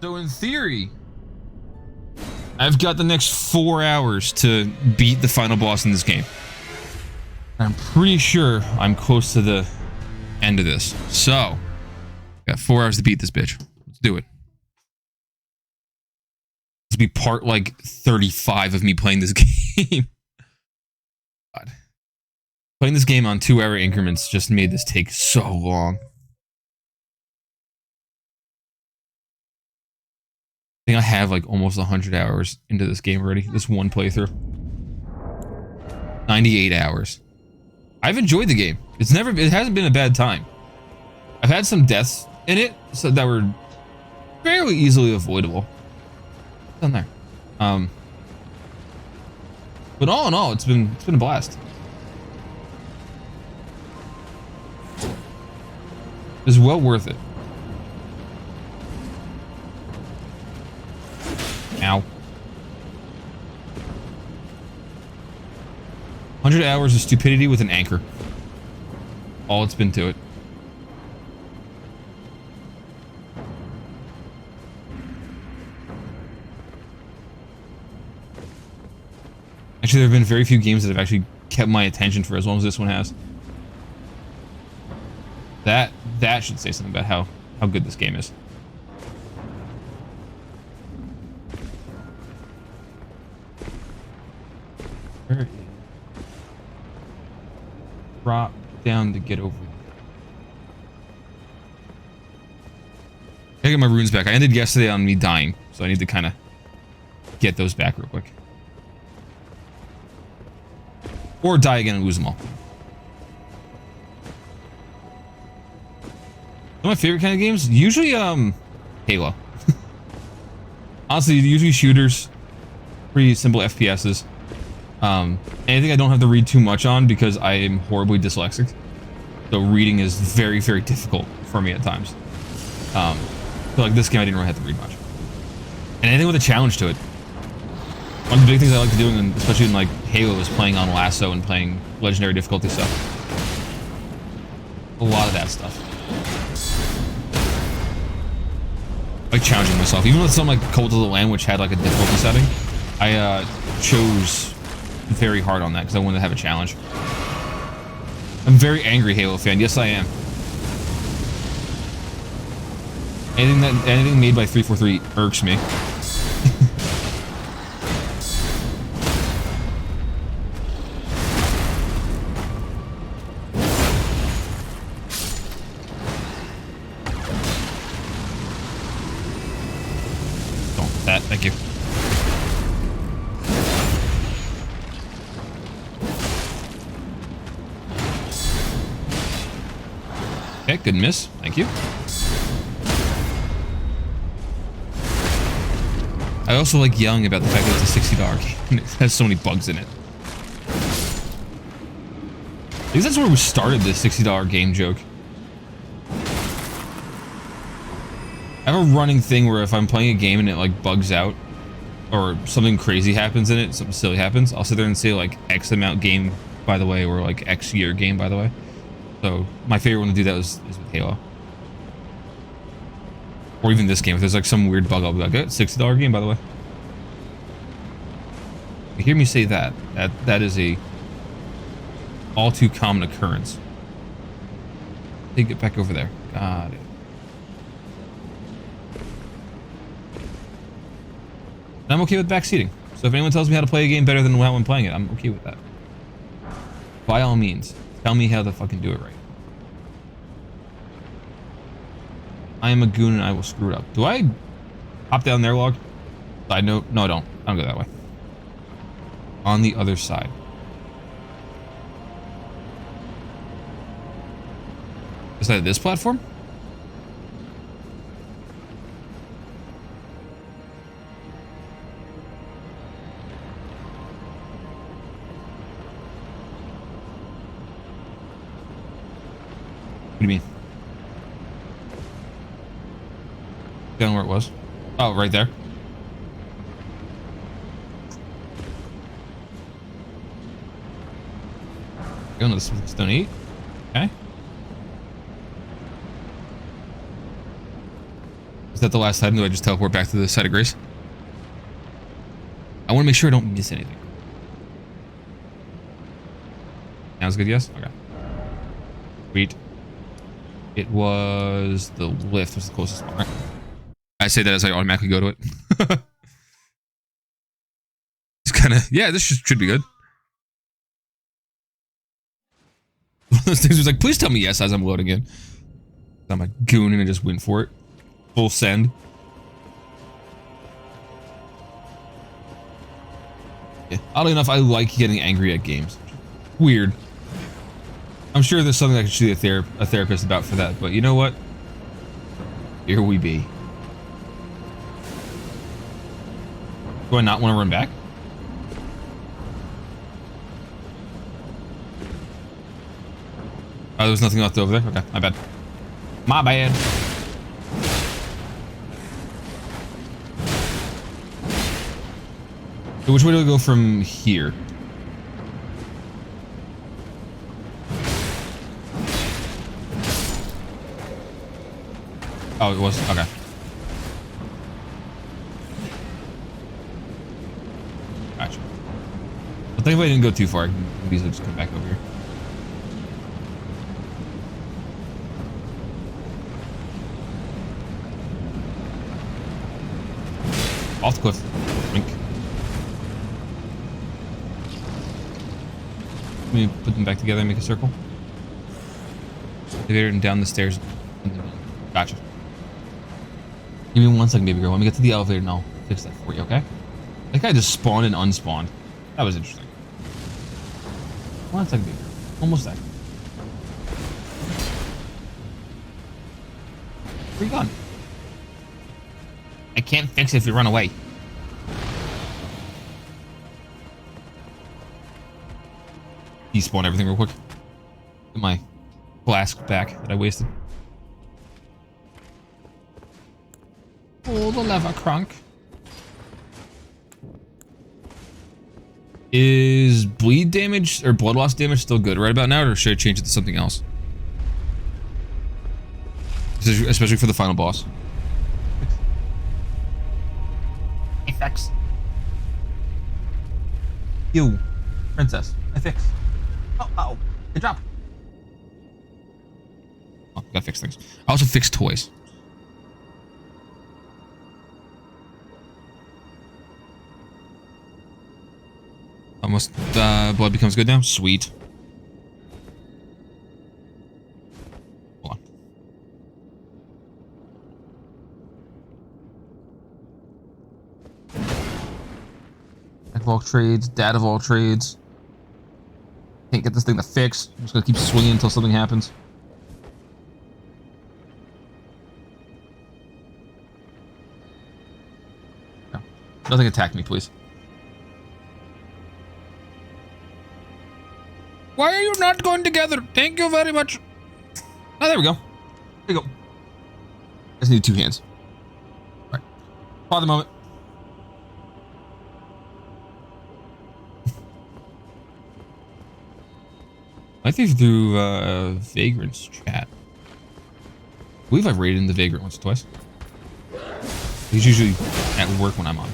So in theory, I've got the next 4 hours to beat the final boss in this game. I'm pretty sure I'm close to the end of this. So, got 4 hours to beat this bitch. Let's do it. This will be part like 35 of me playing this game. God. Playing this game on 2-hour increments just made this take so long. I think I have like almost 100 hours into this game already. This one playthrough. 98 hours. I've enjoyed the game. It hasn't been a bad time. I've had some deaths in it so that were fairly easily avoidable. What's down there? But all in all, it's been a blast. It's well worth it. Ow. 100 hours of stupidity with an anchor. All it's been to it. Actually, there have been very few games that have actually kept my attention for as long as this one has. That should say something about how good this game is. Where is drop down to get over there. I get my runes back. I ended yesterday on me dying, so I need to kind of get those back real quick. Or die again and lose them all. One of my favorite kind of games, usually Halo. Honestly, usually shooters, pretty simple FPSs. Anything I don't have to read too much on because I am horribly dyslexic. So reading is very, very difficult for me at times. So like this game, I didn't really have to read much. And anything with a challenge to it. One of the big things I like to do, especially in like Halo, is playing on Lasso and playing legendary difficulty stuff. A lot of that stuff. Like challenging myself. Even with something like Cult of the Lamb, which had like a difficulty setting, I chose very hard on that because I wanted to have a challenge. I'm a very angry Halo fan. Yes, I am. Anything made by 343 irks me. Thank you. Okay, good miss. Thank you. I also like yelling about the fact that it's a $60 game. It has so many bugs in it. I guess that's where we started this $60 game joke. I have a running thing where if I'm playing a game and it like bugs out or something crazy happens in it, something silly happens, I'll sit there and say like X amount game by the way, or like X year game by the way. So my favorite one to do that is with Halo. Or even this game. If there's like some weird bug, I'll be like, $60 game by the way. You hear me say that. That is a all too common occurrence. Take it back over there. Got it. And I'm okay with backseating. So if anyone tells me how to play a game better than how I'm playing it, I'm okay with that. By all means, tell me how to fucking do it right. I am a goon and I will screw it up. Do I hop down there, log? Side note. No, I don't. I don't go that way. On the other side. Is that this platform? What do you mean? Down where it was? Oh, right there. Going to the stone eat. Okay. Is that the last time? Do I just teleport back to the site of grace? I want to make sure I don't miss anything. Sounds good, yes? Okay. Sweet. It was the lift was the closest one, right? I say that as I automatically go to it. It's kind of, yeah, this should be good. One of those things was like, please tell me yes as I'm loading in. I'm a goon and I just went for it. Full send. Yeah. Oddly enough, I like getting angry at games. Weird. I'm sure there's something I could see a therapist about for that, but you know what? Here we be. Do I not want to run back? Oh, there was nothing left over there? Okay, my bad. My bad. So which way do we go from here? Oh, it was? Okay. Gotcha. Well, thankfully I didn't go too far. I can easily just come back over here. Off the cliff. Drink. Let me put them back together and make a circle. Elevator and down the stairs. Gotcha. Give me 1 second, baby girl. Let me get to the elevator and I'll fix that for you, okay? That guy just spawned and unspawned. That was interesting. 1 second, baby girl. Almost there. Where you gone? I can't fix it if you run away. Despawn everything real quick. Get my flask back that I wasted. Pull the lever, Crunk. Is bleed damage or blood loss damage still good right about now, or should I change it to something else? Especially for the final boss. Effects. You, princess. I fix. Oh, good job. Oh, gotta fix things. I also fix toys. Almost, blood becomes good now? Sweet. Hold on. Jack of all trades, dad of all trades. Can't get this thing to fix. I'm just gonna keep swinging until something happens. No. Nothing attack me, please. Why are you not going together? Thank you very much. Oh, there we go. There you go. I just need 2 hands. All right. Pause the moment. I think through Vagrant's chat. I believe I've raided in the Vagrant once or twice. He's usually at work when I'm on.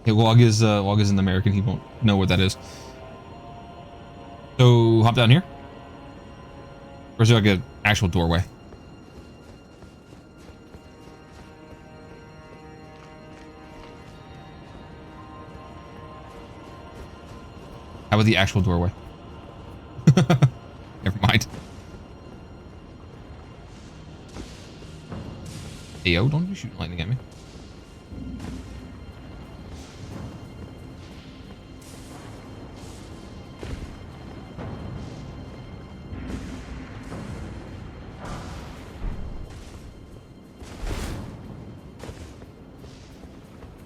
Okay, Log is an American. He won't know what that is. So hop down here. Or is there like an actual doorway? How about the actual doorway? Never mind. Hey yo, don't be shooting lightning at me.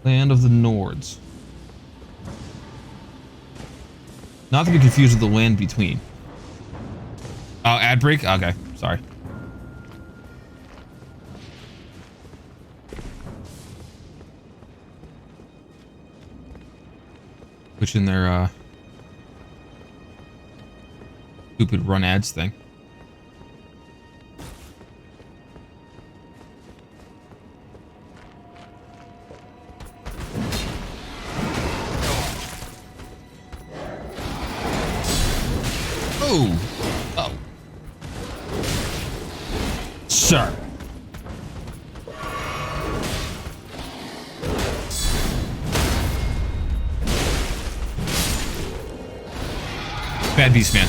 Land of the Nords. Not to be confused with the land between. Oh, ad break? Okay, sorry. Which in their stupid run ads thing. Oh. Oh. Sir. Bad beast, man.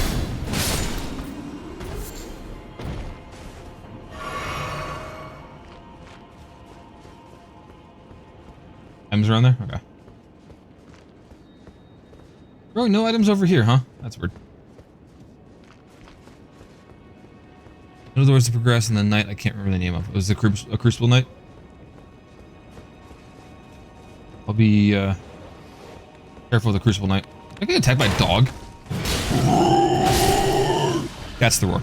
Items around there? Okay. Bro, no items over here, huh? That's weird. In other words, to progress in the night, I can't remember the name of it. Was it a Crucible Night? I'll be careful with the Crucible Night. I get attacked by a dog. That's the roar.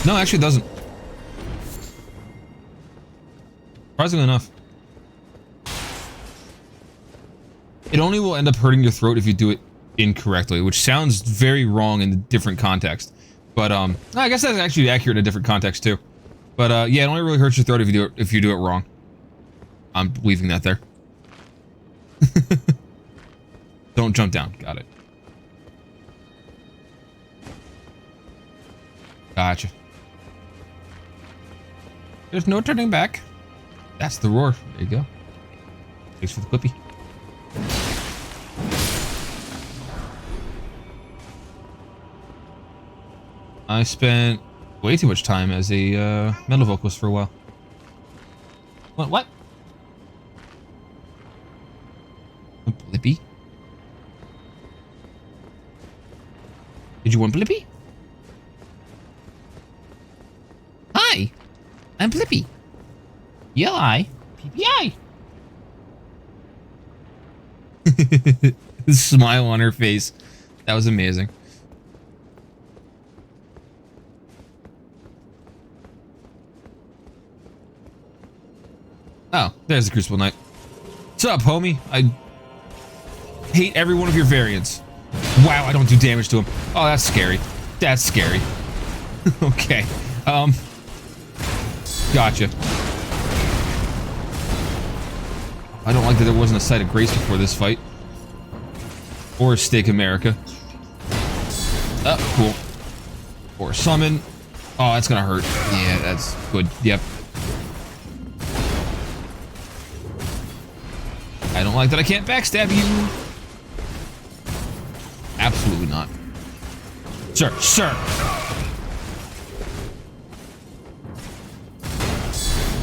No, actually it doesn't. Surprisingly enough. It only will end up hurting your throat if you do it incorrectly, which sounds very wrong in a different context. But I guess that's actually accurate in a different context too. But yeah, it only really hurts your throat if you do it wrong. I'm leaving that there. Don't jump down. Got it. Gotcha. There's no turning back. That's the roar. There you go. Thanks for the clippy. I spent way too much time as a metal vocalist for a while. What? A Blippi? Did you want Blippi? Hi, I'm Blippi. Yeah, I. PPI. The smile on her face. That was amazing. Oh, there's the Crucible Knight. What's up, homie? I hate every one of your variants. Wow, I don't do damage to him. Oh, that's scary. That's scary. Okay. Gotcha. I don't like that there wasn't a sight of grace before this fight. Or a Stake America. Oh, cool. Or a summon. Oh, that's gonna hurt. Yeah, that's good. Yep. I don't like that I can't backstab you. Absolutely not. Sir.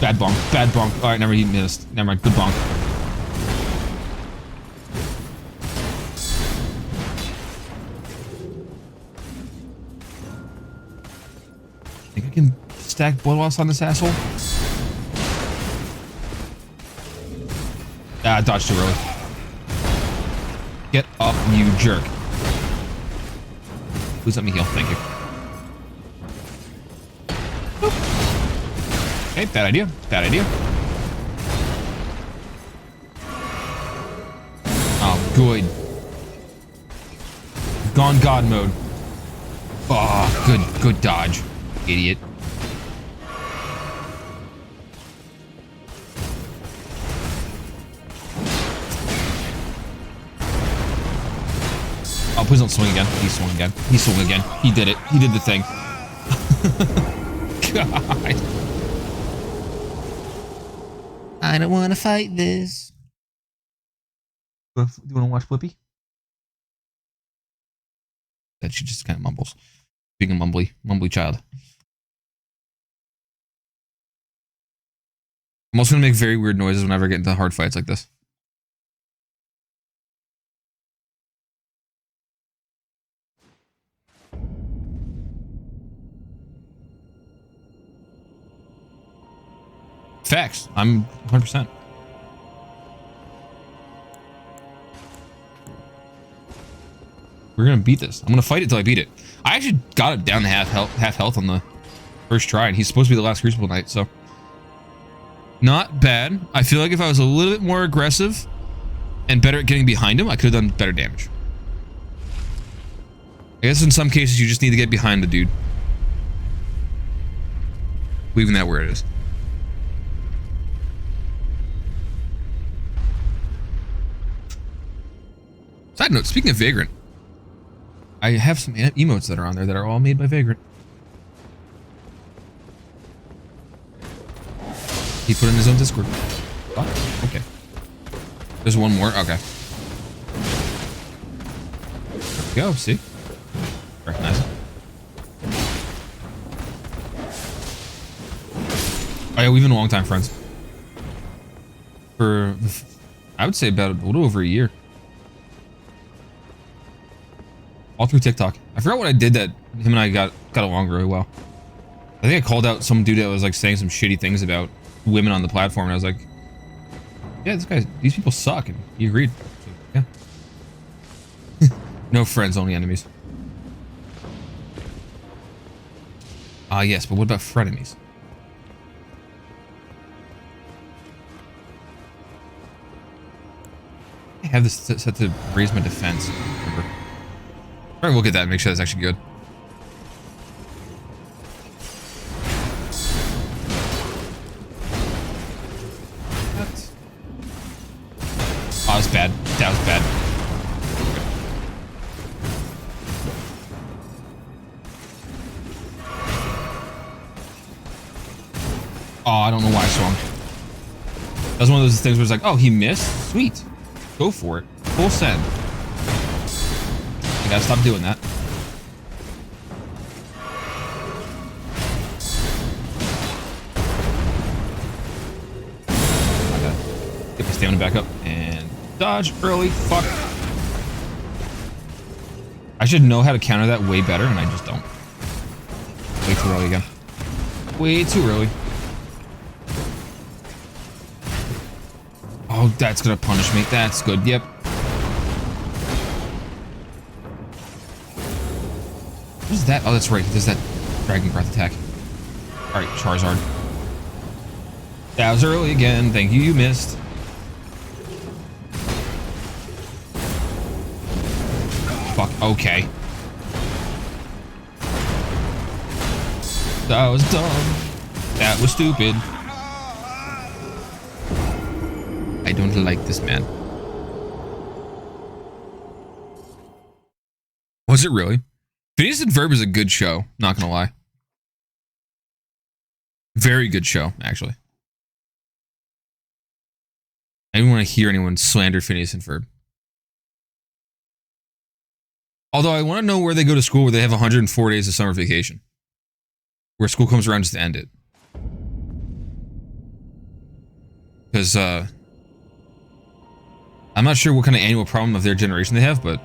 Bad bonk. Bad bonk. Alright, never he missed. Never mind. Good bonk. Think I can stack blood loss on this asshole? Ah, I dodged too early. Get up, you jerk. Please let me heal. Thank you. Boop. Okay, bad idea. Bad idea. Oh, good. Gone God mode. Oh, good dodge. Idiot. Oh, please don't swing again. He swung again. He swung again. He did it. He did the thing. God. I don't want to fight this. Do you want to watch Blippi? That she just kind of mumbles. Being a mumbly child. I'm also going to make very weird noises whenever I get into hard fights like this. Facts. I'm 100%. We're gonna beat this. I'm gonna fight it till I beat it. I actually got it down to half health on the first try, and he's supposed to be the last Crucible Knight, so not bad. I feel like if I was a little bit more aggressive and better at getting behind him, I could have done better damage. I guess in some cases you just need to get behind the dude. Leaving that where it is. Side note, speaking of Vagrant, I have some emotes that are on there that are all made by Vagrant. He put in his own Discord. Oh, okay. There's one more. Okay. There we go. See? Recognize it. Oh yeah, we've been a long time friends. For, I would say about a little over a year. All through TikTok. I forgot what I did that him and I got along really well. I think I called out some dude that was like saying some shitty things about women on the platform, and I was like, yeah, these people suck, and he agreed. So, yeah. No friends, only enemies. Ah, yes, but what about frenemies? I have this set to raise my defense. Remember. Probably look at that and make sure that's actually good. What? Oh, that was bad. That was bad. Oh, I don't know why I swung. That was one of those things where it's like, oh, he missed? Sweet. Go for it. Full send. I gotta stop doing that. I gotta get my stamina back up and dodge early. Fuck. I should know how to counter that way better, and I just don't. Way too early again. Way too early. Oh, that's gonna punish me. That's good. Yep. What is that? Oh, that's right. He does that Dragon Breath attack. Alright, Charizard. That was early again. Thank you. You missed. Fuck. Okay. That was dumb. That was stupid. I don't like this man. Was it really? Phineas and Ferb is a good show, not gonna lie. Very good show, actually. I didn't want to hear anyone slander Phineas and Ferb. Although I want to know where they go to school where they have 104 days of summer vacation. Where school comes around just to end it. Because, I'm not sure what kind of annual problem of their generation they have, but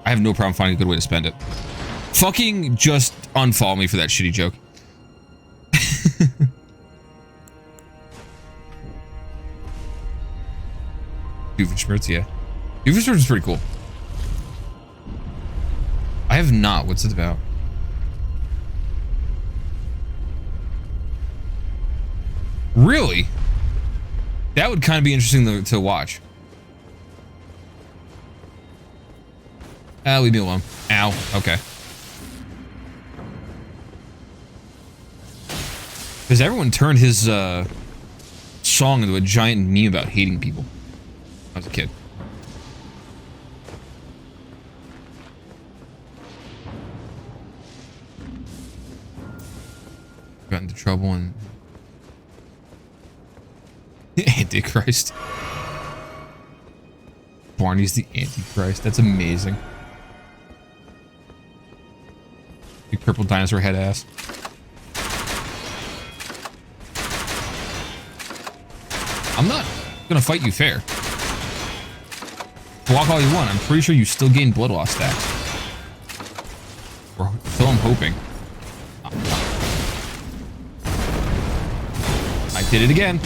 I have no problem finding a good way to spend it. Fucking just unfollow me for that shitty joke. Doofenshmirtz, yeah. Doofenshmirtz is pretty cool. I have not. What's it about? Really? That would kind of be interesting to watch. Leave me alone. Ow. Okay. Because everyone turned his song into a giant meme about hating people. When I was a kid. Got into trouble and... Antichrist. Barney's the Antichrist. That's amazing. Big purple dinosaur head ass. I'm not gonna fight you fair. Block all you want. I'm pretty sure you still gain blood loss stacks. Or so I'm hoping. I did it again.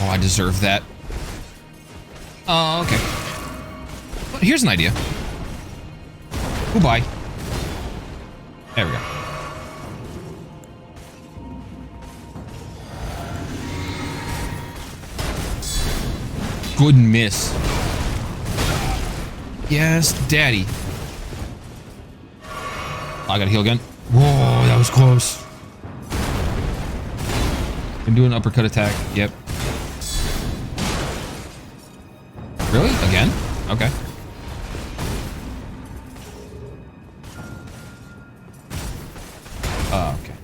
Oh, I deserve that. Oh, okay. Well, here's an idea. Goodbye. There we go. Good miss. Yes, daddy. Oh, I gotta heal again. Whoa, that was close. Can do an uppercut attack. Yep. Really? Again? Okay. Okay.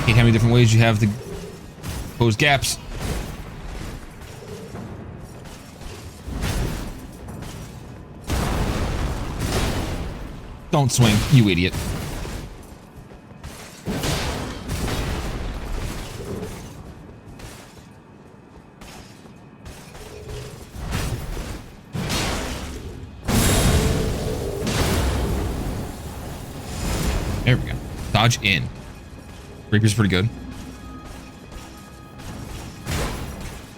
Hate how many different ways you have to close gaps. Don't swing, you idiot. There we go. Dodge in. Reaper's pretty good.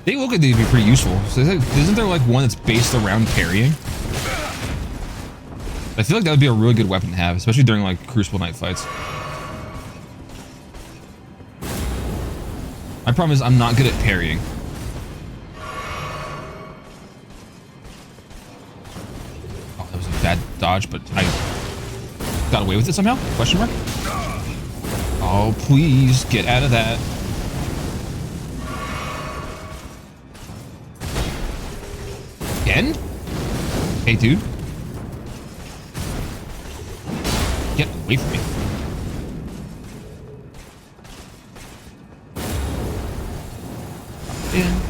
They look like they'd be pretty useful. So isn't there like one that's based around parrying? I feel like that would be a really good weapon to have, especially during like Crucible Night fights. My problem is I'm not good at parrying. Oh, that was a bad dodge, but I got away with it somehow? Question mark? Oh, please get out of that. Again? Hey, dude. Get away from me. In.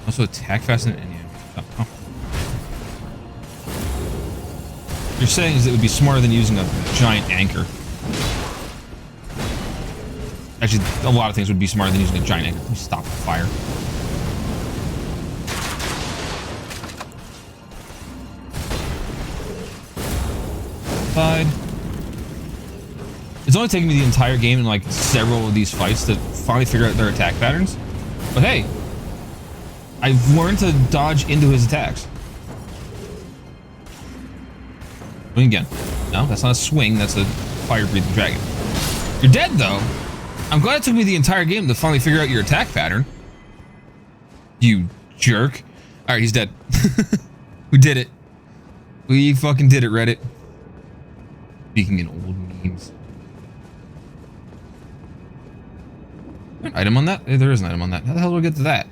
Also attack fast and oh. You're saying is it would be smarter than using a giant anchor. Actually, a lot of things would be smarter than using a giant anchor. Let me stop the fire. Side. It's only taken me the entire game and like several of these fights to finally figure out their attack patterns. But hey, I've learned to dodge into his attacks. Swing again. No, that's not a swing. That's a fire-breathing dragon. You're dead, though. I'm glad it took me the entire game to finally figure out your attack pattern. You jerk. All right, he's dead. We did it. We fucking did it, Reddit. Speaking in old memes. An item on that? There is an item on that. How the hell do I get to that?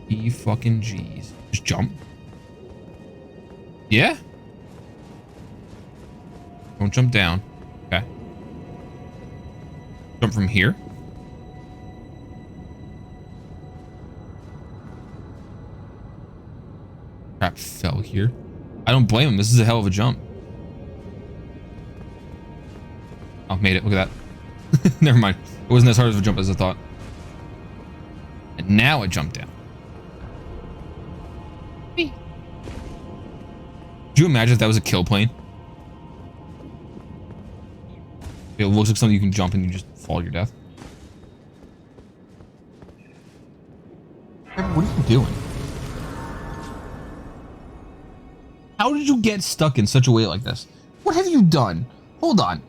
E fucking G's. Just jump. Yeah? Don't jump down. Okay. Jump from here. Crap, fell here. I don't blame him. This is a hell of a jump. Oh, made it. Look at that. Never mind. It wasn't as hard of a jump as I thought. And now I jump down. Could you imagine if that was a kill plane? It looks like something you can jump and you just fall to your death. What are you doing? How did you get stuck in such a way like this? What have you done? Hold on.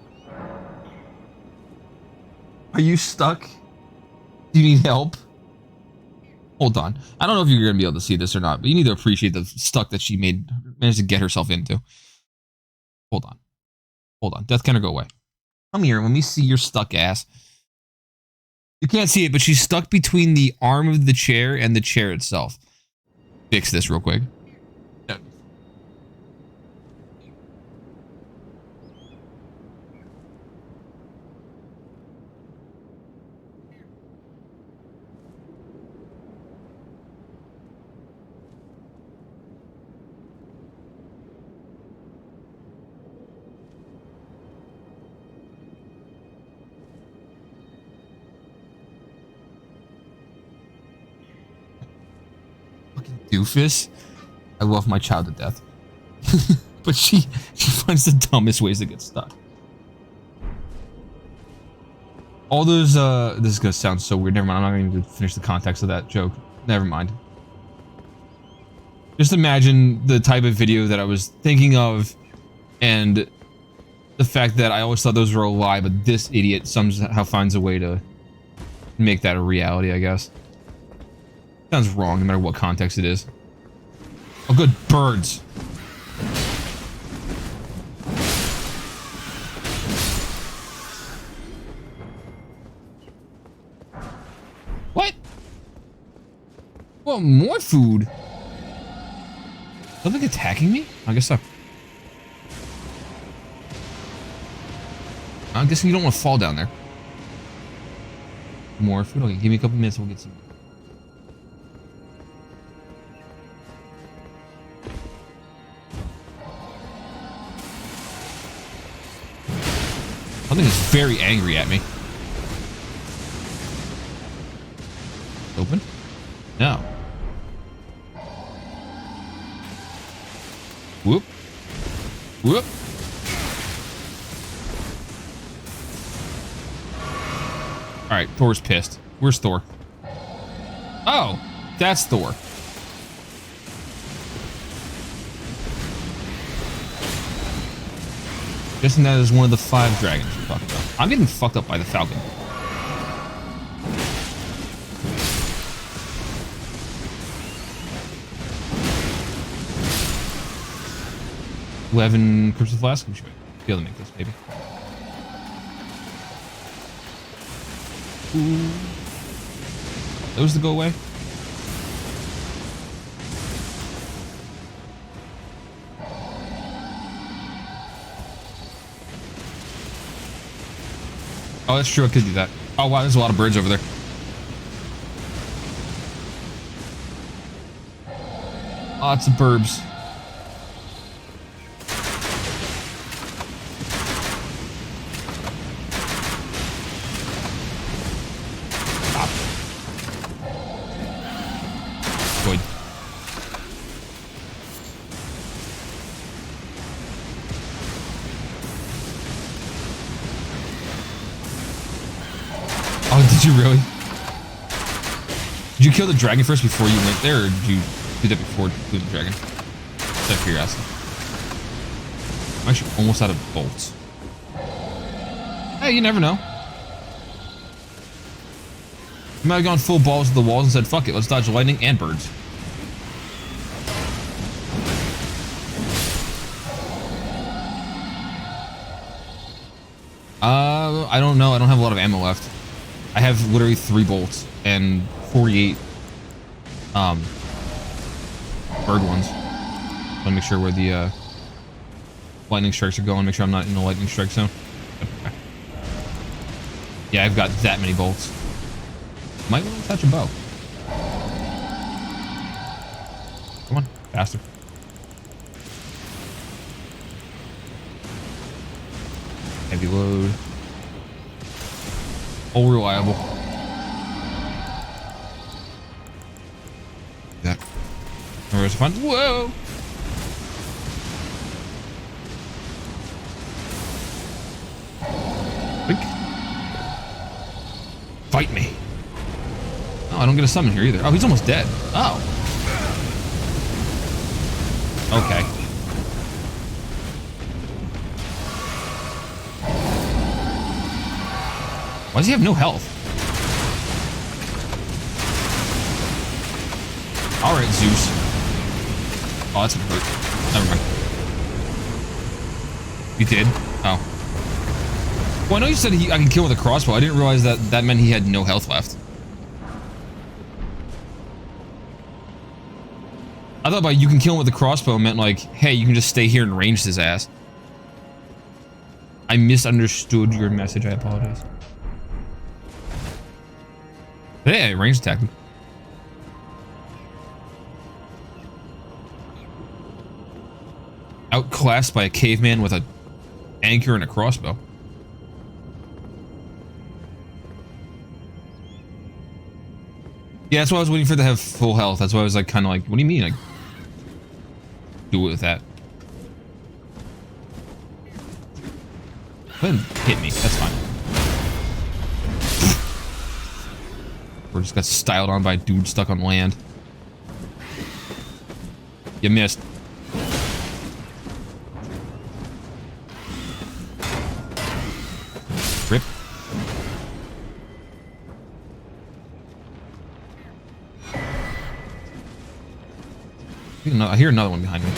Are you stuck? Do you need help? Hold on. I don't know if you're going to be able to see this or not, but you need to appreciate the stuck that she managed to get herself into. Hold on. Hold on. Death Counter, go away. Come here. Let me see your stuck ass. You can't see it, but she's stuck between the arm of the chair and the chair itself. Fix this real quick. doofus. I love my child to death. But she finds the dumbest ways to get stuck. All those, this is gonna sound so weird. Never mind, I'm not going to finish the context of that joke. Never mind. Just imagine the type of video that I was thinking of, and the fact that I always thought those were a lie, but this idiot somehow finds a way to make that a reality, I guess. Sounds wrong, no matter what context it is. Oh, good. Birds. What? Well, more food. Something attacking me? I guess so. I'm guessing you don't want to fall down there. More food? Okay, give me a couple minutes and we'll get some. Something is very angry at me. Open? No. Whoop. Whoop. Alright, Thor's pissed. Where's Thor? Oh, that's Thor. Guessing that is one of the 5 dragons we're talking about. I'm getting fucked up by the falcon. $11 crystal flask. We should be able to make this, maybe. Ooh. Those to go away. Oh, that's true. I could do that. Oh, wow. There's a lot of birds over there. Lots of burbs. Stop. Good. Oh, did you really? Did you kill the dragon first before you went there, or did you do that before killing the dragon? Just out of curiosity. I'm actually almost out of bolts. Hey, you never know. You might have gone full balls to the walls and said, fuck it, let's dodge lightning and birds. I don't know. I don't have a lot of ammo left. I have literally 3 bolts and 48 bird ones. Want to make sure where the lightning strikes are going. Make sure I'm not in the lightning strike zone. Okay. Yeah, I've got that many bolts. Might want to touch a bow. Come on, faster. Heavy load. All reliable. That. Where's the fun? Whoa! Blink. Fight me. Oh, I don't get a summon here either. Oh, he's almost dead. Oh. Okay. Why does he have no health? Alright, Zeus. Oh, that's gonna hurt. Never mind. You did? Oh. Well, I know you said I can kill with a crossbow. I didn't realize that meant he had no health left. I thought by you can kill him with a crossbow meant like, hey, you can just stay here and range his ass. I misunderstood your message. I apologize. Hey, range attack him. Outclassed by a caveman with a anchor and a crossbow. Yeah, that's why I was waiting for it to have full health. That's why I was like, kind of like, what do you mean? Like, do it with that. Go ahead and hit me. That's fine. Or just got styled on by a dude stuck on land. You missed. Rip. I hear another one behind me.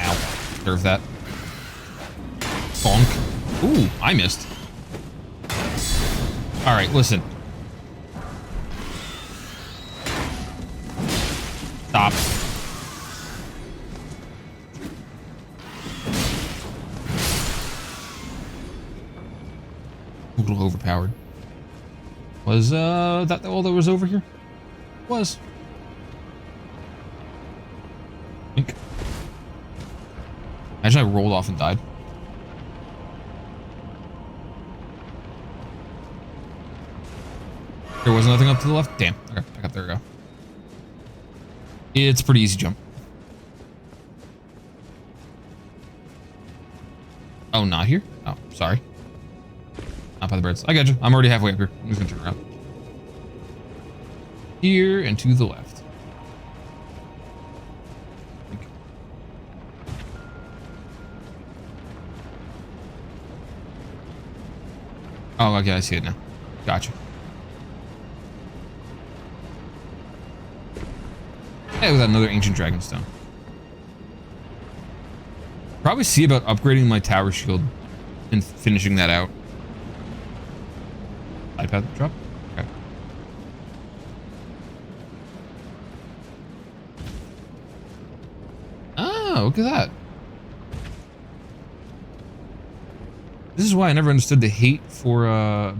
Ow. Deserve that. Bonk. Ooh, I missed. Alright, listen. Stop. A little overpowered. Was that all that was over here? Was. Think. Imagine I rolled off and died. There was nothing up to the left? Damn. Okay, back up. There we go. It's a pretty easy jump. Oh, not here? Oh, sorry. Not by the birds. I got you. I'm already halfway up here. I'm just gonna turn around. Here and to the left. Oh, okay, I see it now. Gotcha. Hey, with another ancient dragonstone. Probably see about upgrading my tower shield and finishing that out. iPad drop? Okay. Oh, look at that. This is why I never understood the hate for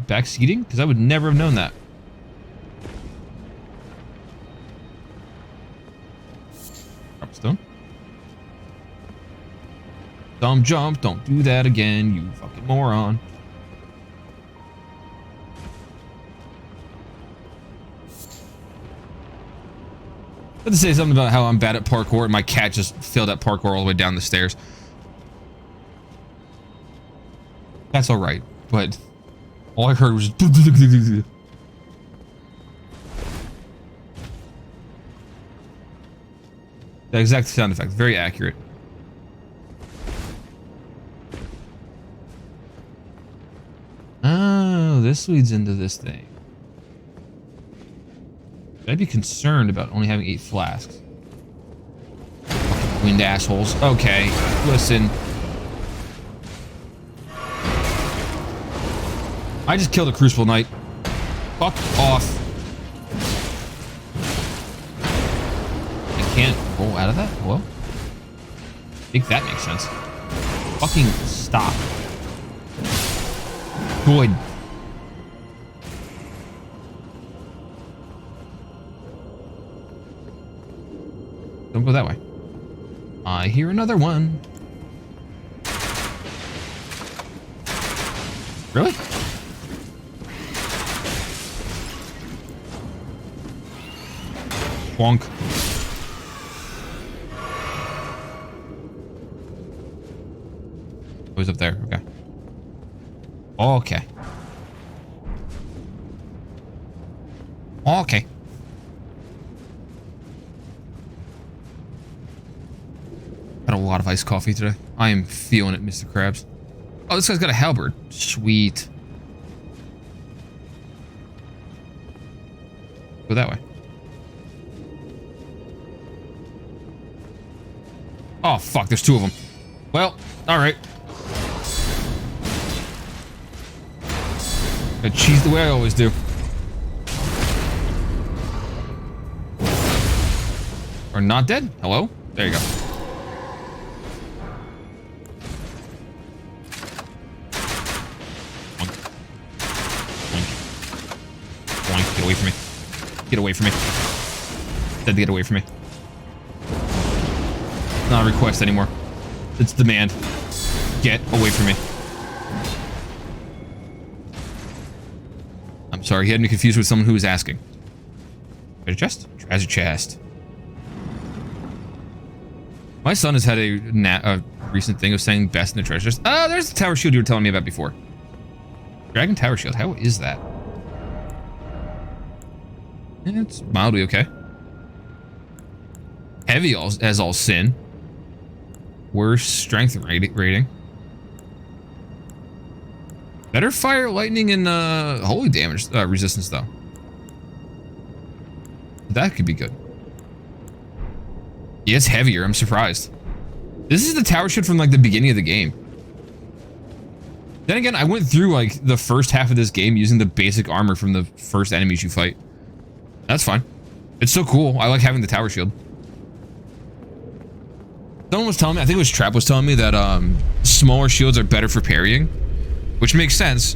backseating, because I would never have known that. Drop stone. Dumb jump, don't do that again, you fucking moron. I have to say something about how I'm bad at parkour and my cat just failed at parkour all the way down the stairs. That's alright, but all I heard was the exact sound effect, very accurate. Oh, this leads into this thing. Should I be concerned about only having 8 flasks? Wind assholes. Okay, listen. I just killed a Crucible Knight. Fuck off. I can't roll out of that? Hello? I think that makes sense. Fucking stop. Good. Don't go that way. I hear another one. Really? Bonk. Oh, he's up there. Okay. Okay. Okay. Had a lot of iced coffee today. I am feeling it, Mr. Krabs. Oh, this guy's got a halberd. Sweet. Go that way. Oh, fuck. There's 2 of them. Well, alright. I cheese the way I always do. Are not dead? Hello? There you go. Boink. Get away from me. Get away from me. Said to get away from me. Not a request anymore. It's demand. Get away from me. I'm sorry, he had me confused with someone who was asking. Treasure chest? Treasure chest. My son has had a recent thing of saying best in the treasure chest. Oh, there's the tower shield you were telling me about before. Dragon tower shield. How is that? It's mildly okay. Heavy as all sin. Worst strength rating. Better fire, lightning, and holy damage resistance though. That could be good. Yeah, it's heavier. I'm surprised. This is the tower shield from like the beginning of the game. Then again, I went through like the first half of this game using the basic armor from the first enemies you fight. That's fine. It's so cool. I like having the tower shield. Someone was telling me, I think it was Trap was telling me that smaller shields are better for parrying, which makes sense.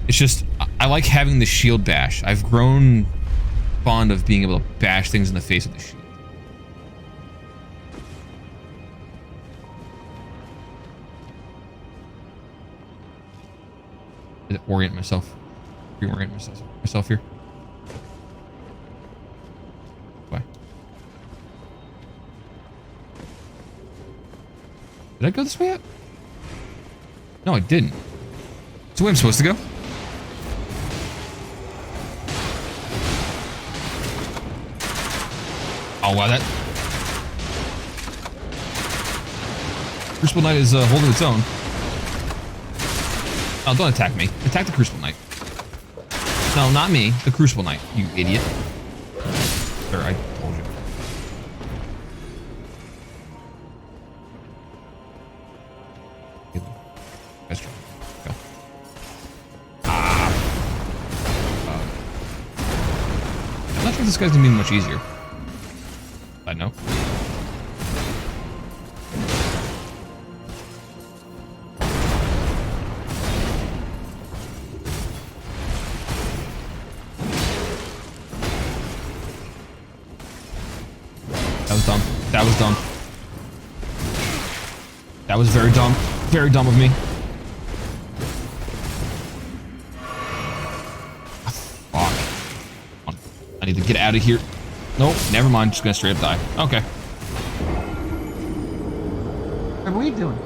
It's just, I like having the shield bash. I've grown fond of being able to bash things in the face with the shield. Orient myself. Reorient myself here. Why? Did I go this way yet? No, I didn't. So where I'm supposed to go? Oh wow, that Crucible Knight is holding its own. Oh, don't attack me. Attack the Crucible Knight. No, not me. The Crucible Knight, you idiot. Sir, I told you. That's true. Go. I'm not sure this guy's gonna be much easier. I know. That was dumb. That was dumb. That was very dumb. Very dumb of me. Fuck. I need to get out of here. Nope, never mind. Just gonna straight up die. Okay. What are you doing?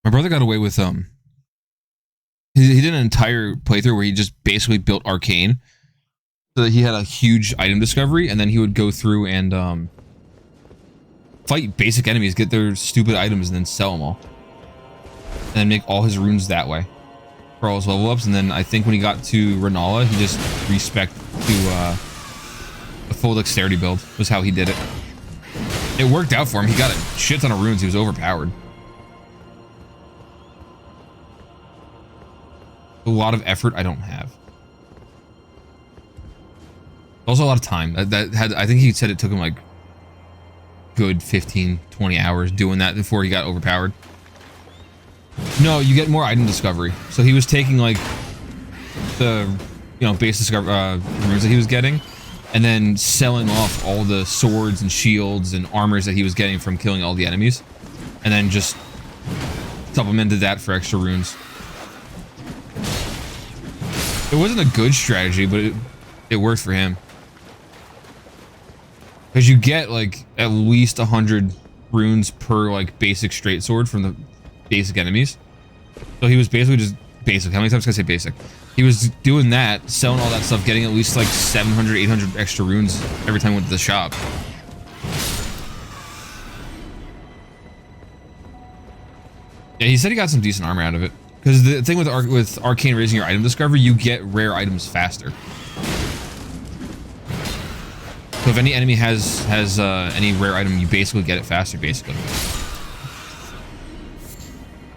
My brother got away with he did an entire playthrough where he just basically built Arcane. So that he had a huge item discovery, and then he would go through and fight basic enemies, get their stupid items, and then sell them all. And then make all his runes that way for all his level ups. And then I think when he got to Renala, he just respec to a full dexterity build was how he did it. It worked out for him. He got a shit ton of runes. He was overpowered. A lot of effort I don't have. Also a lot of time. I think he said it took him like good 15, 20 hours doing that before he got overpowered. No, you get more item discovery. So he was taking like the, you know, base discovery runes that he was getting, and then selling off all the swords and shields and armors that he was getting from killing all the enemies, and then just supplemented that for extra runes. It wasn't a good strategy, but it worked for him. Because you get like at least 100 runes per like basic straight sword from the basic enemies. So he was basically just basic. How many times can I say basic? He was doing that, selling all that stuff, getting at least like 700, 800 extra runes every time he went to the shop. Yeah, he said he got some decent armor out of it. Because the thing with Arcane raising your item discovery, you get rare items faster. So if any enemy has any rare item, you basically get it faster, basically.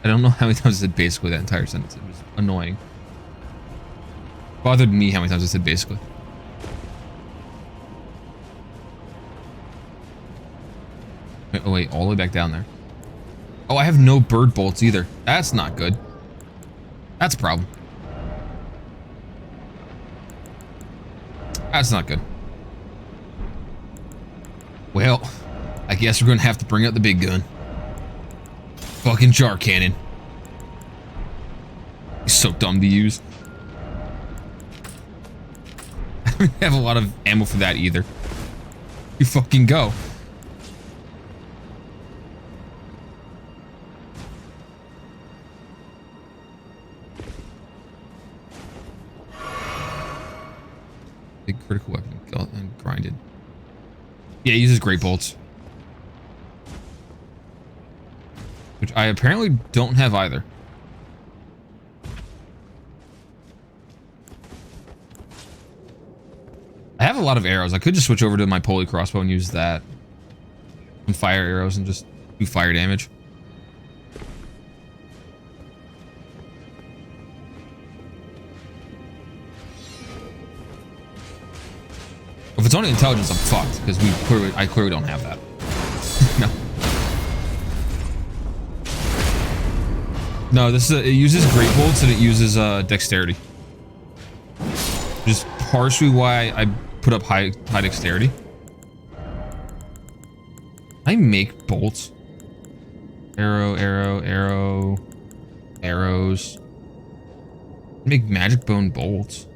I don't know how many times I said basically that entire sentence. It was annoying. Bothered me how many times I said basically. Wait, oh wait, all the way back down there. Oh, I have no bird bolts either. That's not good. That's a problem. That's not good. Well, I guess we're gonna have to bring out the big gun. Fucking jar cannon. He's so dumb to use. I don't have a lot of ammo for that either. You fucking go. Big critical weapon and grinded. Yeah, he uses great bolts. Which I apparently don't have either. I have a lot of arrows. I could just switch over to my pulley crossbow and use that. And fire arrows and just do fire damage. If it's only intelligence, I'm fucked because I clearly don't have that. No. No, this is it uses great bolts and it uses dexterity. Which is partially why I put up high dexterity. I make bolts. Arrows. I make magic bone bolts.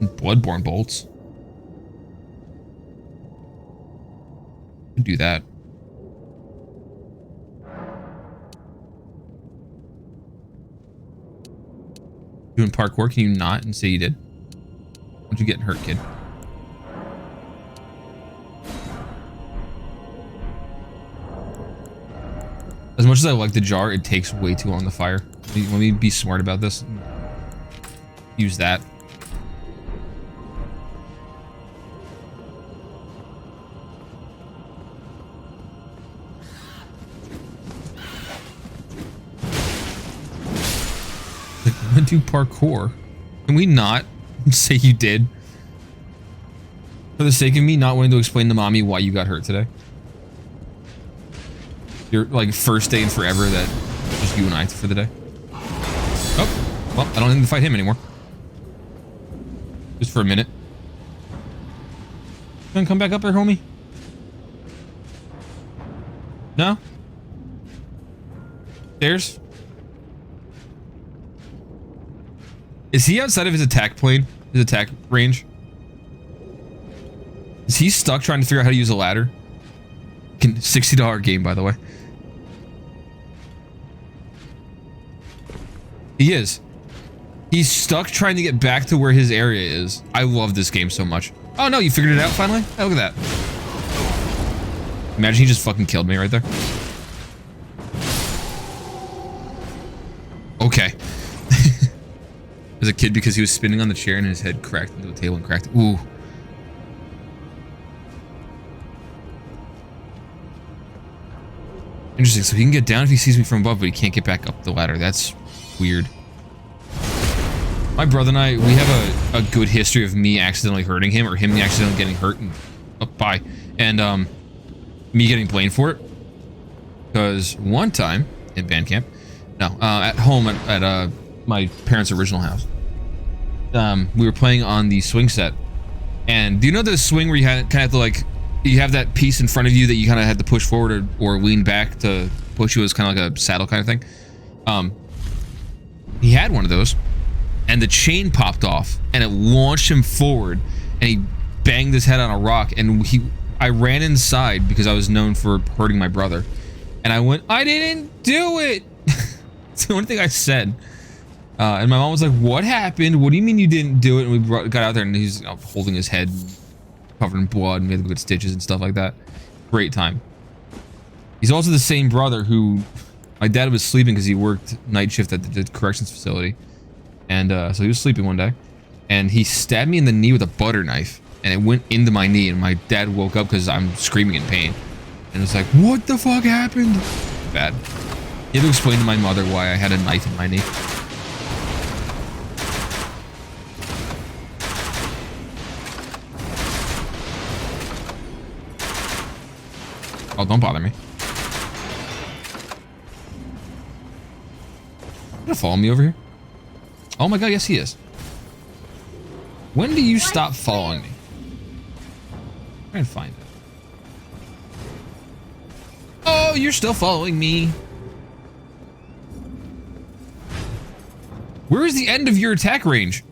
Bloodborne bolts. Could do that. Doing parkour, can you not and say you did? Don't you getting hurt, kid? As much as I like the jar, it takes way too long to fire. Let me be smart about this. Use that. Do parkour. Can we not say you did? For the sake of me not wanting to explain to mommy why you got hurt today. Your like first day in forever that just you and I for the day. Oh, well, I don't need to fight him anymore. Just for a minute. Gonna come back up here, homie? No? Stairs? Is he outside of his attack plane? His attack range? Is he stuck trying to figure out how to use a ladder? $60 game, by the way. He is. He's stuck trying to get back to where his area is. I love this game so much. Oh no, you figured it out finally? Oh, look at that. Imagine he just fucking killed me right there. Okay. As a kid, because he was spinning on the chair and his head cracked into the table and cracked. Ooh. Interesting. So he can get down if he sees me from above, but he can't get back up the ladder. That's weird. My brother and I, we have a good history of me accidentally hurting him or him accidentally getting hurt and and me getting blamed for it. Because one time in band camp, no, at home at my parents' original house, we were playing on the swing set. And do you know the swing where you kind of have to like, you have that piece in front of you that you kind of had to push forward or lean back to push you as kind of like a saddle kind of thing? He had one of those and the chain popped off and it launched him forward and he banged his head on a rock and I ran inside because I was known for hurting my brother. And I went, I didn't do it. It's the only thing I said. And my mom was like, what happened? What do you mean you didn't do it? And we got out there and he's holding his head covered in blood and we had to get stitches and stuff like that. Great time. He's also the same brother who my dad was sleeping because he worked night shift at the corrections facility. And so he was sleeping one day and he stabbed me in the knee with a butter knife and it went into my knee and my dad woke up because I'm screaming in pain. And it's like, what the fuck happened? Bad. He had to explain to my mother why I had a knife in my knee. Oh, don't bother me. You gonna follow me over here? Oh my god, yes he is. When do you stop following me? Try and find it. Oh, you're still following me. Where is the end of your attack range?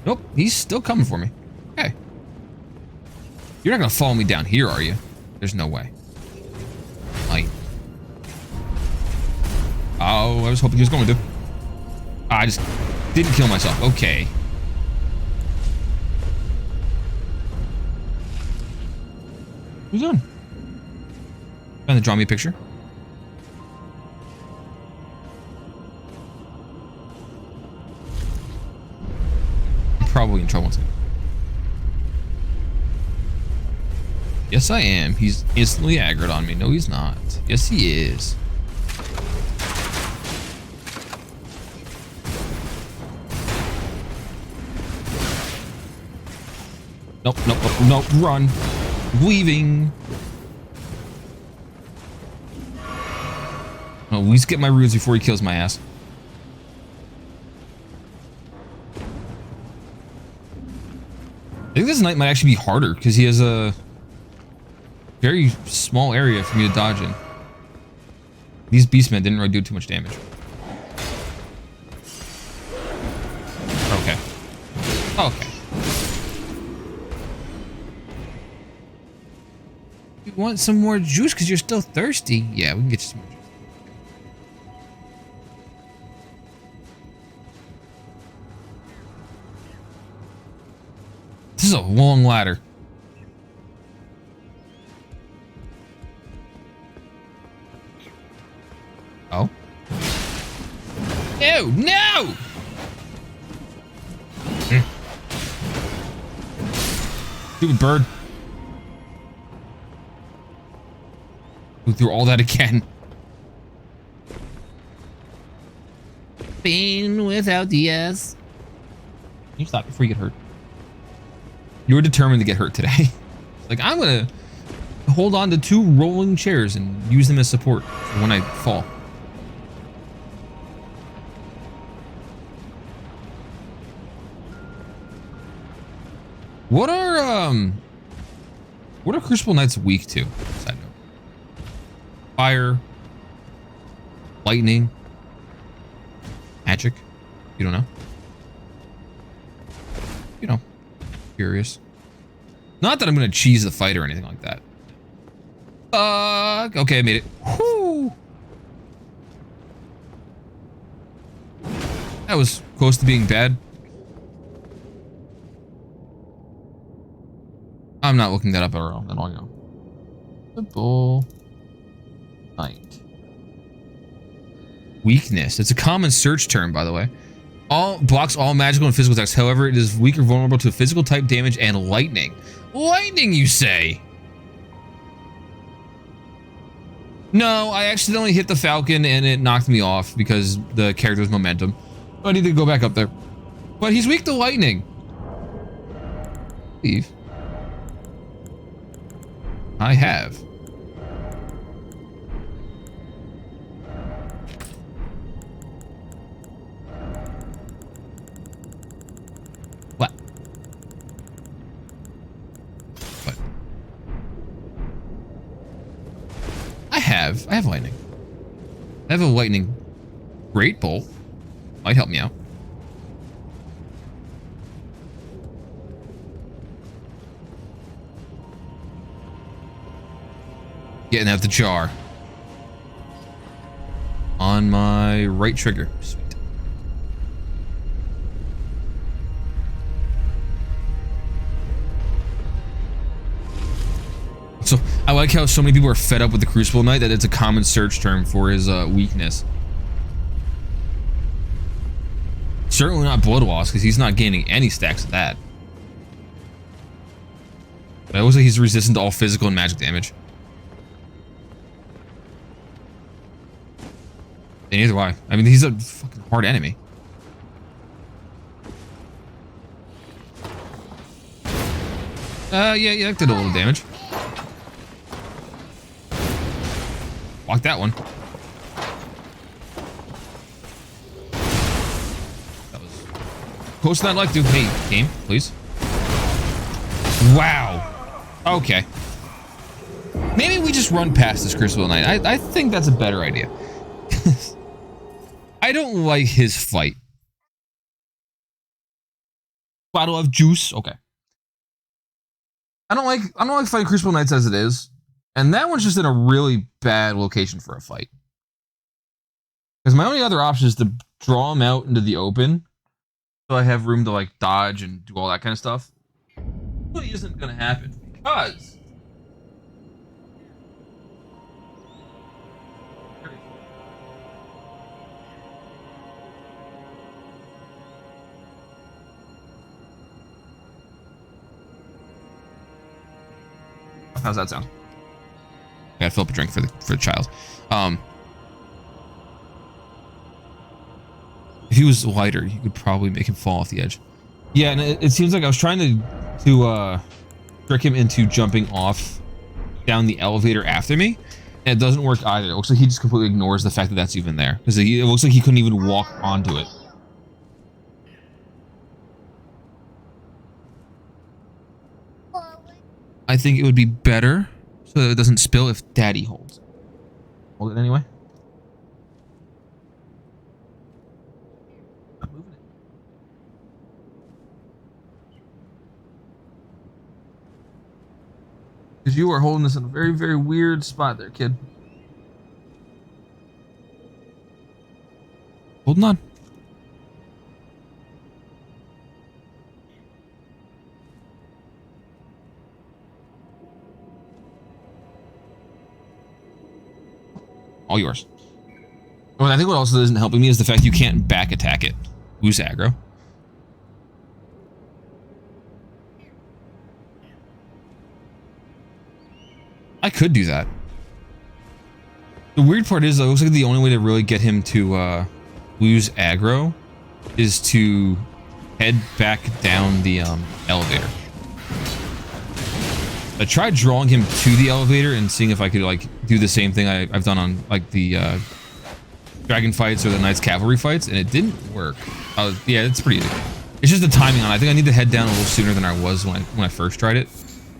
Nope, he's still coming for me. Okay. You're not gonna follow me down here, are you? There's no way. Oh, I was hoping he was going to. I just didn't kill myself. Okay. Who's on? Trying to draw me a picture. I'm probably in trouble too. Yes, I am. He's instantly aggroed on me. No, he's not. Yes, he is. Nope, nope, nope, nope, run. Leaving. I'll at least get my runes before he kills my ass. I think this knight might actually be harder because he has a very small area for me to dodge in. These beastmen didn't really do too much damage. Okay. Okay. You want some more juice because you're still thirsty? Yeah, we can get you some more juice. This is a long ladder. Oh. No, no! Stupid bird. Go through all that again. Pain without DS. Can you stop before you get hurt? You were determined to get hurt today. Like, I'm gonna hold on to 2 rolling chairs and use them as support for when I fall. What are Crucible Knights weak to? Side note. Fire, lightning, magic. You don't know? You know, curious. Not that I'm gonna cheese the fight or anything like that. Okay, I made it. Whew. That was close to being bad. I'm not looking that up at all. Then I'll go. Simple. Knight. Weakness. It's a common search term, by the way. All blocks all magical and physical attacks. However, it is weak or vulnerable to physical type damage and lightning. Lightning, you say? No, I accidentally hit the falcon and it knocked me off because the character's momentum. So I need to go back up there. But he's weak to lightning. Leave. I have. What? What? I have lightning. I have a lightning great bolt. Might help me out. Getting out the jar. On my right trigger. Sweet. So, I like how so many people are fed up with the Crucible Knight that it's a common search term for his weakness. Certainly not Blood Loss, because he's not gaining any stacks of that. But I always say he's resistant to all physical and magic damage. And neither why. I mean, he's a fucking hard enemy. Yeah, that did a little damage. Block that one. That was Close than I'd like to. Hey, game, please. Wow. Okay. Maybe we just run past this Crucible Knight. I think that's a better idea. I don't like his fight. Bottle of juice. Okay. I don't like fighting Crucible Knights as it is. And that one's just in a really bad location for a fight. Because my only other option is to draw him out into the open. So I have room to like dodge and do all that kind of stuff. Really isn't gonna happen because how's that sound? I gotta fill up a drink for the child. If he was lighter, you could probably make him fall off the edge. Yeah, and it seems like I was trying to trick him into jumping off down the elevator after me, and it doesn't work either. It looks like he just completely ignores the fact that that's even there, because it looks like he couldn't even walk onto it. I think it would be better so that it doesn't spill if Daddy holds it. Hold it anyway. I'm moving it. Because you are holding this in a very, very weird spot there, kid. Holding on. All yours. Well, I think what also isn't helping me is the fact you can't back attack it. Who's aggro? I could do that. The weird part is, though, it looks like the only way to really get him to lose aggro is to head back down the elevator. I tried drawing him to the elevator and seeing if I could like do the same thing I've done on like the dragon fights or the Knights Cavalry fights, and it didn't work. Yeah, it's pretty easy. It's just the timing on it. I think I need to head down a little sooner than I was when I first tried it.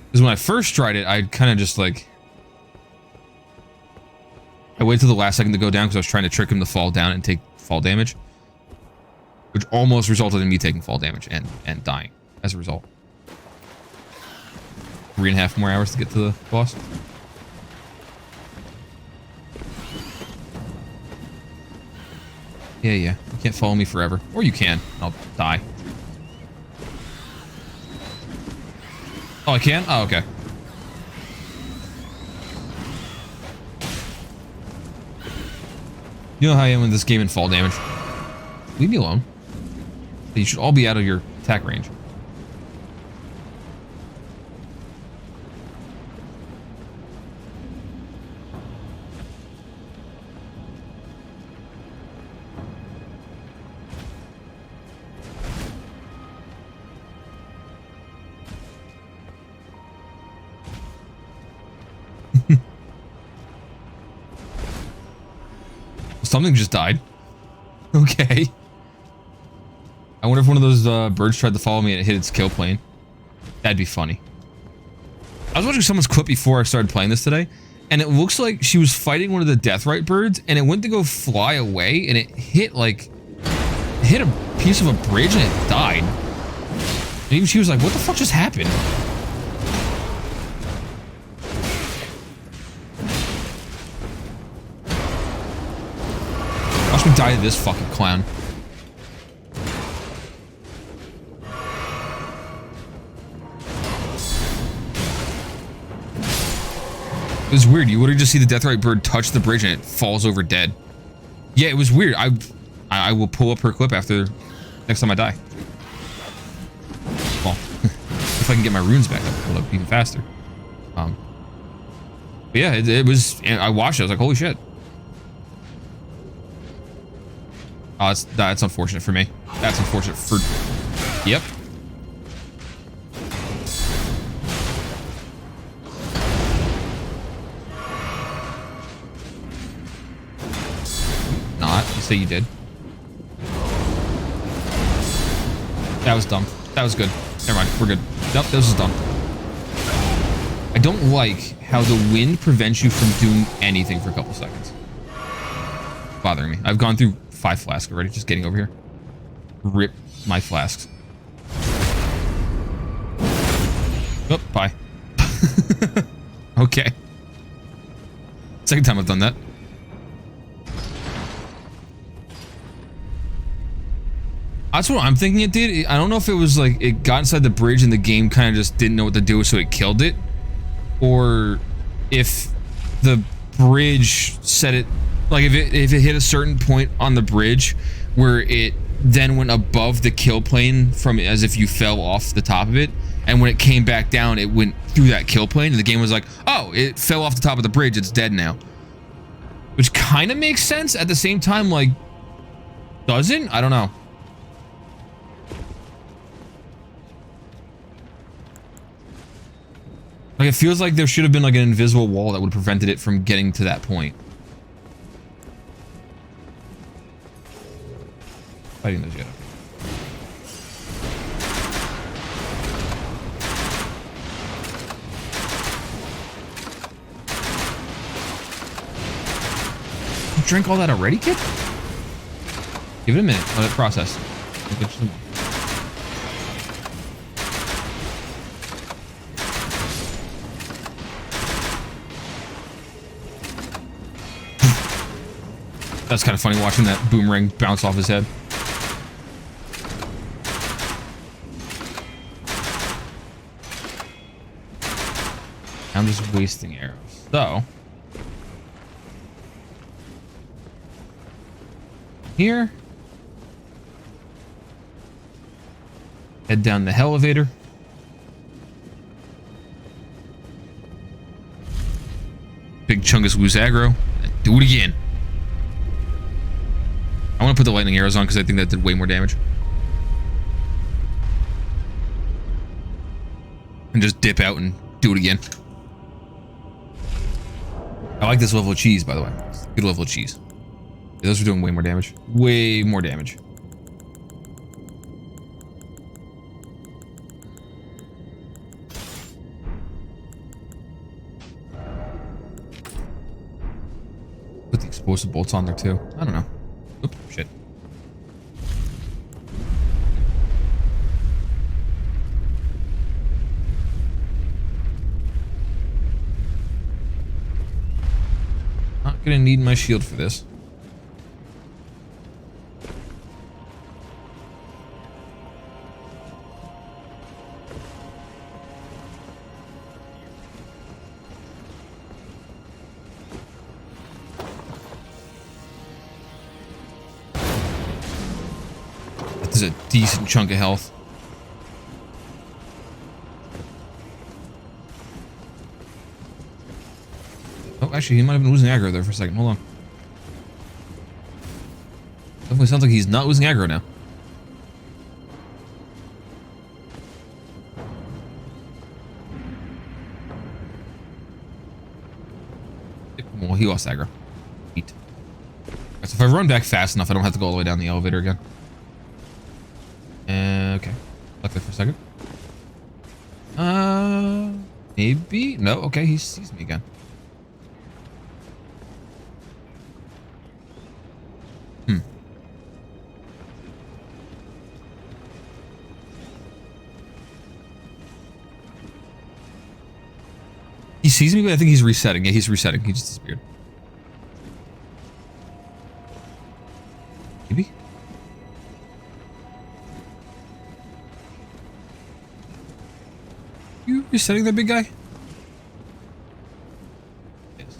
Because when I first tried it, I kind of just like I waited till the last second to go down because I was trying to trick him to fall down and take fall damage, which almost resulted in me taking fall damage and dying as a result. 3.5 more hours to get to the boss. Yeah, you can't follow me forever. Or you can. I'll die. Oh, I can? Oh, okay. You know how I am in this game in fall damage. Leave me alone. You should all be out of your attack range. Something just died. Okay. I wonder if one of those birds tried to follow me and it hit its kill plane. That'd be funny. I was watching someone's clip before I started playing this today, and it looks like she was fighting one of the Deathrite birds, and it went to go fly away, and it hit a piece of a bridge, and it died. And even she was like, "What the fuck just happened?" Watch me die to this fucking clown. It was weird. You would just see the Deathrite bird touch the bridge and it falls over dead. Yeah, it was weird. I will pull up her clip after next time I die. Well, if I can get my runes back, I'll pull up even faster. But yeah, it was. I watched it. I was like, holy shit. Oh, that's unfortunate for me. That's unfortunate for... Yep. Not. You say you did. That was dumb. That was good. Never mind. We're good. Nope, this was dumb. I don't like how the wind prevents you from doing anything for a couple seconds. Bothering me. I've gone through 5 flasks already just getting over here. Rip my flasks. Oh, bye. Okay. Second time I've done that. That's what I'm thinking it did. I don't know if it was like it got inside the bridge and the game kind of just didn't know what to do, so it killed it. Or if the bridge set it, like if it hit a certain point on the bridge where it then went above the kill plane from as if you fell off the top of it, and when it came back down, it went through that kill plane, and the game was like, oh, it fell off the top of the bridge, it's dead now. Which kind of makes sense. At the same time, like, doesn't? I don't know. Like, it feels like there should have been like an invisible wall that would have prevented it from getting to that point. Fighting those yet. You drank all that already, kid? Give it a minute. Let it process. That's kind of funny watching that boomerang bounce off his head. I'm just wasting arrows. So, here, head down the elevator. Big Chungus Woos aggro. Do it again. I want to put the lightning arrows on because I think that did way more damage. And just dip out and do it again. I like this level of cheese, by the way. It's a good level of cheese. Yeah, those are doing way more damage. Way more damage. Put the explosive bolts on there too. I don't know. Oops, shit. Not gonna need my shield for this. This is a decent chunk of health. Oh, actually, he might have been losing aggro there for a second. Hold on. Definitely sounds like he's not losing aggro now. Well, he lost aggro. Neat. So if I run back fast enough, I don't have to go all the way down the elevator again. Okay. Left there for a second. Maybe? No, okay, he sees me again. He sees me, but I think he's resetting. Yeah, he's resetting. He just disappeared. Maybe? You resetting that big guy? Yes.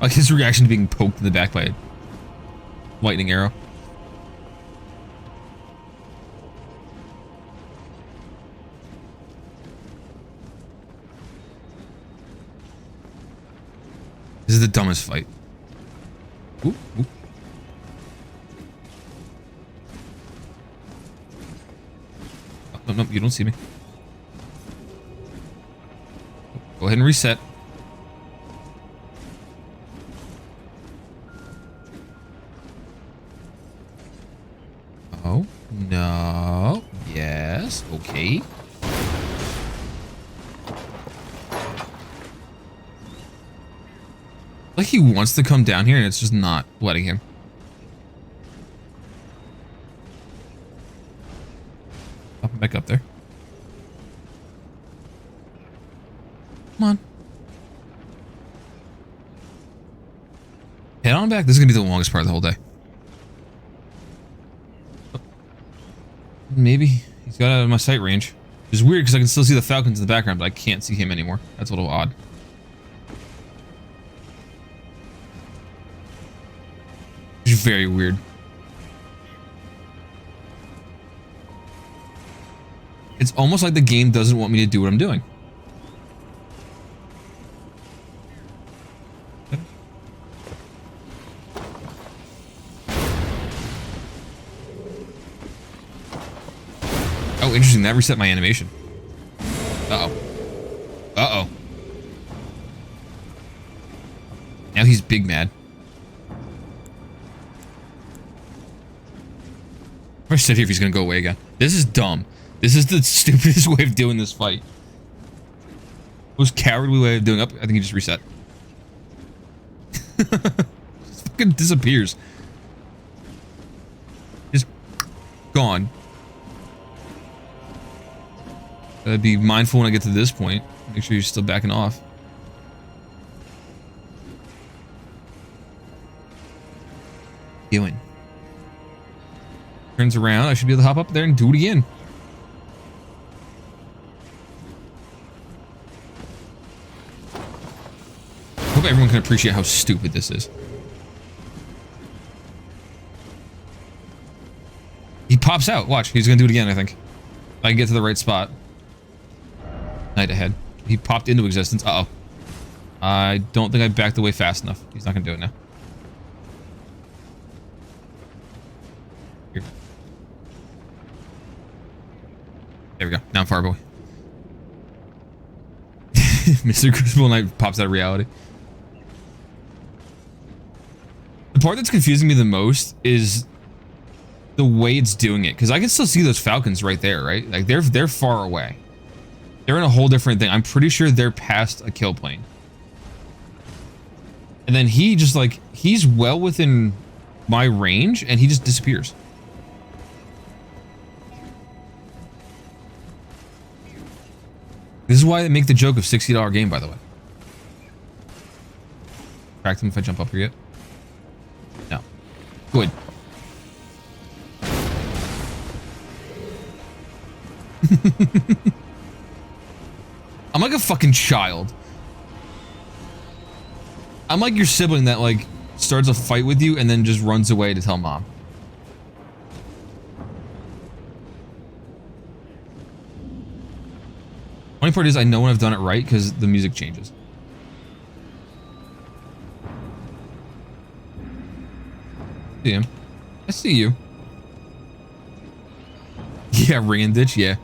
Like his reaction to being poked in the back by a lightning arrow. This is the dumbest fight. Ooh, ooh. Oh, no, no, you don't see me. Go ahead and reset. Okay. Like he wants to come down here and it's just not letting him. Pop him back up there. Come on. Head on back. This is going to be the longest part of the whole day. Maybe. He's got out of my sight range. Which is weird because I can still see the falcons in the background, but I can't see him anymore. That's a little odd. Which is very weird. It's almost like the game doesn't want me to do what I'm doing. Oh, interesting. That reset my animation. Uh-oh. Uh-oh. Now he's big mad. If I sit here, if he's gonna go away again. This is dumb. This is the stupidest way of doing this fight. Most cowardly way of doing up. I think he just reset. Just fucking disappears. Just gone. Gotta be mindful when I get to this point. Make sure you're still backing off. Doing. Turns around. I should be able to hop up there and do it again. Hope everyone can appreciate how stupid this is. He pops out. Watch. He's gonna do it again, I think. If I can get to the right spot. Night ahead. He popped into existence. Uh-oh. I don't think I backed away fast enough. He's not gonna do it now. Here. There we go. Now I'm far away. Mr. Crucible Knight pops out of reality. The part that's confusing me the most is the way it's doing it. Because I can still see those falcons right there, right? Like, they're far away. They're in a whole different thing. I'm pretty sure they're past a kill plane. And then he just, like, he's well within my range, and he just disappears. This is why they make the joke of $60 game, by the way. Crack them if I jump up here yet. No. Good. I'm like a fucking child. I'm like your sibling that, like, starts a fight with you and then just runs away to tell mom. Funny part is I know when I've done it right because the music changes. See him. I see you. Yeah, ring and ditch, yeah.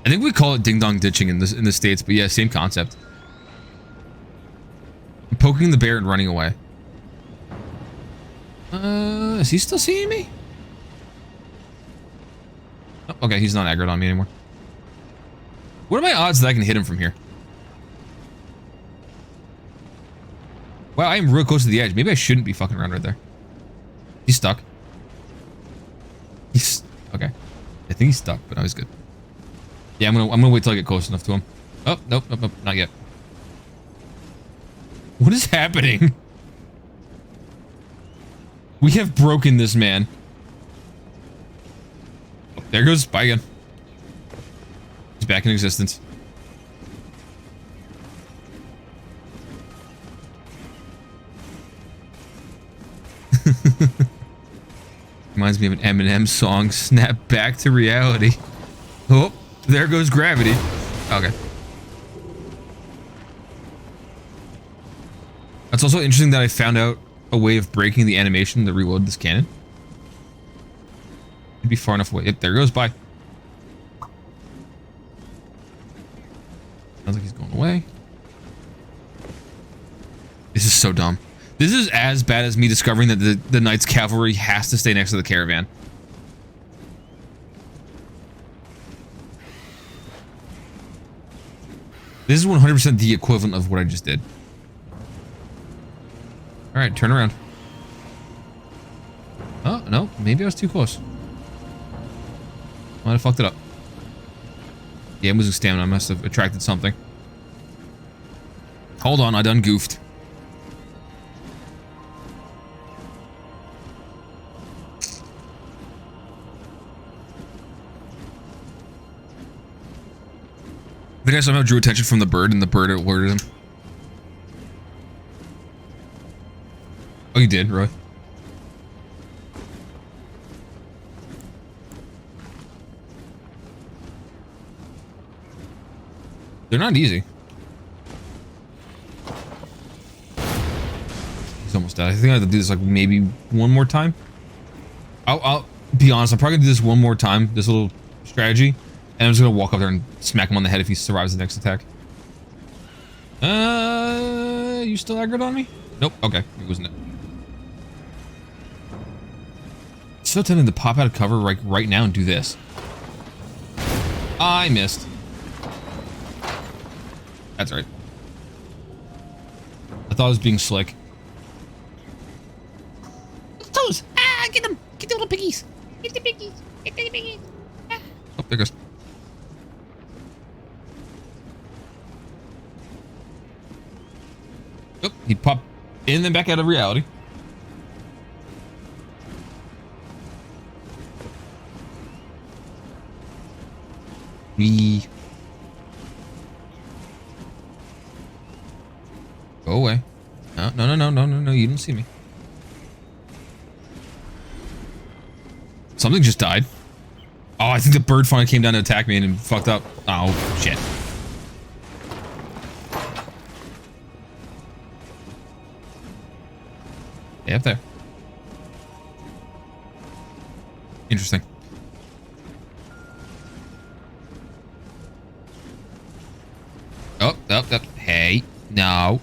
I think we call it ding-dong ditching in the States, but yeah, same concept. I'm poking the bear and running away. Is he still seeing me? Oh, okay, he's not aggroed on me anymore. What are my odds that I can hit him from here? Wow, I am real close to the edge. Maybe I shouldn't be fucking around right there. He's stuck. He's... okay. I think he's stuck, but no, he's good. Yeah, I'm gonna wait till I get close enough to him. Oh, nope, nope, nope, not yet. What is happening? We have broken this man. Oh, there goes. Bye again. He's back in existence. Reminds me of an Eminem song, Snap Back to Reality. Oh, there goes gravity. Okay. That's also interesting that I found out a way of breaking the animation to reload this cannon. It'd be far enough away. Yep, there goes. Bye. Sounds like he's going away. This is so dumb. This is as bad as me discovering that the Knight's Cavalry has to stay next to the caravan. This is 100% the equivalent of what I just did. All right, turn around. Oh, no, maybe I was too close. Might have fucked it up. Yeah, I'm losing stamina. I must have attracted something. Hold on, I done goofed. I think I somehow drew attention from the bird, and the bird alerted him. Oh, you did, Roy? They're not easy. He's almost dead. I think I have to do this like maybe one more time. I'll be honest. I'm probably gonna do this one more time. This little strategy, and I'm just gonna walk up there and smack him on the head if he survives the next attack. You still aggroed on me? Nope. Okay, it wasn't it. So tempted to pop out of cover right now and do this. I missed. That's right. I thought I was being slick. Toes! Ah, get them! Get the little piggies! Get the piggies! Get the piggies! Ah. Oh, there goes. Oh, he popped in and then back out of reality. Go away. No, you didn't see me. Something just died. Oh, I think the bird finally came down to attack me and fucked up. Oh, shit. Stay up there. Interesting. Oh. Hey. No.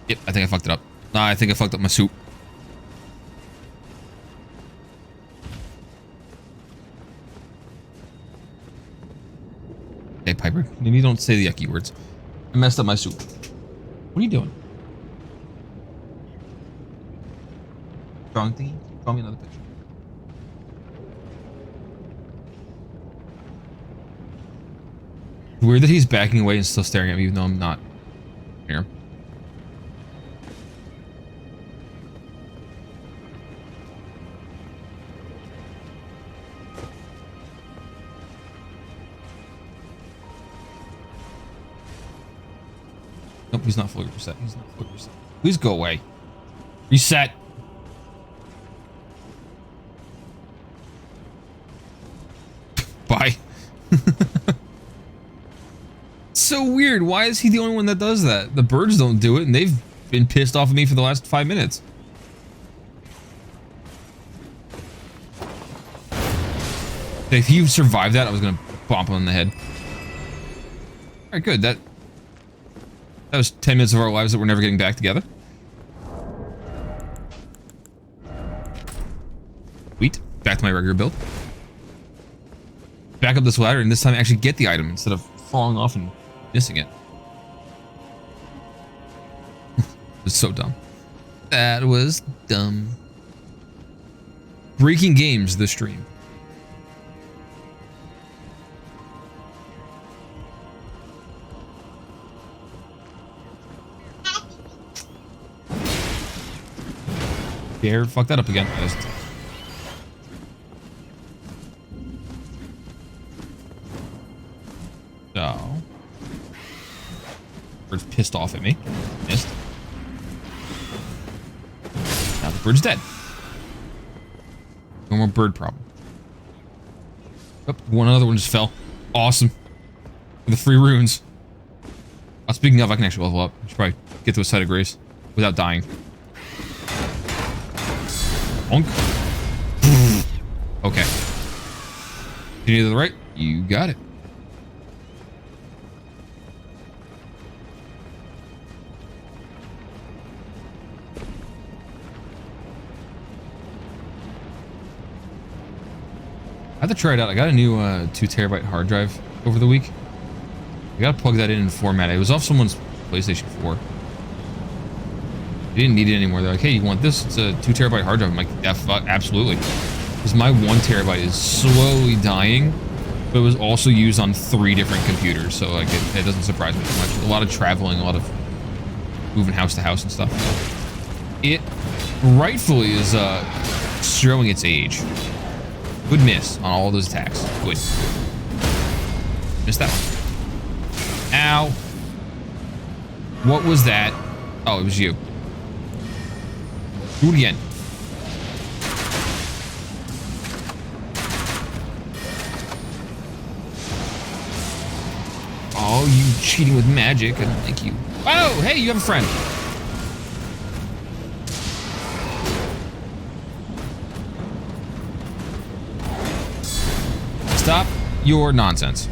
Yep, I think I fucked it up. Nah, I think I fucked up my soup. Hey, Piper. Maybe you don't say the yucky words. I messed up my soup. What are you doing? Strong thingy? Draw me another picture. Weird that he's backing away and still staring at me even though I'm not here. Nope, he's not fully reset. Please go away. Reset. Bye. So weird. Why is he the only one that does that? The birds don't do it, and they've been pissed off at me for the last 5 minutes. If he survived that, I was gonna bump him on the head. All right, good. That was 10 minutes of our lives that we're never getting back together. Sweet. Back to my regular build. Back up this ladder, and this time actually get the item instead of falling off and missing it. It's so dumb. That was dumb. Breaking games this stream. Dare fuck that up again. So. Bird's pissed off at me. Missed. Now the bird's dead. No more bird problem. Oh, one other one just fell. Awesome. For the free runes. Speaking of, I can actually level up. I should probably get to a site of grace without dying. Bonk. Okay. Continue to the right. You got it. I have to try it out. I got a new 2 TB hard drive over the week. I gotta plug that in and format it. It was off someone's PlayStation 4. They didn't need it anymore. They're like, hey, you want this? It's a 2 TB hard drive. I'm like, yeah, fuck, absolutely. Because my 1 TB is slowly dying, but it was also used on 3 different computers. So like, it doesn't surprise me too much. A lot of traveling, a lot of moving house to house and stuff. It rightfully is showing its age. Good miss on all those attacks. Good. Missed that one. Ow. What was that? Oh, it was you. Do it again. Oh, you cheating with magic. I don't like you. Oh, hey, you have a friend. Stop your nonsense.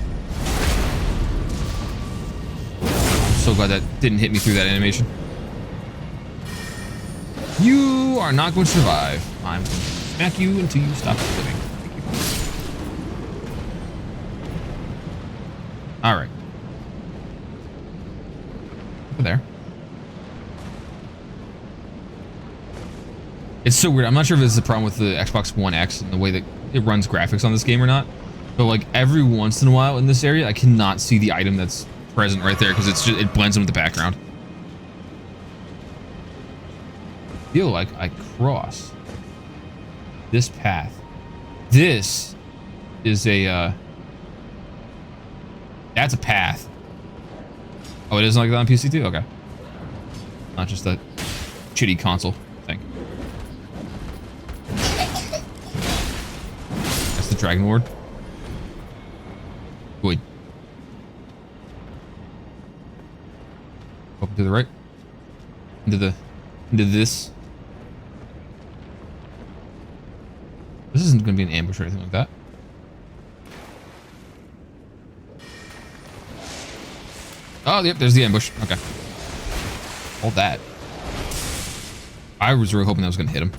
I'm so glad that didn't hit me through that animation. You are not going to survive. I'm going to smack you until you stop living. All right. Over there. It's so weird. I'm not sure if this is a problem with the Xbox One X and the way that it runs graphics on this game or not. But like every once in a while in this area, I cannot see the item that's present right there because it's just, it blends into the background. I feel like I cross this path. This is a that's a path. Oh, it isn't like that on PC too? Okay. Not just that shitty console thing. That's the Dragon Lord. Good. Up to the right. Into this. This isn't going to be an ambush or anything like that. Oh, yep, there's the ambush. Okay. All that. I was really hoping that was going to hit him.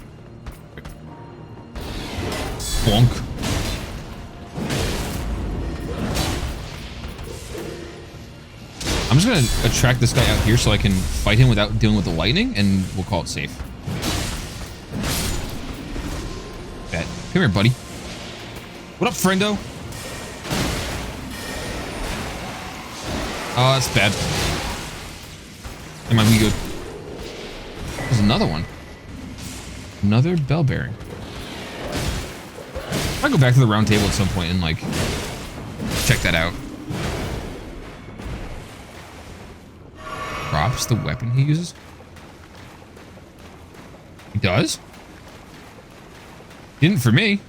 Bonk. I'm just going to attract this guy out here so I can fight him without dealing with the lightning, and we'll call it safe. Bet. Come here, buddy. What up, friendo? Oh, that's bad. Am I we good? There's another one. Another bell bearing. I'll go back to the round table at some point and like check that out. Drops the weapon he uses. He does? Didn't for me.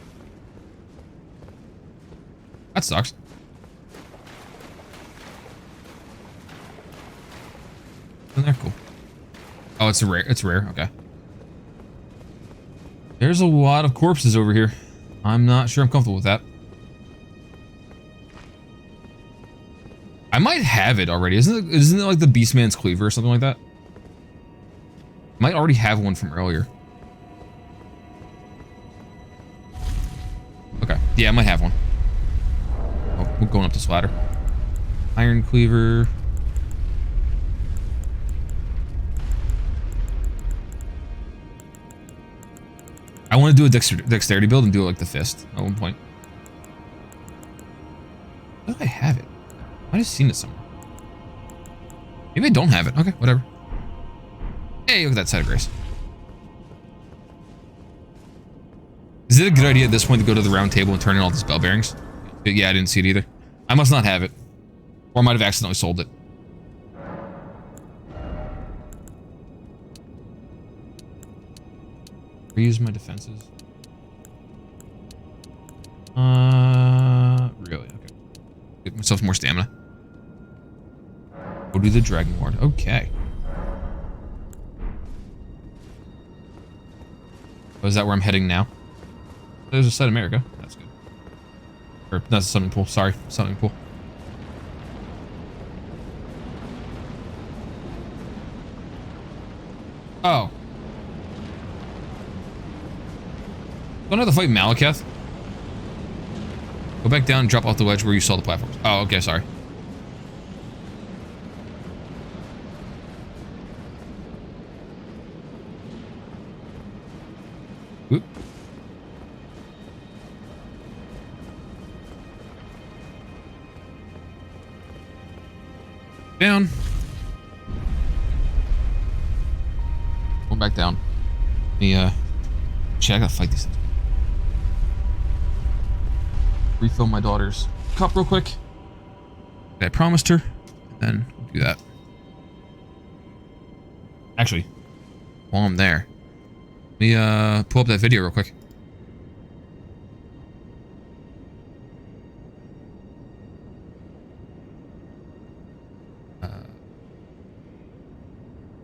That sucks. Isn't that cool? Oh, it's a rare. It's rare. Okay. There's a lot of corpses over here. I'm not sure I'm comfortable with that. I might have it already. Isn't it like the Beastman's Cleaver or something like that? Might already have one from earlier. Okay. Yeah, I might have one. Oh, we're going up this ladder. Iron Cleaver. I want to do a dexterity build and do it like the fist at one point. How do I have it? I might have seen it somewhere. Maybe I don't have it. Okay, whatever. Hey, look at that side of grace. Is it a good idea at this point to go to the round table and turn in all these bell bearings? Yeah, I didn't see it either. I must not have it. Or I might have accidentally sold it. Reuse my defenses. Really? Okay. Get myself more stamina. Go do the Dragon Lord. Okay. Oh, is that where I'm heading now? There's a site America. That's good. Or that's a swimming pool. Sorry, swimming pool. Oh. Don't I have to fight Malekith? Go back down and drop off the ledge where you saw the platforms. Oh, okay, sorry. Oop. Down. Going back down. Shit, I gotta fight these things. Refill my daughter's cup real quick. I promised her. And then we'll do that. Actually, while I'm there, let me pull up that video real quick.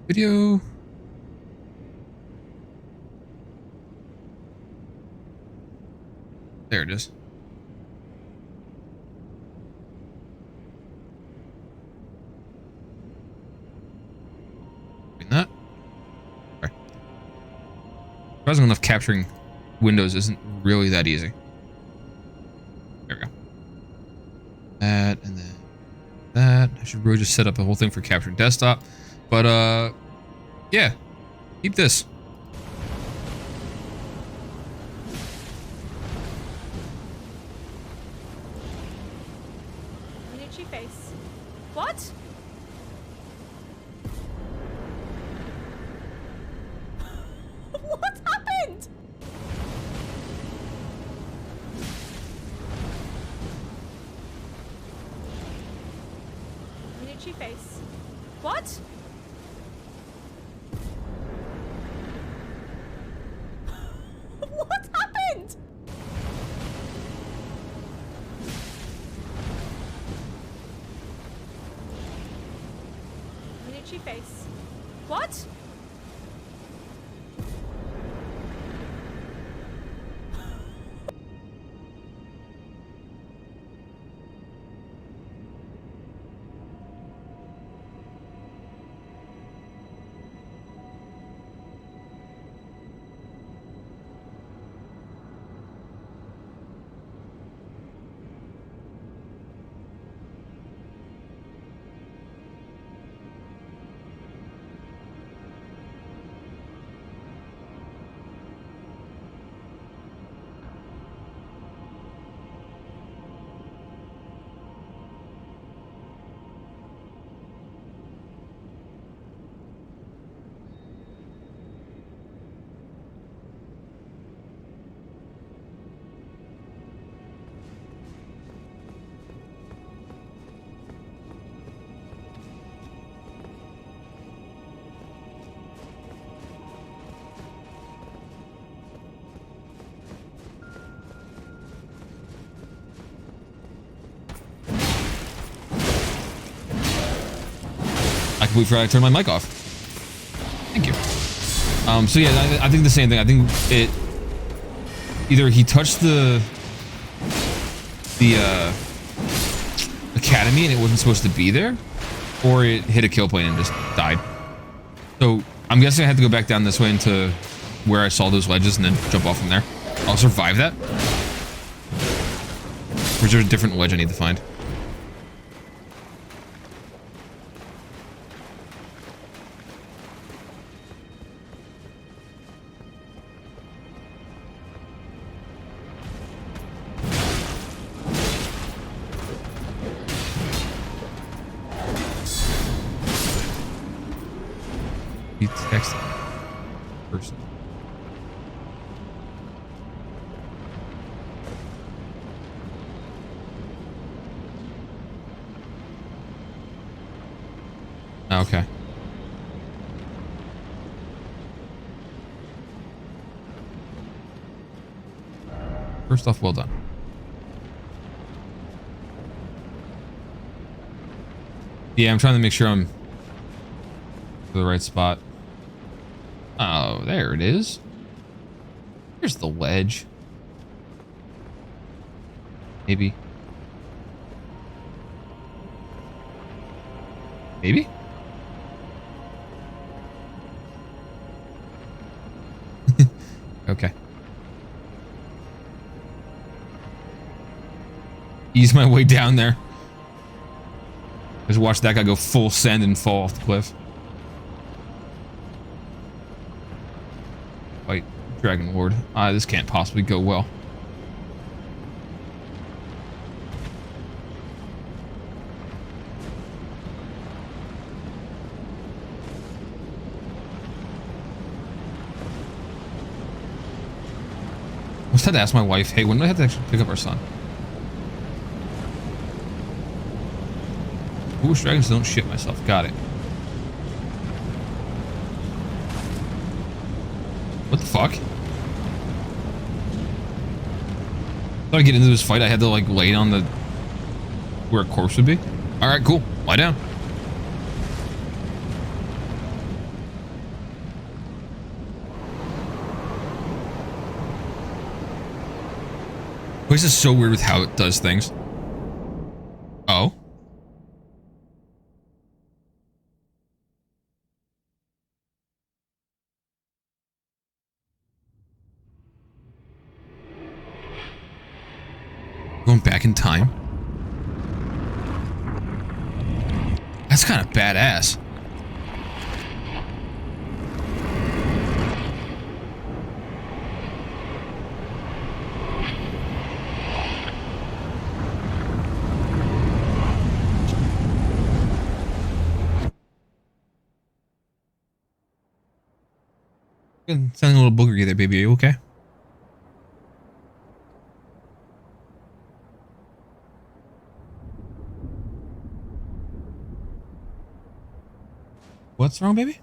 Video. There it is. Doing that. Sorry. Surprising enough, capturing windows isn't really that easy. There we go. That and then that. I should really just set up a whole thing for capturing desktop. But yeah. Keep this. Face. What? What happened? Miniature face. What? What happened? Face. What? I completely forgot to turn my mic off. Thank you. So yeah, I think the same thing. I think it either he touched the academy and it wasn't supposed to be there, or it hit a kill point and just died. So I'm guessing I had to go back down this way into where I saw those ledges and then jump off from there. I'll survive that. Or is there a different ledge I need to find? Text person. Okay. First off, well done. Yeah, I'm trying to make sure I'm to the right spot. Oh, there it is. Here's the ledge. Maybe. Maybe? Okay. ease my way down there. Just watch that guy go full send and fall off the cliff. Fight Dragon Lord. This can't possibly go well. I just had to ask my wife, hey, when do I have to actually pick up our son? Foolish dragons don't shit myself. Got it. What the fuck? Thought I'd get into this fight, I had to like lay on the where a corpse would be. Alright, cool. Lie down. This is so weird with how it does things. Oh. Going back in time. That's kind of badass. Sounding a little boogery there, baby. Are you okay? What's wrong, baby?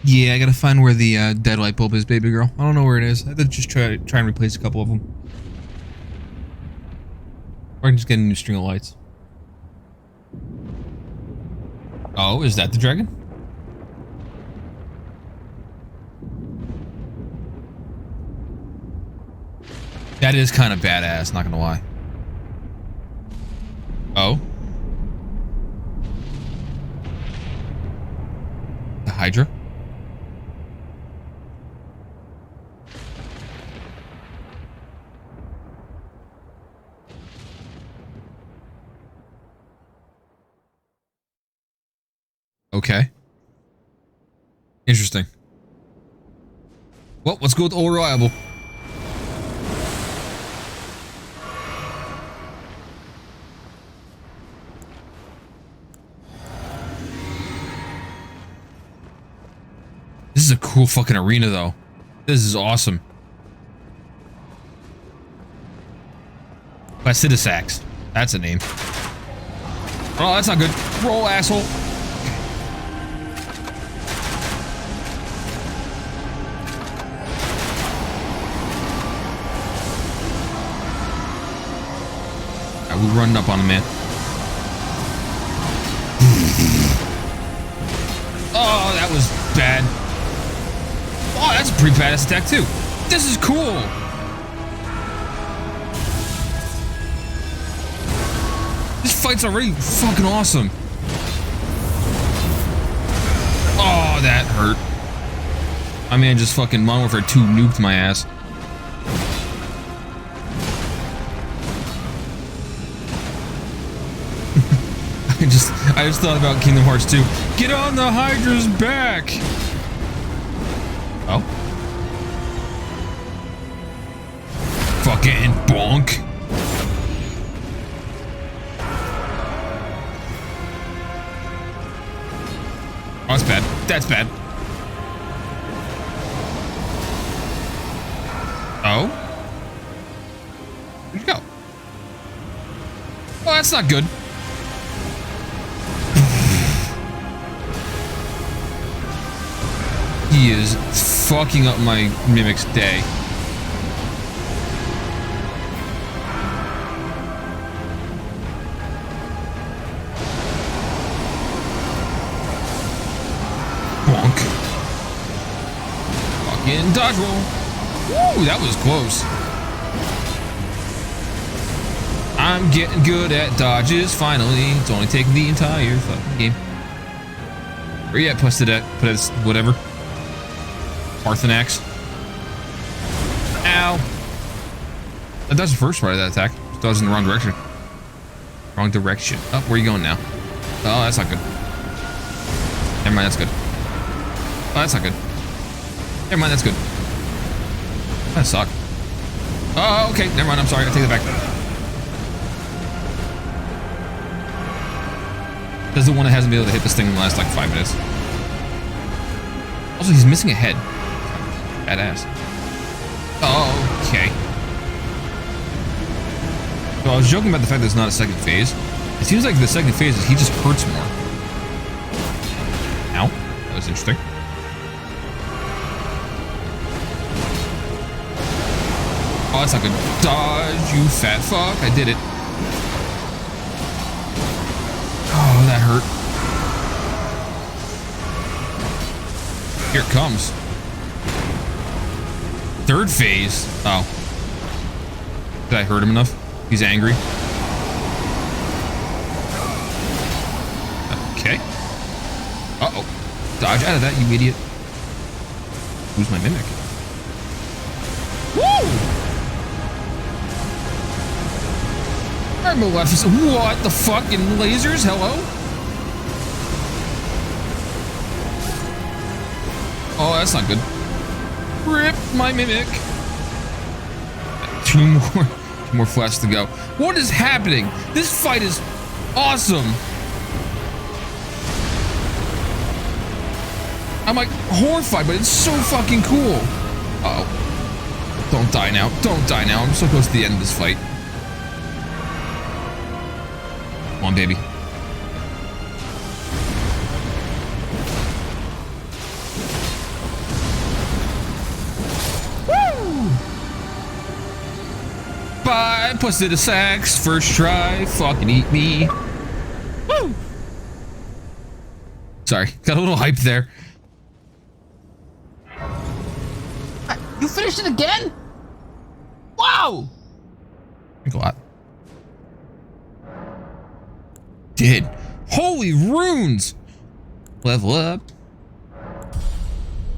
Yeah, I gotta find where the dead light bulb is, baby girl. I don't know where it is. I have to just try and replace a couple of them. Or I can just get a new string of lights. Oh, is that the dragon? That is kind of badass, not gonna lie. Oh. The Hydra? Okay. Interesting. Well, let's go with All Reliable. This is a cool fucking arena, though. This is awesome. Placidusax. That's a name. Oh, that's not good. Roll, asshole. We're running up on him, man. Oh, that was bad. Oh, that's a pretty badass attack, too. This is cool. This fight's already fucking awesome. Oh, that hurt. My man just fucking Modern Warfare 2 nuked my ass. I just thought about Kingdom Hearts 2. Get on the Hydra's back! Oh. Fucking bonk. Oh, that's bad. That's bad. Oh? Where'd you go? Oh, that's not good. He is fucking up my Mimic's day. Bonk. Fucking dodge roll. Woo, that was close. I'm getting good at dodges, finally. It's only taken the entire fucking game. Where you at, Placidusax? Whatever. Parthenax. Ow. That's the first part of that attack. Just dodged in the wrong direction. Wrong direction. Oh, where are you going now? Oh, that's not good. Never mind, that's good. Oh, that's not good. Never mind, that's good. That sucked. Oh, okay. Never mind. I'm sorry. I take it back. Because the one that hasn't been able to hit this thing in the last like 5 minutes. Also, he's missing a head. Badass. Oh, okay. So I was joking about the fact that it's not a second phase. It seems like the second phase is he just hurts more. Ow. That was interesting. Oh, that's not good. Dodge, you fat fuck. I did it. Oh, that hurt. Here it comes. Third phase. Oh. Did I hurt him enough? He's angry. Okay. Uh-oh. Dodge out of that, you idiot. Who's my mimic? Woo! Maleficent. What the fucking lasers? Hello? Oh, that's not good. Rip my mimic. Two more flashes to go. What is happening? This fight is awesome. I'm like horrified, but it's so fucking cool. Uh-oh. Don't die now. Don't die now. I'm so close to the end of this fight. Come on, baby. Woo! Bye, pussy to sex. First try. Fucking eat me. Woo! Sorry, got a little hype there. You finished it again? Wow! Drink a lot. Did. Holy runes! Level up.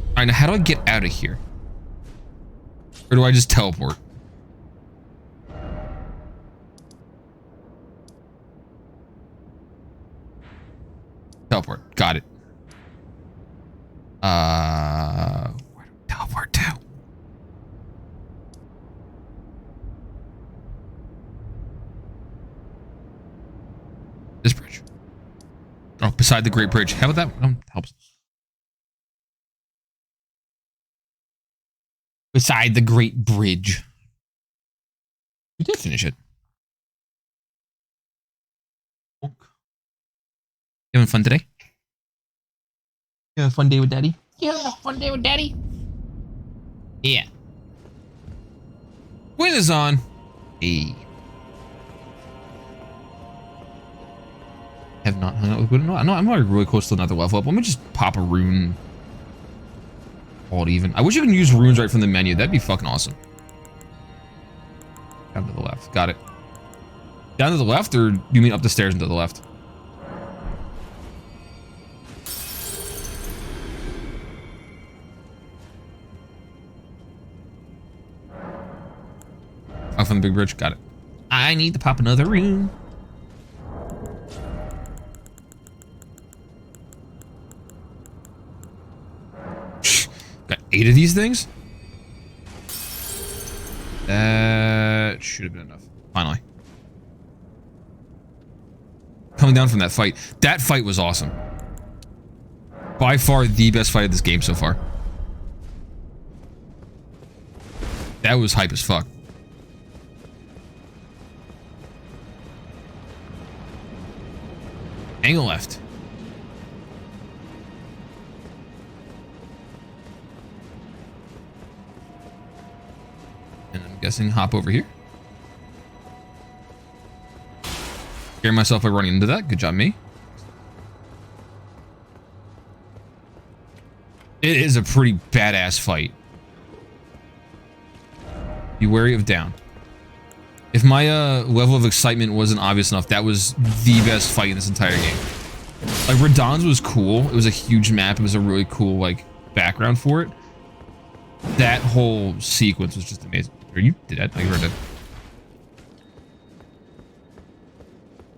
Alright, now how do I get out of here? Or do I just teleport? Teleport. Got it. Where do we teleport to? This bridge. Oh, beside the Great Bridge. How about that? Helps. Beside the Great Bridge. We did finish it. You having fun today? You have a fun day with Daddy? You having a fun day with Daddy? Yeah. Wind is on. Hey. Have not hung out with Wind. No, I'm already really close to another level up. Let me just pop a rune. Call it even. I wish you could use runes right from the menu. That'd be fucking awesome. Down to the left. Got it. Down to the left, or you mean up the stairs and to the left? Up from the big bridge. Got it. I need to pop another rune. Got 8 of these things? That should have been enough. Finally. Coming down from that fight. That fight was awesome. By far the best fight of this game so far. That was hype as fuck. Angle left. And I'm guessing hop over here. Scare myself by running into that. Good job, me. It is a pretty badass fight. Be wary of down. If my level of excitement wasn't obvious enough, that was the best fight in this entire game. Like, Radahn's was cool. It was a huge map. It was a really cool, like, background for it. That whole sequence was just amazing. Are you dead? I heard it.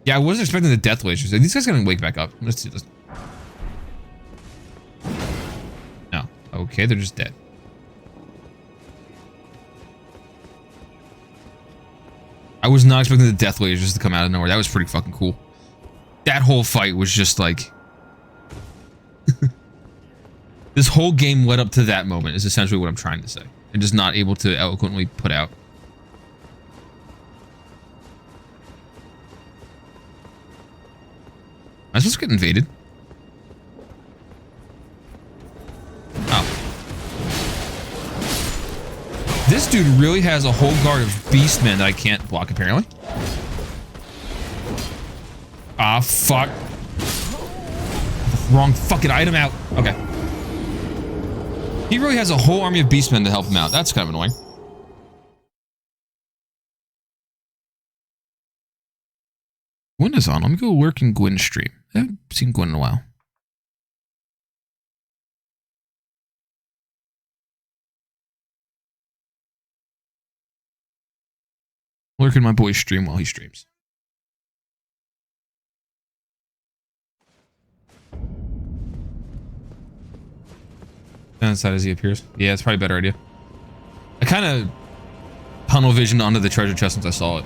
Yeah, I wasn't expecting the death lasers. These guys gonna wake back up. Let's see this. No. Okay, they're just dead. I was not expecting the death lasers to come out of nowhere. That was pretty fucking cool. That whole fight was just like... This whole game led up to that moment is essentially what I'm trying to say. I'm just not able to eloquently put out. Am I supposed to get invaded? Oh. This dude really has a whole guard of beastmen that I can't block, apparently. Ah, fuck. Wrong fucking item out. Okay. He really has a whole army of beastmen to help him out. That's kind of annoying. Gwen is on. Let me go lurk in Gwen's stream. I haven't seen Gwen in a while. Lurk in my boy's stream while he streams. Inside as he appears. Yeah, it's probably a better idea. I kind of tunnel visioned onto the treasure chest once I saw it.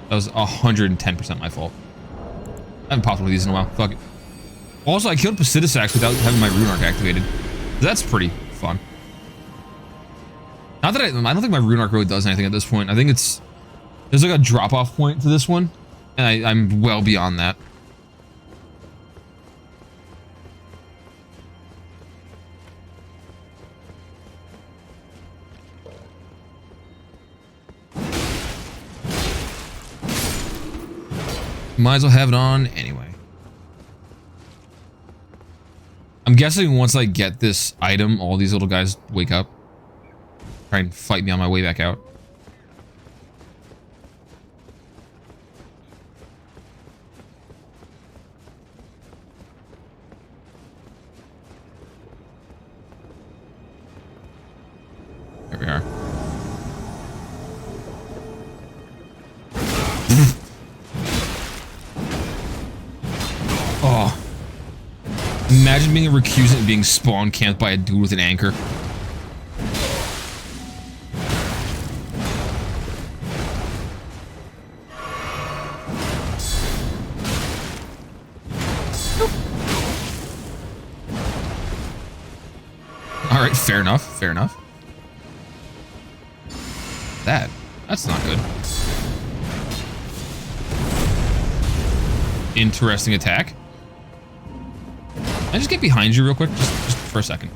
That was 110% my fault. I haven't popped one of these in a while. Fuck it. Also, I killed Pacitisax without having my rune arc activated. That's pretty fun. Not that I don't think my rune arc really does anything at this point. I think it's... There's like a drop-off point to this one. And I'm well beyond that. Might as well have it on anyway. I'm guessing once I get this item, all these little guys wake up. Try and fight me on my way back out. There we are. Oh. Imagine being a recusant and being spawn camped by a dude with an anchor. Alright, fair enough, fair enough. That's not good. Interesting attack. Can I just get behind you real quick? Just for a second.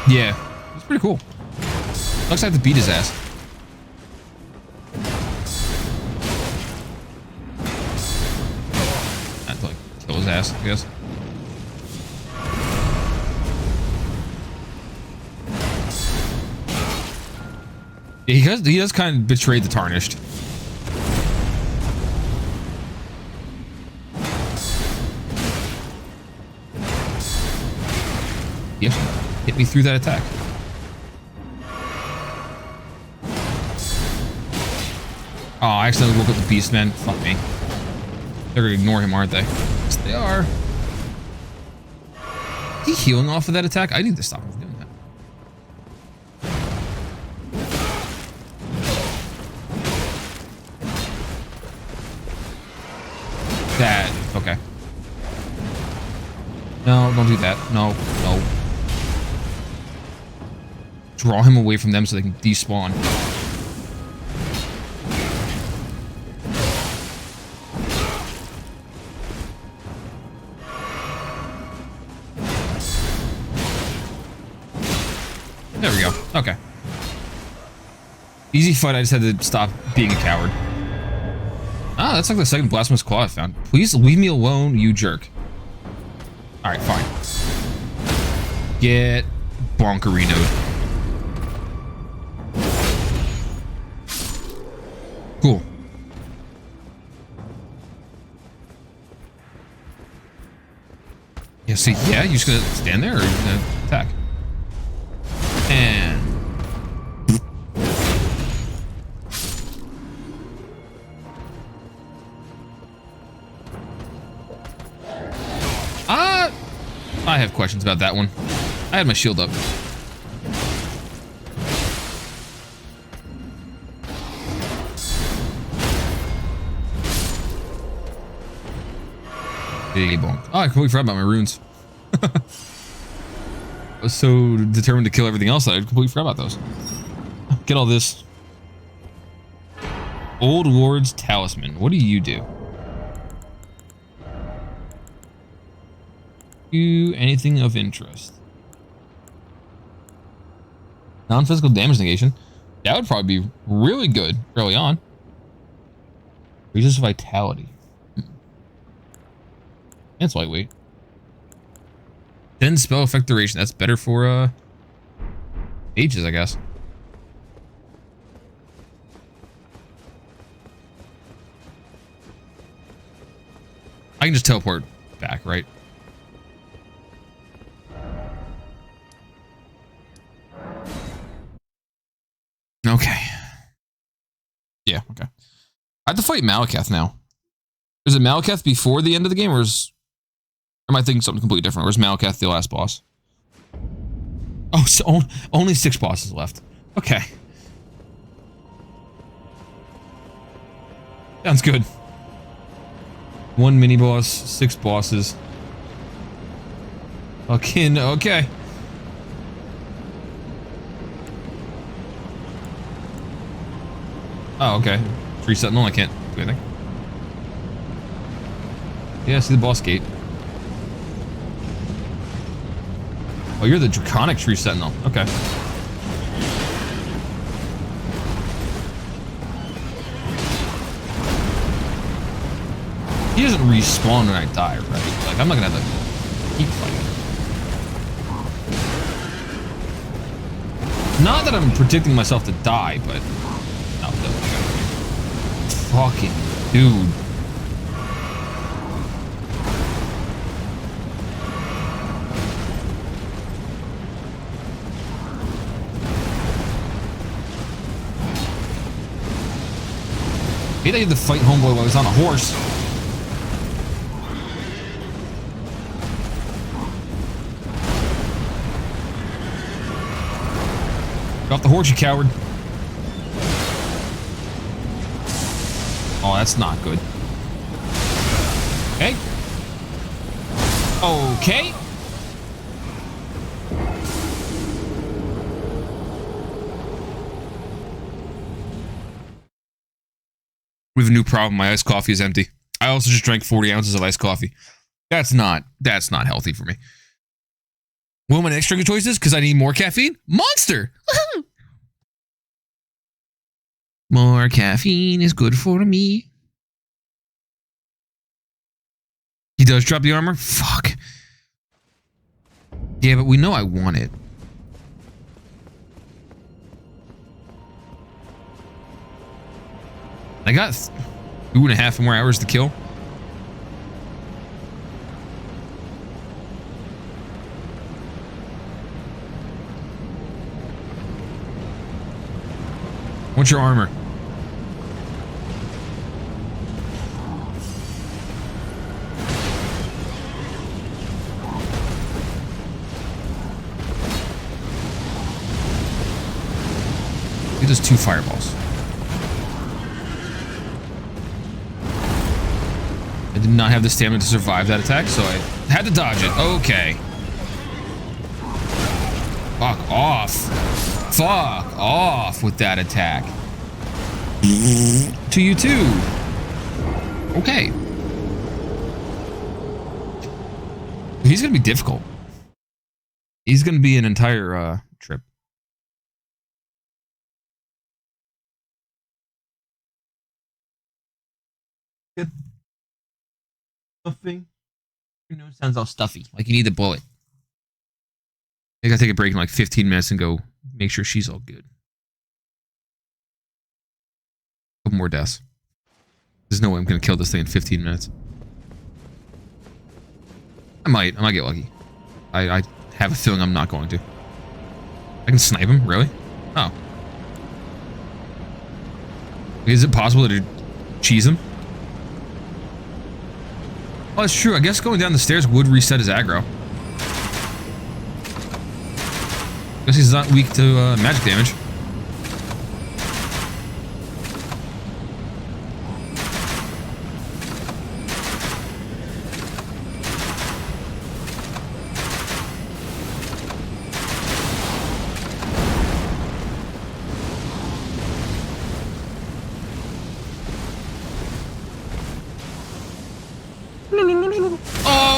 Yeah, it's pretty cool. Looks like I have to beat his ass. I have to like kill his ass, I guess. Yeah, he does kind of betray the Tarnished. Yep, hit me through that attack. Oh, I accidentally woke up the beast, man. Fuck me. They're gonna ignore him, aren't they? Yes, they are. Is he healing off of that attack? I need to stop him from doing that. Okay. No, don't do that. No, no. Draw him away from them so they can despawn. There we go. Okay. Easy fight. I just had to stop being a coward. Ah, that's like the second blasphemous claw I found. Please leave me alone, you jerk. Alright, fine. Get bonkerinoed. Cool. Yeah, see, yeah, you just gonna stand there or are you gonna attack? And have questions about that one. I had my shield up. Big bonk. Oh, I completely forgot about my runes. I was so determined to kill everything else that I completely forgot about those. Get all this. Old Lord's Talisman. What do you do? Do anything of interest. Non-physical damage negation. That would probably be really good early on. Raises vitality. That's lightweight. Then spell effect duration. That's better for ages, I guess. I can just teleport back, right? Okay. Yeah, okay. I have to fight Malakath now. Is it Malakath before the end of the game, or am I thinking something completely different? Or is Malakath the last boss? Oh, so only 6 bosses left. Okay. Sounds good. 1 mini boss, 6 bosses. Fucking okay. Oh, okay. Tree Sentinel, I can't do anything. Yeah, see the boss gate. Oh, you're the Draconic Tree Sentinel. Okay. He doesn't respawn when I die, right? Like, I'm not gonna have to keep fighting. Not that I'm predicting myself to die, but... No, it doesn't. Fucking dude. I hate that you had to fight homeboy while he's on a horse. Get off the horse, you coward. Oh, that's not good. Okay. Okay. We have a new problem. My iced coffee is empty. I also just drank 40 ounces of iced coffee. That's not healthy for me. What are my next drinking choices? Because I need more caffeine? Monster! More caffeine is good for me. He does drop the armor? Fuck. Yeah, but we know I want it. I got 2.5 more hours to kill. What's your armor? He does 2 fireballs. I did not have the stamina to survive that attack, so I had to dodge it. Okay. Fuck off. Fuck off with that attack. To you too. Okay. He's gonna be difficult. He's gonna be an entire trip. Good. Stuffing. Your nose sounds all stuffy. Like you need the bullet. I gotta take a break in like 15 minutes and go make sure she's all good. Couple more deaths. There's no way I'm gonna kill this thing in 15 minutes. I might get lucky. I have a feeling I'm not going to. I can snipe him, really? Oh. Is it possible to cheese him? Oh, that's true. I guess going down the stairs would reset his aggro. Guess he's not weak to magic damage.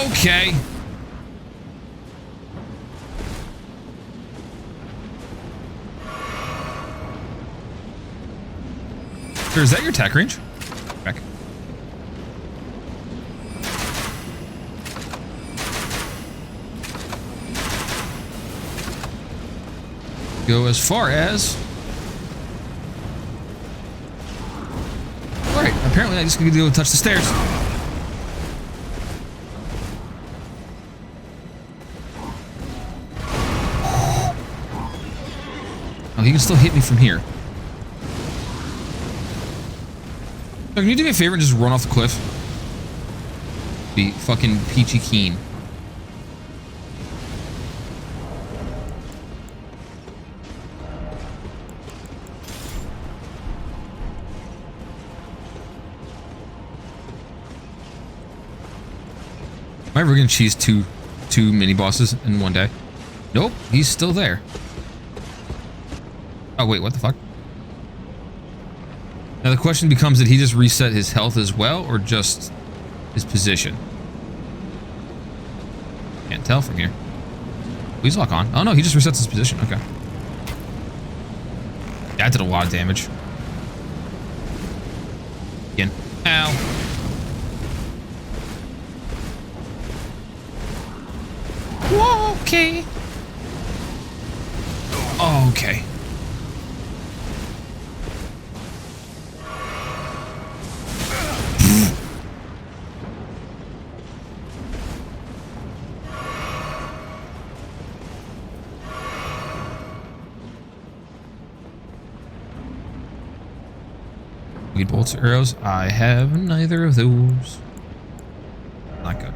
Okay. Sir, is that your attack range? Back. Go as far as... Alright, apparently I just need to go touch the stairs. Oh, he can still hit me from here. So can you do me a favor and just run off the cliff? Be fucking peachy keen. Am I ever gonna cheese two mini bosses in one day? Nope, he's still there. Oh wait, what the fuck? Now the question becomes, did he just reset his health as well, or just his position? Can't tell from here. Please lock on. Oh no, he just resets his position. Okay. That did a lot of damage. Again. Ow. Whoa, okay. Oh, okay. Lead bolts, arrows. I have neither of those. Not good.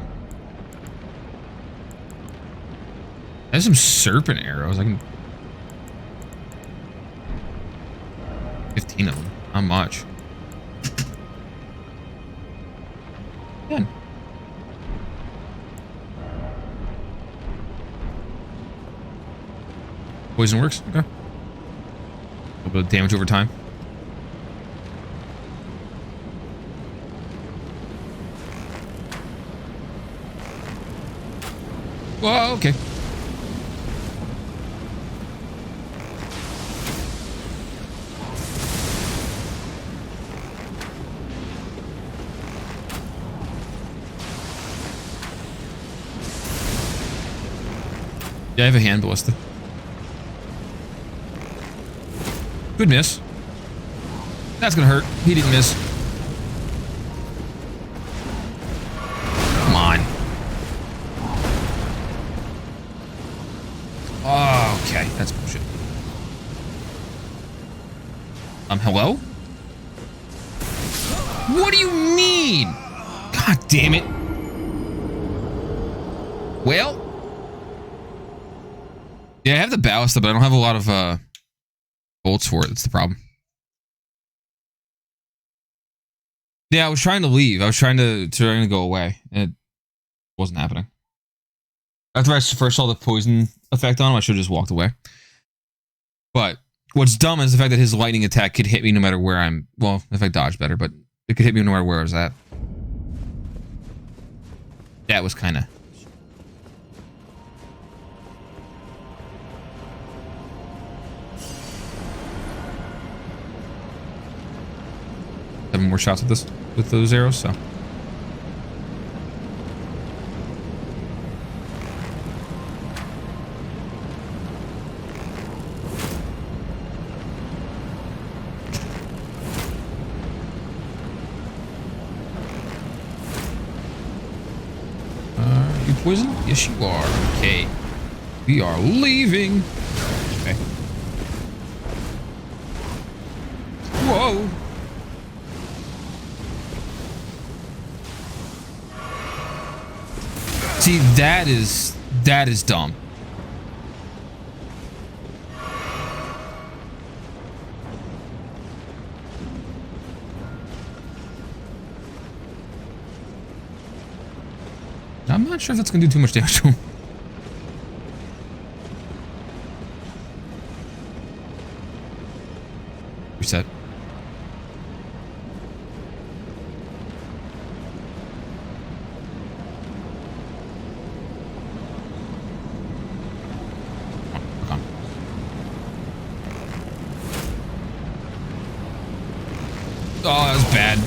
I have some serpent arrows. I can. 15 of them. Not much. 10. Poison works. Okay. A little bit of damage over time. Well, okay. Yeah, I have a hand ballista. Good miss. That's gonna hurt. He didn't miss. Come on. Oh, okay. That's bullshit. Hello? What do you mean? God damn it. Well. Yeah, I have the ballista, but I don't have a lot of bolts for it. That's the problem. Yeah, I was trying to leave. I was trying to go away, and it wasn't happening. After I first saw the poison effect on him, I should have just walked away. But what's dumb is the fact that his lightning attack could hit me no matter where I'm. Well, if I dodge better, but it could hit me no matter where I was at. That was kind of. 7 more shots with those arrows, so. You poisoned? Yes, you are. Okay. We are leaving. Okay. Whoa. See, that is dumb. I'm not sure if that's gonna do too much damage to him. Reset. Oh, that was bad.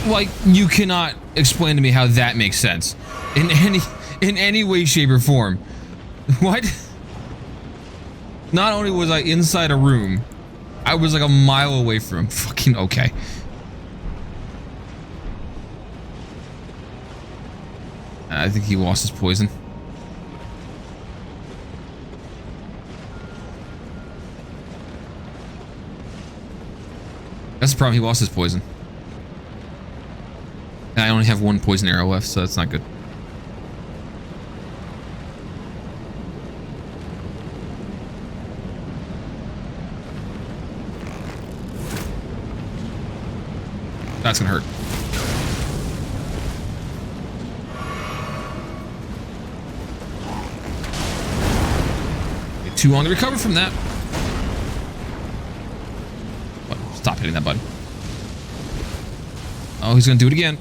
Like you cannot explain to me how that makes sense in any way, shape, or form. What? Not only was I inside a room, I was like a mile away from him. Fucking okay. I think he lost his poison. That's the problem, he lost his poison. And I only have one poison arrow left, so that's not good. That's gonna hurt. Get too long to recover from that. What? Stop hitting that button. Oh, he's gonna do it again.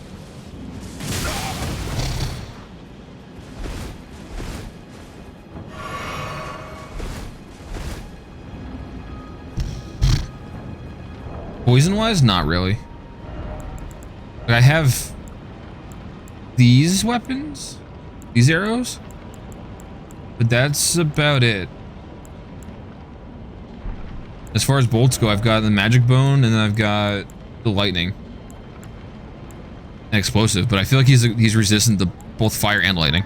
Poison-wise, not really. I have these weapons, these arrows, but that's about it. As far as bolts go, I've got the magic bone and then I've got the lightning and explosive, but I feel like he's resistant to both fire and lightning.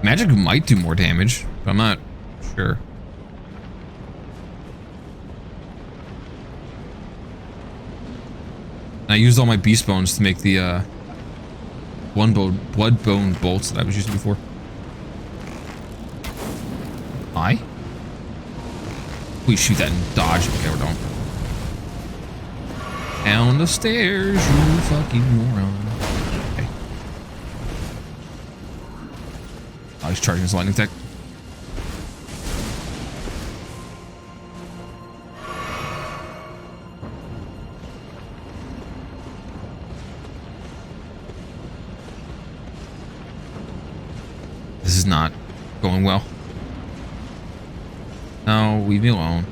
Magic might do more damage, but I'm not sure. I used all my beast bones to make the blood bone bolts that I was using before. We shoot that and dodge. Okay, we don't. Down the stairs, you fucking moron. Okay. Oh, he's charging his lightning tech. This is not going well. No, leave me alone.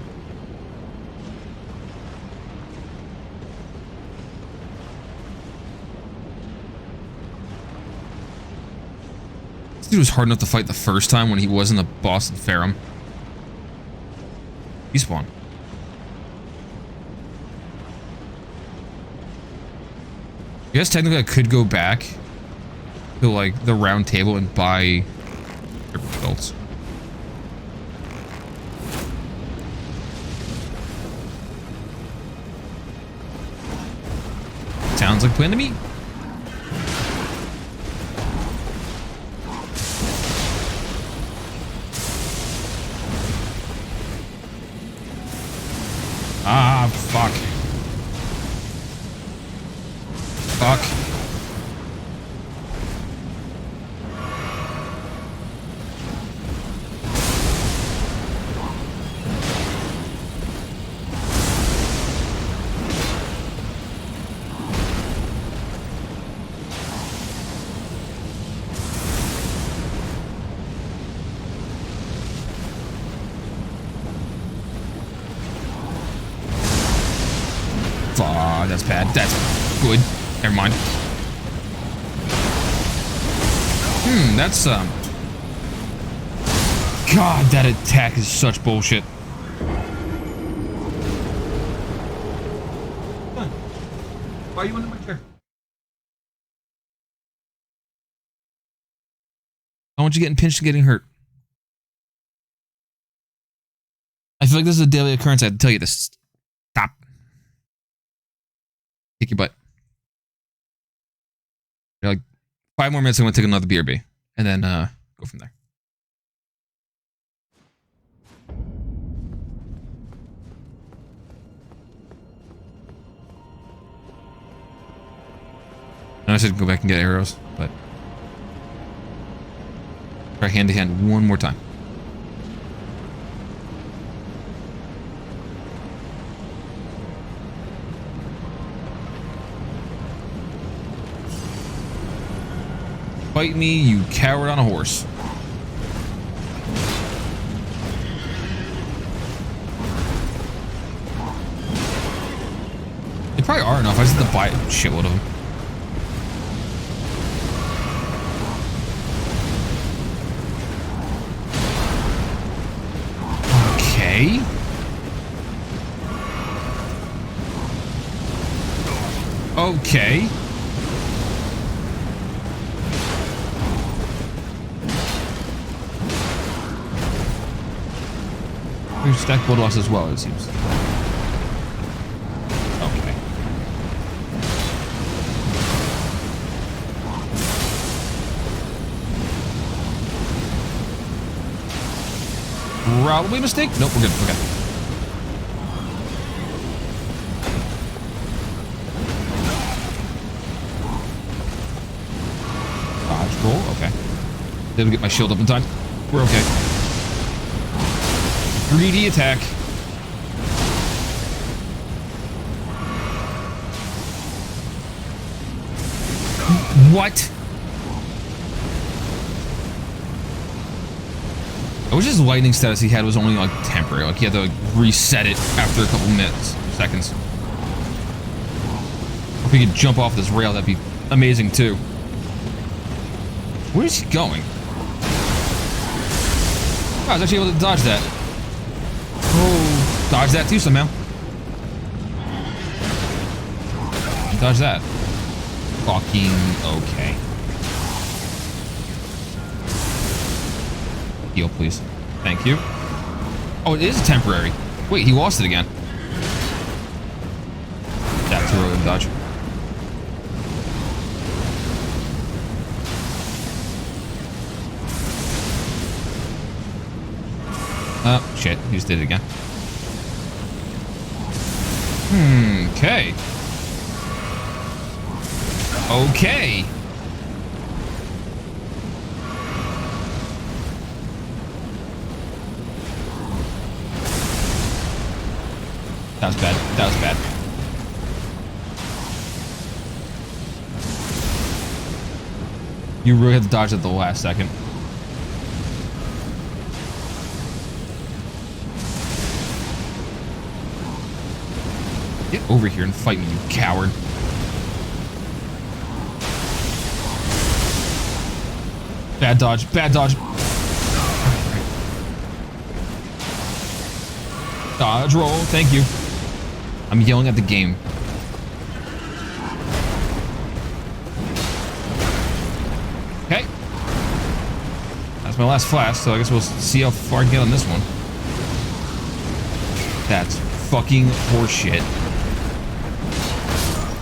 This dude was hard enough to fight the first time when he wasn't a boss in Farum. Despawn. I guess technically I could go back to like the round table and buy belts. Sounds like a plan to me. Ah, fuck. Fuck. That's bad. That's good. Never mind. That's God, that attack is such bullshit. Why are you under my chair? I want you getting pinched and getting hurt. I feel like this is a daily occurrence. I have to tell you this. Stop. Kick your butt. You're like 5 more minutes. I'm gonna take another BRB and then go from there. I said go back and get arrows, but try hand to hand one more time. Fight me, you coward on a horse. They probably are enough. I just have to buy a shitload of them. Okay. Okay. We stack blood loss as well, it seems. Okay. Probably a mistake. Nope, we're good. Okay. Dodge roll. Okay. Didn't get my shield up in time. We're okay. Greedy attack. What? I wish his lightning status he had was only like temporary. Like he had to like, reset it after a couple minutes, seconds. If he could jump off this rail, that'd be amazing too. Where is he going? Oh, I was actually able to dodge that. Oh, dodge that too somehow. Dodge that. Fucking okay. Heal, please. Thank you. Oh, it is temporary. Wait, he lost it again. That's a really dodge. Oh, shit. He just did it again. Okay. Okay. That was bad. That was bad. You really had to dodge at the last second. Get over here and fight me, you coward. Bad dodge. Bad dodge. Dodge roll. Thank you. I'm yelling at the game. Okay. That's my last flash, so I guess we'll see how far I can get on this one. That's fucking horseshit.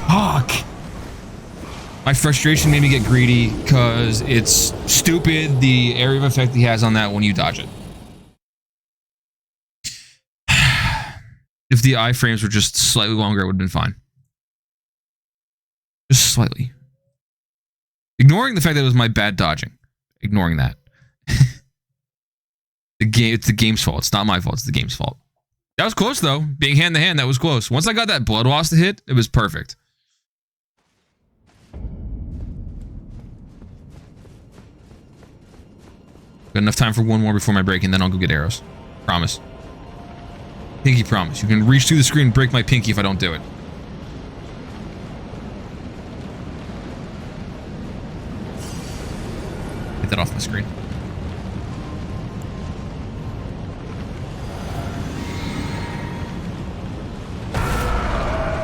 Fuck! My frustration made me get greedy because it's stupid the area of effect he has on that when you dodge it. If the iframes were just slightly longer, it would have been fine. Just slightly. Ignoring the fact that it was my bad dodging. Ignoring that. It's the game's fault. It's not my fault. It's the game's fault. That was close, though. Being hand-to-hand, that was close. Once I got that blood loss to hit, it was perfect. Got enough time for one more before my break, and then I'll go get arrows. Promise. Pinky promise. You can reach through the screen and break my pinky if I don't do it. Get that off my screen.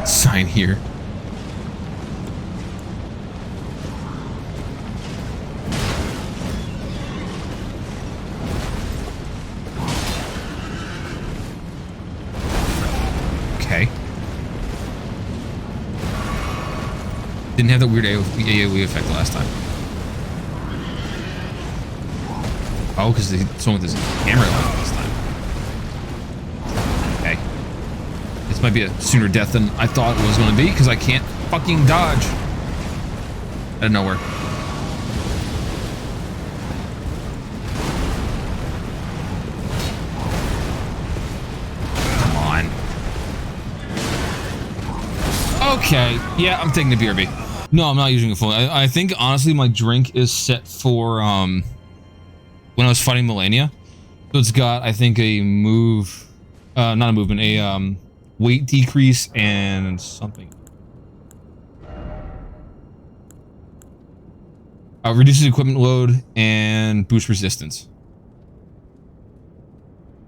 Sign here. Okay. Didn't have that weird AoE effect last time. Oh, because they swung with his hammer like this time. Okay. This might be a sooner death than I thought it was going to be, because I can't fucking dodge. Out of nowhere. Come on. Okay. Yeah, I'm taking the BRB. No, I'm not using it fully. I think, honestly, my drink is set for, when I was fighting Melania. So it's got, I think, a move, not a movement, a weight decrease and something. Reduces equipment load and boost resistance.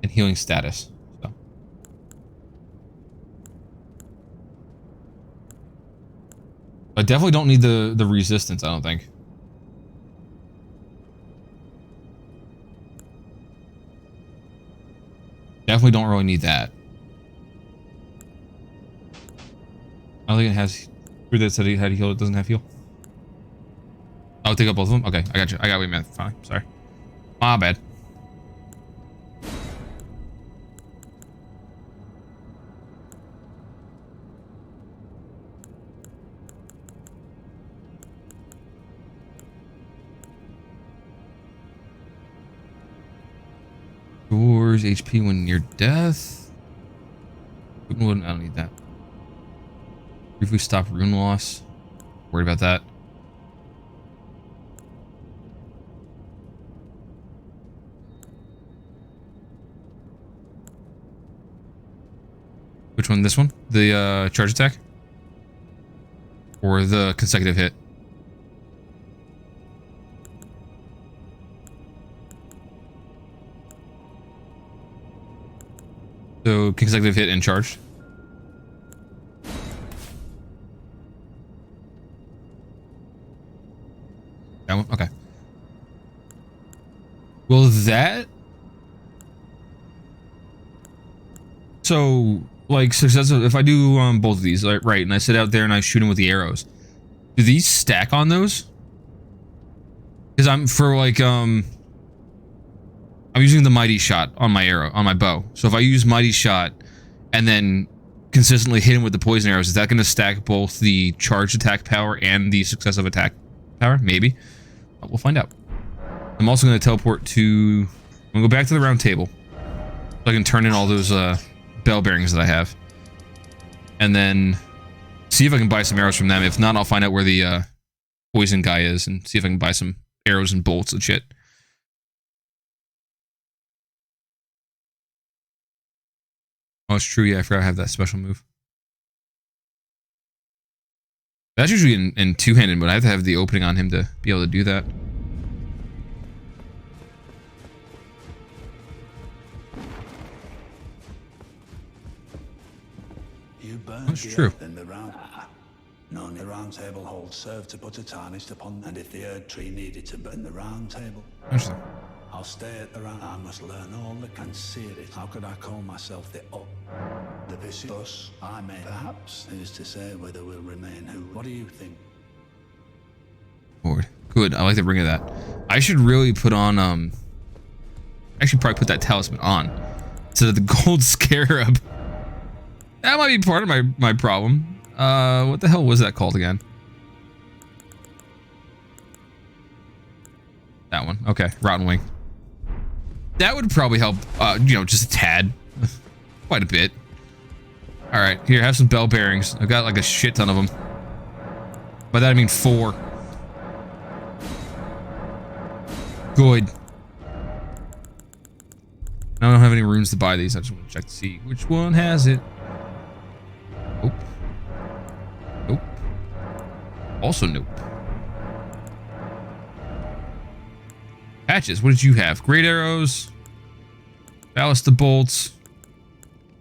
And healing status. So. I definitely don't need the resistance, I don't think. Definitely don't really need that. I don't think it has. Who that said he had heal? It doesn't have heal. I'll take up both of them. Okay, I got you. I got what you meant. Fine. Sorry. My bad. Restores HP when near death. I don't need that. Briefly stop rune loss. Worried about that. Which one? This one? The charge attack? Or the consecutive hit? So consecutive hit and charge. That one? Okay. Well, that... So, like, successive... If I do both of these, right, and I sit out there and I shoot them with the arrows, do these stack on those? Because I'm, for, like, I'm using the mighty shot on my arrow, on my bow. So if I use mighty shot and then consistently hit him with the poison arrows, is that going to stack both the charge attack power and the successive attack power? Maybe. We'll find out. I'm also going to teleport to... I'm going to go back to the round table. So I can turn in all those bell bearings that I have. And then see if I can buy some arrows from them. If not, I'll find out where the poison guy is and see if I can buy some arrows and bolts and shit. Oh, it's true. Yeah, I forgot I have that special move. That's usually in two-handed, but I have to have the opening on him to be able to do that. That's true. None the round table holds served to put a tarnished upon, and if the Erd tree needed to burn the round table, Interesting. I'll stay at the round. I must learn all that can sear it. How could I call myself the up? The vicious I may perhaps. Who's to say whether we'll remain who? What do you think? Lord. Good. I like the ring of that. I should really put on I should probably put that talisman on. So that the gold scarab. That might be part of my problem. What the hell was that called again? That one. Okay. Rotten wing. That would probably help, you know, just a tad. Quite a bit. Alright, here, have some bell bearings. I've got like a shit ton of them. By that I mean 4. Good. I don't have any runes to buy these. I just want to check to see which one has it. Nope. Nope. Also nope. Patches, what did you have? Great arrows. Ballista bolts.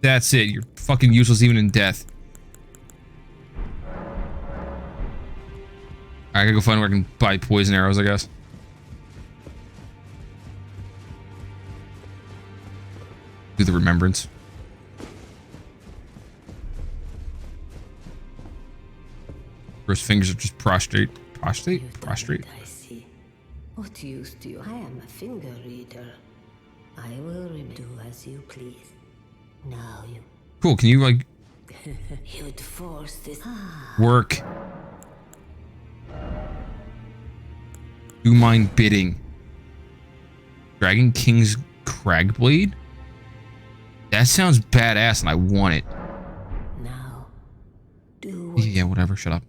That's it. You're fucking useless even in death. I gotta go find where I can buy poison arrows, I guess. Do the remembrance. his fingers are just prostrate. Prostrate. I see. What use do you? I am a finger reader. I will do as you please. Now you. Cool. Can you like You'd force this. work? Do mine bidding. Dragon King's Cragblade? That sounds badass and I want it. Now, do what Yeah, whatever. Shut up.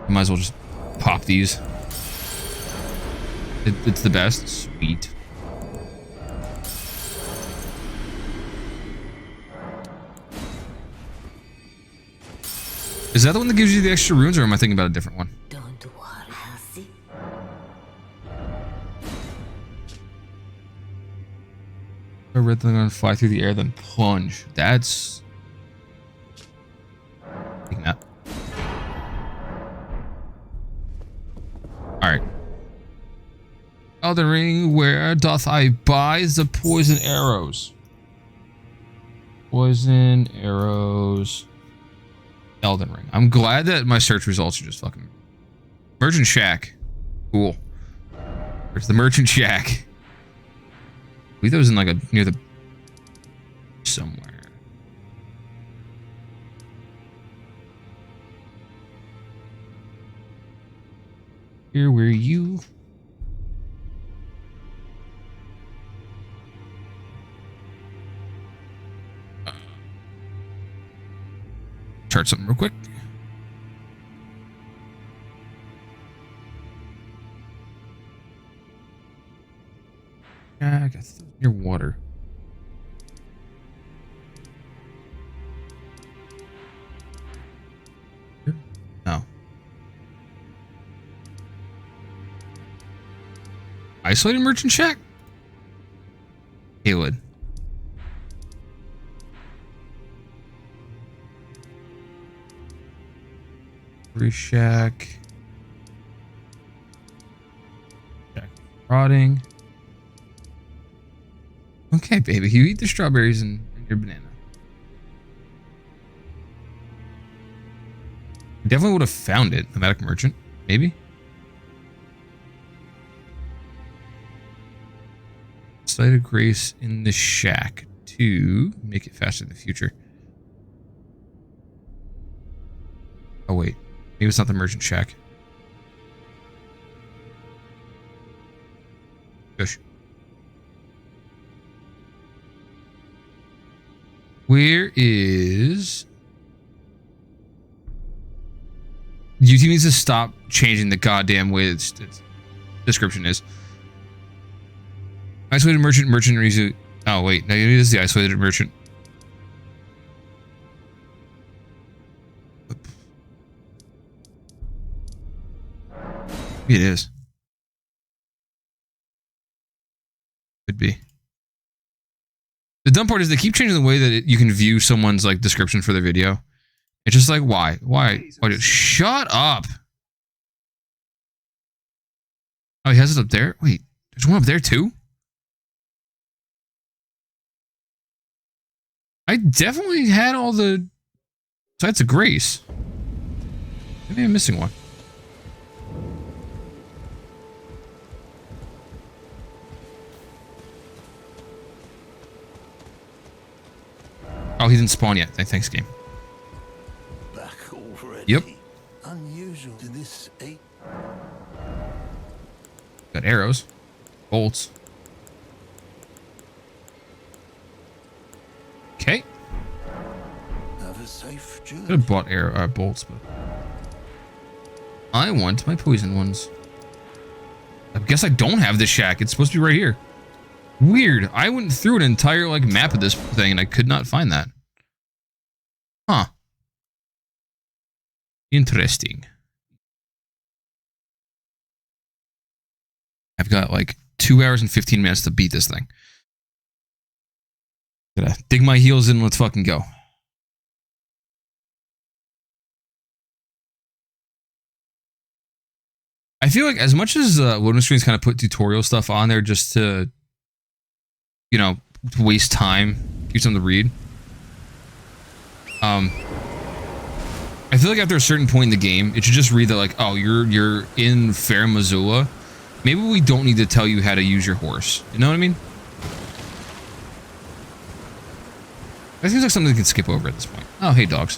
Might as well just pop these. It's the best. Sweet. Is that the one that gives you the extra runes, or am I thinking about a different one? don't worry. I'll see. A red thing on fly through the air, then plunge. That's taking that. All right. Elden Ring, where doth I buy the poison arrows? Poison arrows. Elden Ring. I'm glad that my search results are just fucking Merchant Shack. Cool. There's the Merchant Shack. I believe that was in like a near the somewhere. Here were you. Chart something real quick. Yeah, I guess near water. Here? No. Isolated Merchant Shack? Haywood. Shack. Shack rotting. Okay, baby. You eat the strawberries and your banana. Definitely would have found it. Nomadic Merchant. Maybe. Sight of Grace in the shack to make it faster in the future. Oh, wait. Maybe it's not the Merchant Shack. Gosh. Where is... YouTube needs to stop changing the goddamn way its description is. Isolated Merchant, Merchant Reason. Oh, wait. No, it is the Isolated Merchant. Maybe it is. Could be. The dumb part is they keep changing the way that you can view someone's like description for their video. It's just like, why? Why? Shut up! Oh, he has it up there? Wait, there's one up there too? I definitely had all the sites of grace. Maybe I'm missing one. Oh, he didn't spawn yet. Thanks, game. Back already. Yep. Unusual to this eight. Got arrows. Bolts. Okay. Have a safe journey. Could have bought arrow bolts, but I want my poison ones. I guess I don't have the shack. It's supposed to be right here. Weird. I went through an entire like map of this thing and I could not find that. Huh. Interesting. I've got like 2 hours and 15 minutes to beat this thing. Gotta dig my heels in. Let's fucking go. I feel like as much as Loading Screens kind of put tutorial stuff on there just to, you know, waste time, give something to read. I feel like after a certain point in the game, it should just read that like, oh, you're in Fair Missoula. Maybe we don't need to tell you how to use your horse. You know what I mean? That seems like something we can skip over at this point. Oh, hey, dogs.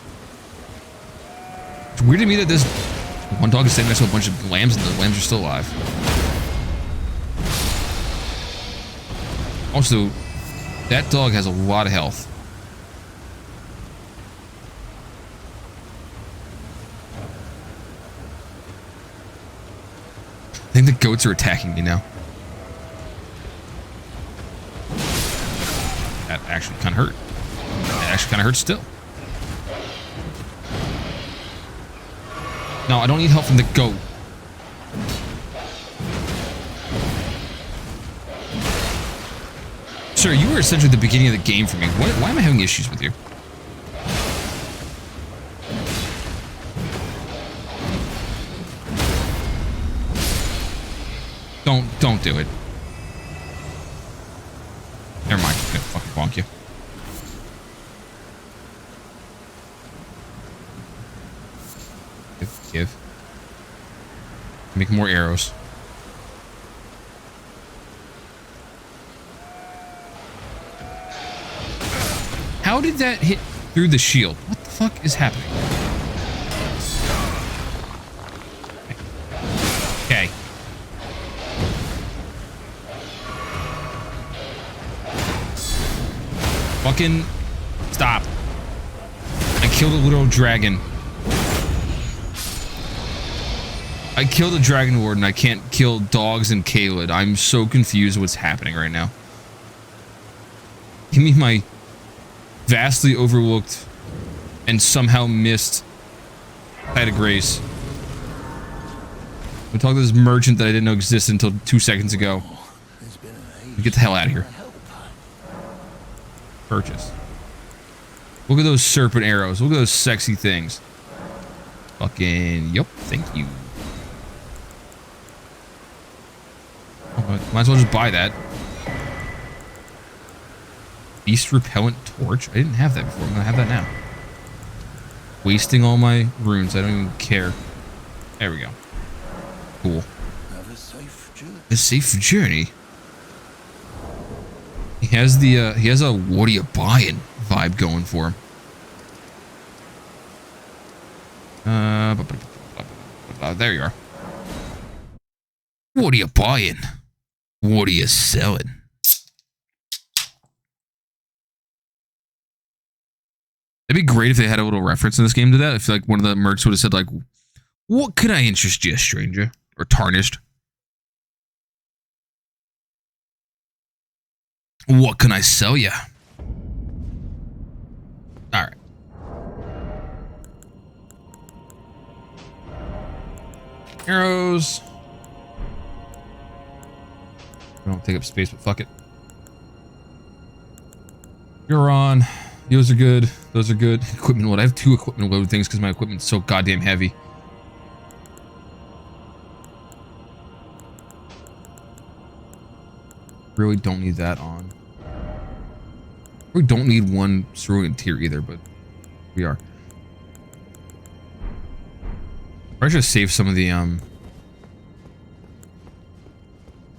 It's weird to me that this one dog is standing next to a bunch of lambs and the lambs are still alive. Also, that dog has a lot of health. I think the goats are attacking me now. That actually kind of hurt. That actually kind of hurts still. No, I don't need help from the goat. Sir, you were essentially the beginning of the game for me. Why am I having issues with you? Don't do it. Never mind. I'm gonna fucking bonk you. Give. Make more arrows. How did that hit through the shield? What the fuck is happening? Okay. Fucking stop. I killed a little dragon. I killed a dragon warden. I can't kill dogs and Caelid. I'm so confused what's happening right now. Give me my vastly overlooked and somehow missed site of grace. We talked to this merchant that I didn't know existed until 2 seconds ago. Get the hell out of here. Purchase. Look at those serpent arrows. Look at those sexy things. Fucking, yup, thank you. Might as well just buy that. Beast repellent torch? I didn't have that before. I'm gonna have that now. Wasting all my runes. I don't even care. There we go. Cool. Have a safe journey. A safe journey. He has the he has a what are you buying vibe going for him. There you are. What are you buying? What are you selling? It'd be great if they had a little reference in this game to that. I feel like one of the mercs would have said like, what could I interest you, stranger? Or tarnished. What can I sell you? Alright. Arrows. I don't take up space, but fuck it. You're on. Those are good. Those are good. Equipment load. I have 2 equipment load things because my equipment's so goddamn heavy. Really don't need that on. We don't need 1 cerulean tier either, but we are. I should save some of the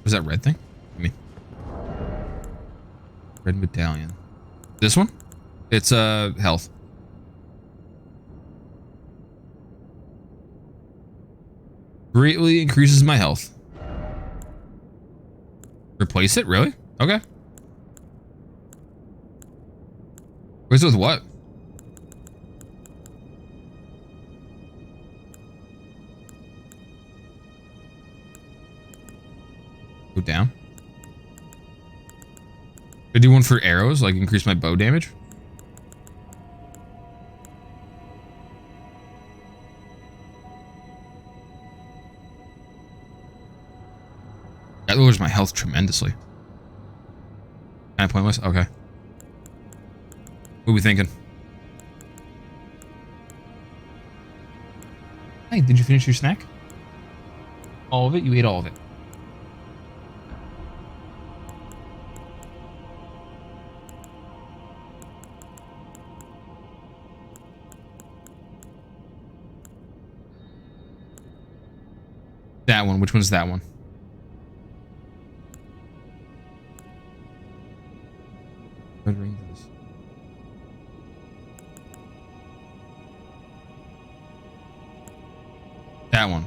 was that red thing? I mean, red medallion. This one? It's health. Greatly increases my health. Replace it? Really? Okay. Where's it with what? Go down. I do one for arrows, like increase my bow damage. That lowers my health tremendously. Kind of pointless? Okay. What are we thinking? Hey, did you finish your snack? All of it? You ate all of it. That one. Which one's that one? Red ring this. That one.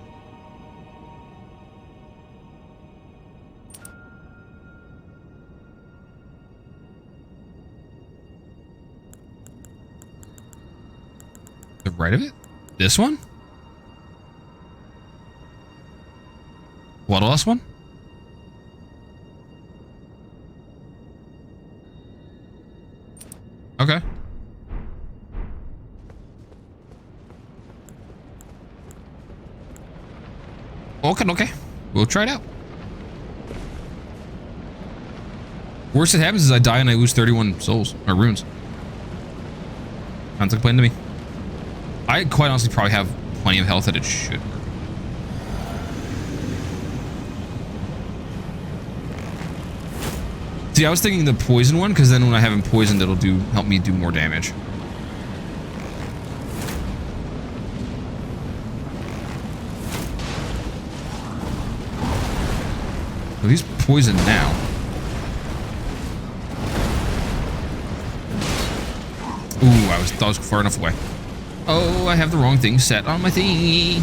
The right of it? This one? Bloodlust one? Okay. Okay. We'll try it out. Worst that happens is I die and I lose 31 souls or runes. Sounds like a plan to me. I quite honestly probably have plenty of health that it should work. See, I was thinking the poison one, because then when I have him poisoned, it'll help me do more damage. Well, he's poisoned now. Ooh, I was far enough away. Oh, I have the wrong thing set on my thingy.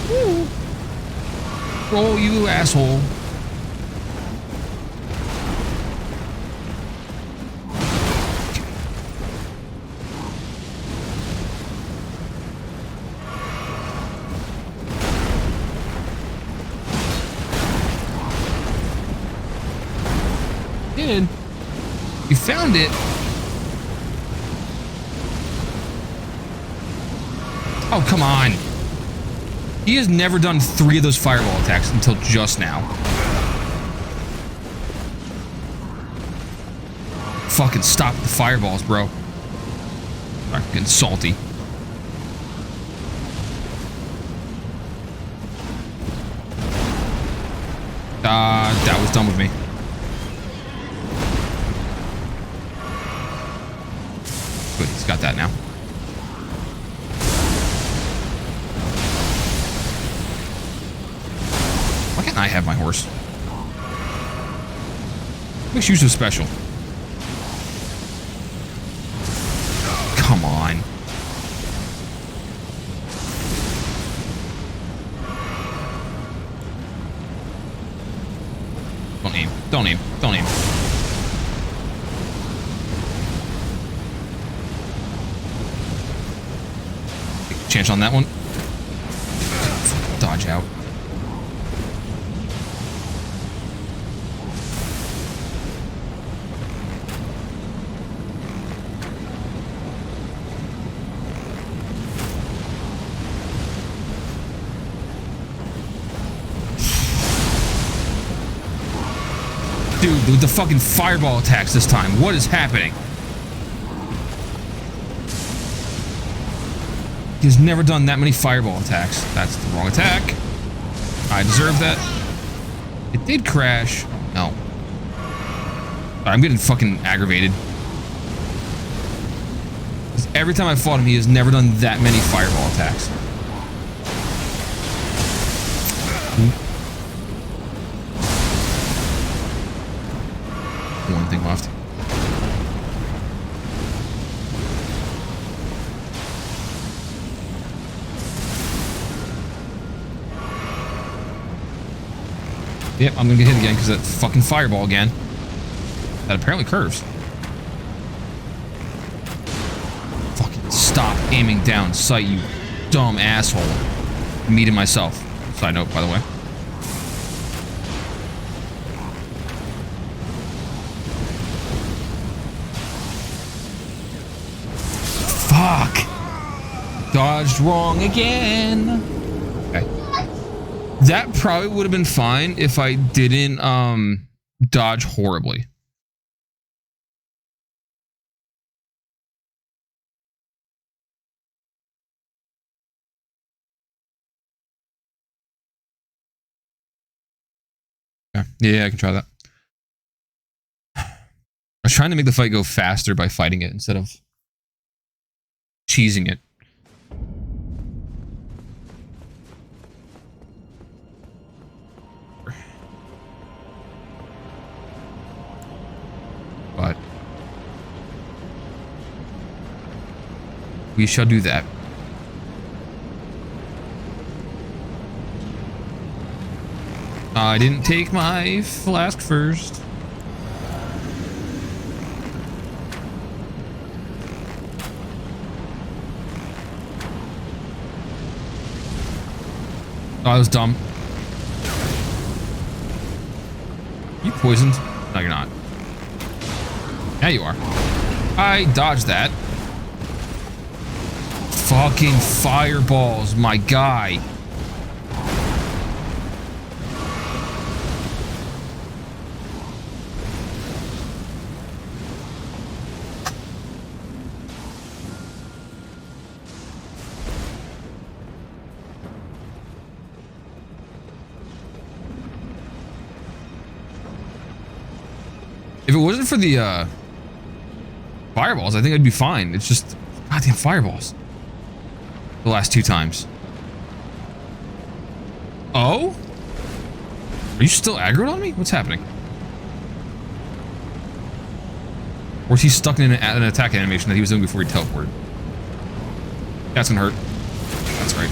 Woo. Roll, you asshole. Did. You found it. Oh, come on. He has never done 3 of those fireball attacks until just now. Fucking stop the fireballs, bro. I'm getting salty. That was done with me. Good, he's got that now. Why can't I have my horse? Makes you so special. Come on. Don't aim. Don't aim. Don't aim. Take a chance on that one. Dodge out. Dude, with the fucking fireball attacks this time. What is happening? He's never done that many fireball attacks. That's the wrong attack. I deserve that. It did crash. No. I'm getting fucking aggravated. 'Cause every time I fought him, he has never done that many fireball attacks. One thing left. Yep, I'm gonna get hit again because that fucking fireball again. That apparently curves. Fucking stop aiming down sight, you dumb asshole. Me to myself. Side note, by the way. Fuck! Dodged wrong again. Okay. That probably would have been fine if I didn't dodge horribly. Yeah, I can try that. I was trying to make the fight go faster by fighting it instead of cheesing it. We shall do that. I didn't take my flask first. Oh, that was dumb. You poisoned? No, you're not. Yeah, you are. I dodged that. Fucking fireballs, my guy. If it wasn't for the fireballs, I think I'd be fine. It's just goddamn fireballs. The last 2 times. Oh? Are you still aggroed on me? What's happening? Or is he stuck in an attack animation that he was doing before he teleported? That's gonna hurt. That's right.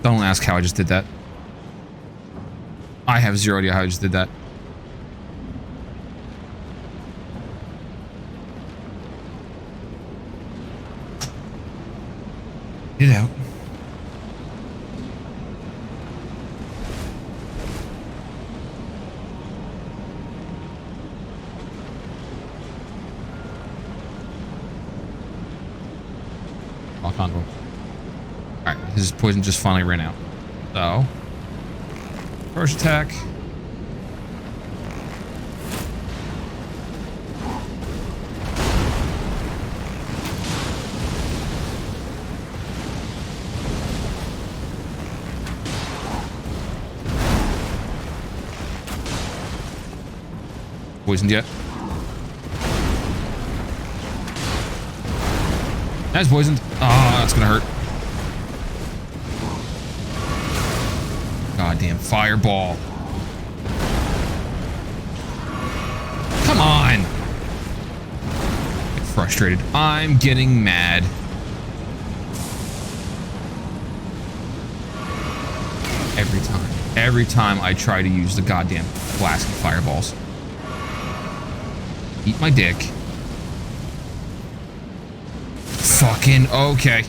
Don't ask how I just did that. I have zero idea how I just did that. Get out. Lock on to him. Alright, his poison just finally ran out. So, first attack. Poisoned yet? That's poisoned. Oh, that's gonna hurt. Goddamn fireball. Come on. Get frustrated. I'm getting mad. Every time I try to use the goddamn flask of fireballs. Eat my dick. Fucking okay.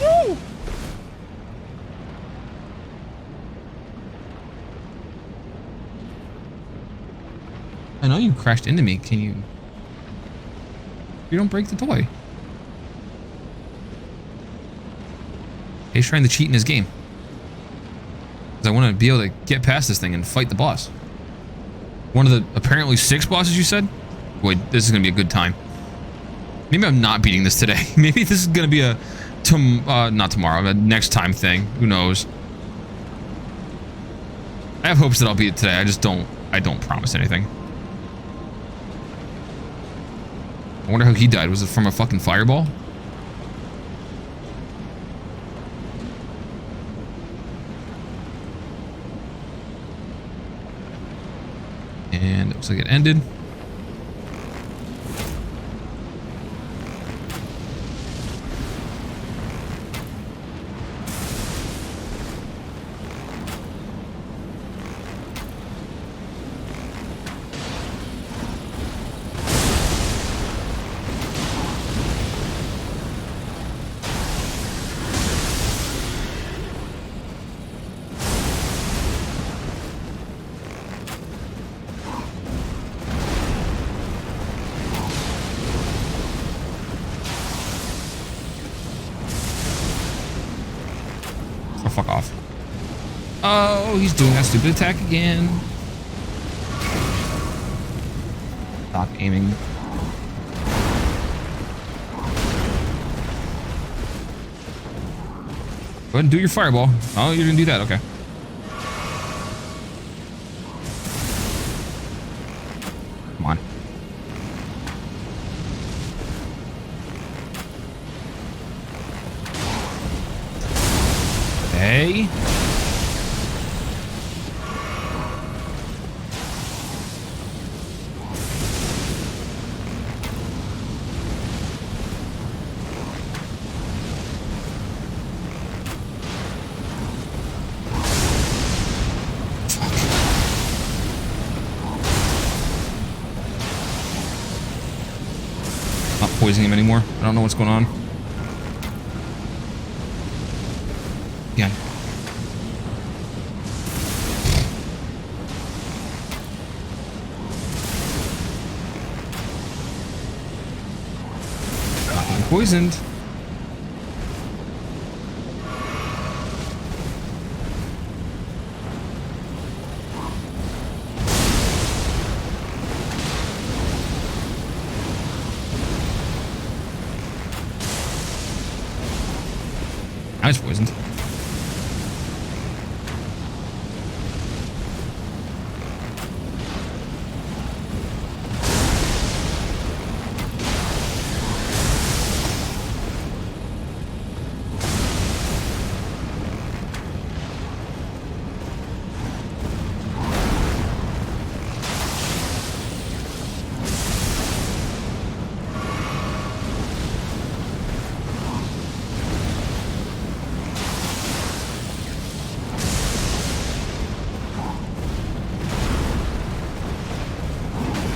Woo! I know you crashed into me. Can you? You don't break the toy. He's trying to cheat in his game. Because I want to be able to get past this thing and fight the boss. One of the apparently 6 bosses you said? Boy, this is going to be a good time. Maybe I'm not beating this today. Maybe this is going to be a not tomorrow, but next time thing. Who knows? I have hopes that I'll beat it today. I don't promise anything. I wonder how he died. Was it from a fucking fireball? And it looks like it ended. Oh, fuck off. Oh, he's doing that stupid attack again. Stop aiming. Go ahead and do your fireball. Oh, you're gonna do that, okay. okay. Not poisoning him anymore. I don't know what's going on. Again. Not getting poisoned. I was poisoned.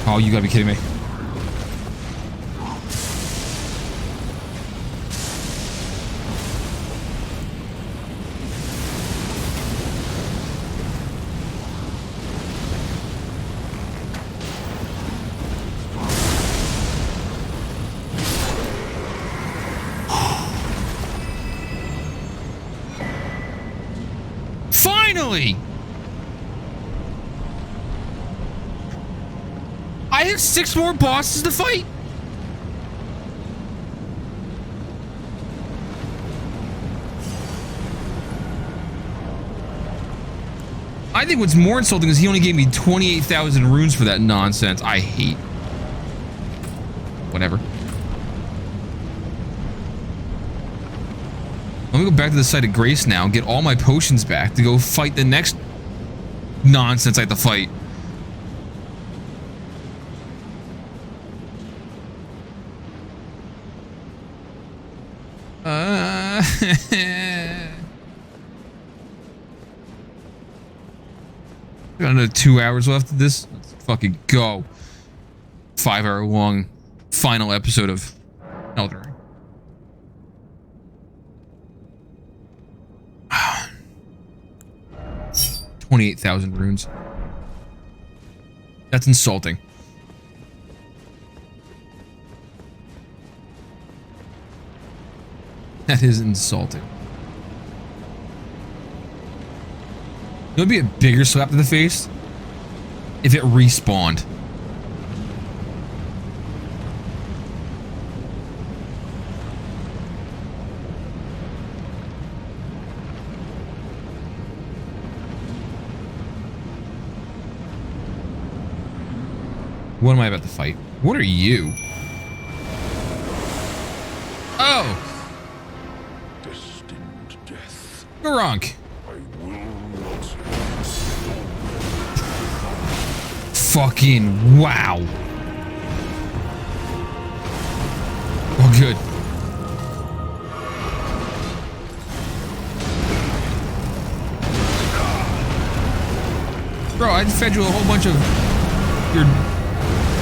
Oh, you gotta be kidding me. Finally! I have 6 more bosses to fight. I think what's more insulting is he only gave me 28,000 runes for that nonsense. I hate. Whatever. Let me go back to the site of grace now and get all my potions back to go fight the next nonsense I have to fight. Got another 2 hours left of this. Let's fucking go. 5-hour long final episode of Elden Ring. 28,000 runes. That's insulting. That is insulting. It would be a bigger slap to the face if it respawned. What am I about to fight? What are you? Oh! Destined death. Garunk. I will not. Fucking wow. Oh, good. Bro, I just fed you a whole bunch of your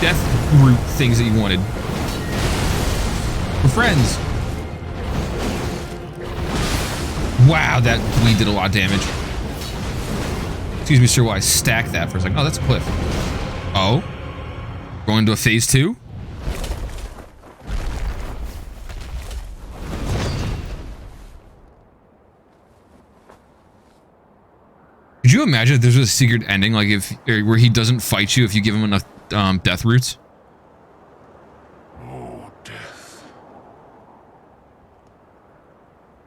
death root things that you wanted. We're friends. Wow, that bleed did a lot of damage. Excuse me, sir, while I stack that for a second. Oh, that's a cliff. Oh? Going to a phase 2? Could you imagine if there's a secret ending, like if where he doesn't fight you if you give him enough death roots? Oh, death.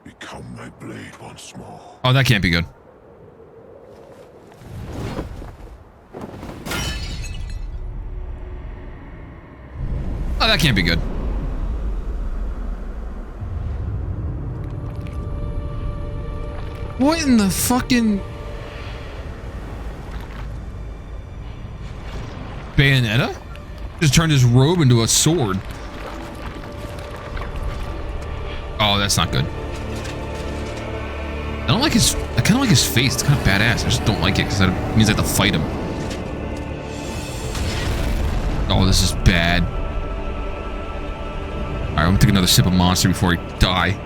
Become my blade once more. Oh, that can't be good. Oh, that can't be good. What in the fucking... Bayonetta? Just turned his robe into a sword. Oh, that's not good. I don't like his... I kind of like his face. It's kind of badass. I just don't like it because that means I have to fight him. Oh, this is bad. Alright, I'm gonna take another sip of Monster before I die.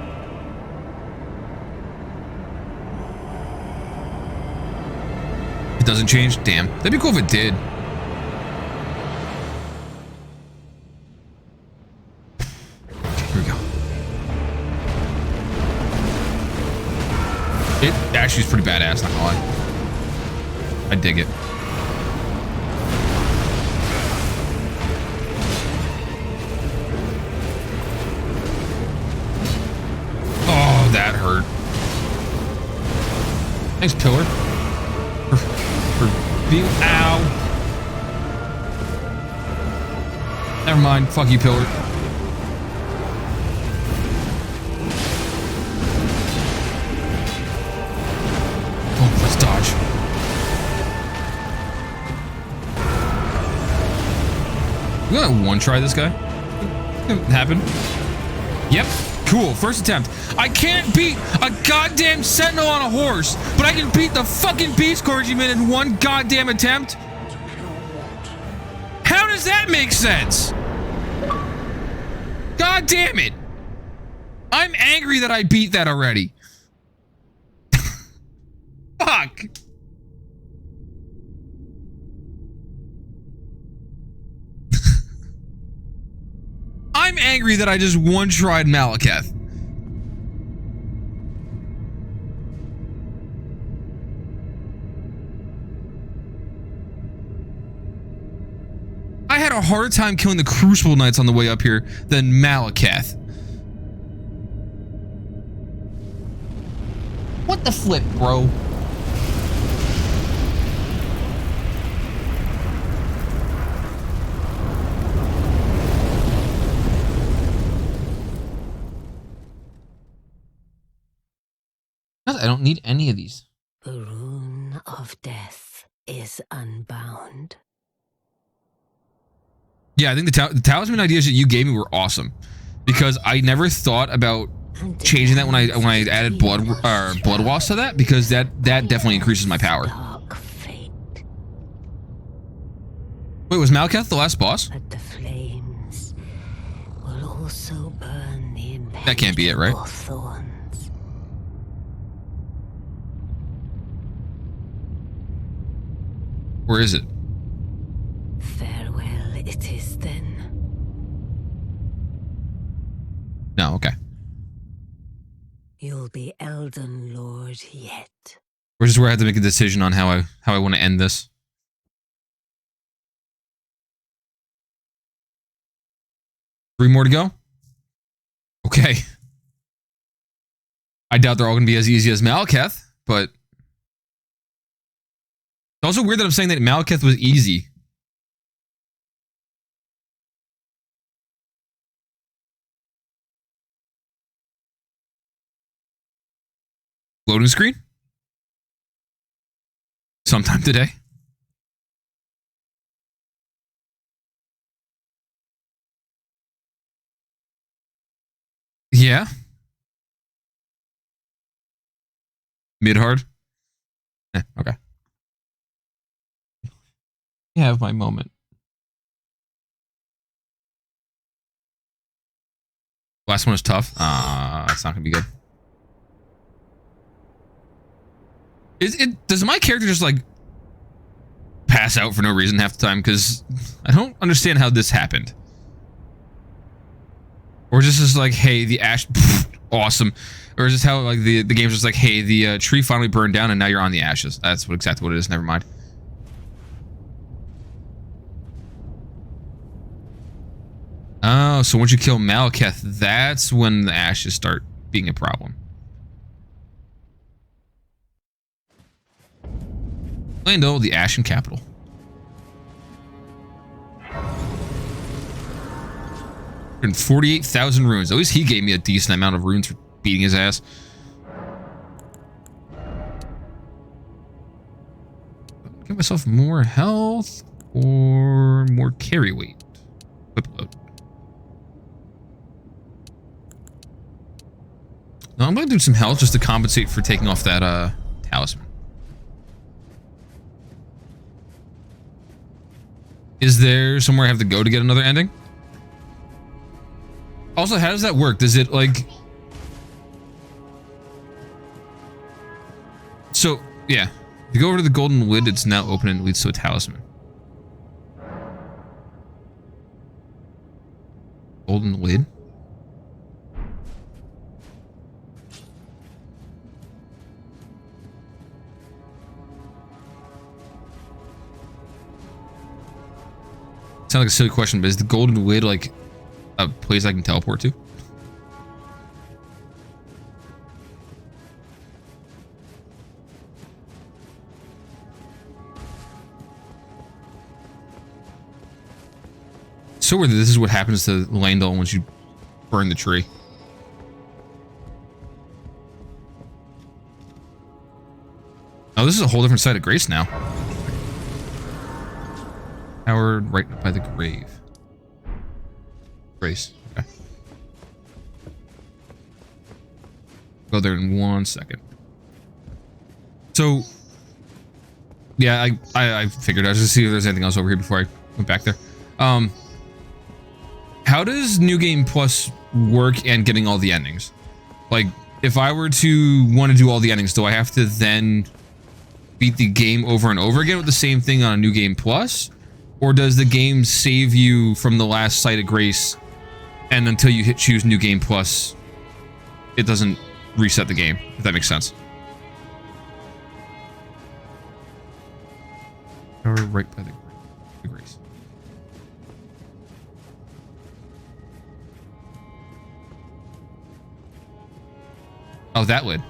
It doesn't change? Damn. That'd be cool if it did. Here we go. It actually is pretty badass, not gonna lie. I dig it. Oh, that hurt. Thanks, Pillar. For being... Ow. Never mind. Fuck you, Pillar. Oh, let's dodge. We gotta one-try this guy. It happen. Yep. Cool. First attempt. I can't beat a goddamn sentinel on a horse, but I can beat the fucking beast clergyman in one goddamn attempt? How does that make sense? God damn it. I'm angry that I beat that already. Fuck. I'm angry that I just one-tried Malekith. I had a harder time killing the Crucible Knights on the way up here than Malekith. What the flip, bro? I don't need any of these. The rune of death is unbound. Yeah, I think the talisman ideas that you gave me were awesome, because I never thought about changing that when I added blood wasp to that, because that definitely increases my power. Dark fate. Wait, was Malekith the last boss? But the flames will also burn the That can't be it, right? thorns. Where is it? Farewell, it is then. No, okay. You'll be Elden Lord yet. Or just where I have to make a decision on how I want to end this. Three more to go? Okay. I doubt they're all going to be as easy as Malekith, but... It's also weird that I'm saying that Malekith was easy. Loading screen? Sometime today. Yeah. Mid-hard? Okay. I have my moment. Last one was tough. It's not gonna be good. Does my character just like pass out for no reason half the time? Because I don't understand how this happened. Or just is like, hey, the ash, awesome. Or is this how like the game's just like, hey, the tree finally burned down and now you're on the ashes. That's exactly what it is. Never mind. Oh, so once you kill Malekith, that's when the ashes start being a problem. Lando, the Ashen Capital. And 48,000 runes. At least he gave me a decent amount of runes for beating his ass. get myself more health or more carry weight? Whip load. No, I'm gonna do some health just to compensate for taking off that talisman. Is there somewhere I have to go to get another ending? Also, how does that work? Does it like... So, yeah. If you go over to the golden lid, it's now open and leads to a talisman. Golden lid? Sounds like a silly question, but is the golden lid like a place I can teleport to? So weird that this is what happens to Landell once you burn the tree. Oh, this is a whole different side of Grace now. Howard, right by the grave. Grace. Okay. Go there in 1 second. So, yeah, I figured I was just see if there's anything else over here before I went back there. How does New Game Plus work and getting all the endings? Like, if I were to want to do all the endings, do I have to then beat the game over and over again with the same thing on a New Game Plus? Or does the game save you from the last Site of Grace, and until you hit choose New Game Plus, it doesn't reset the game, if that makes sense? Or right by the Grace. Oh, that lid.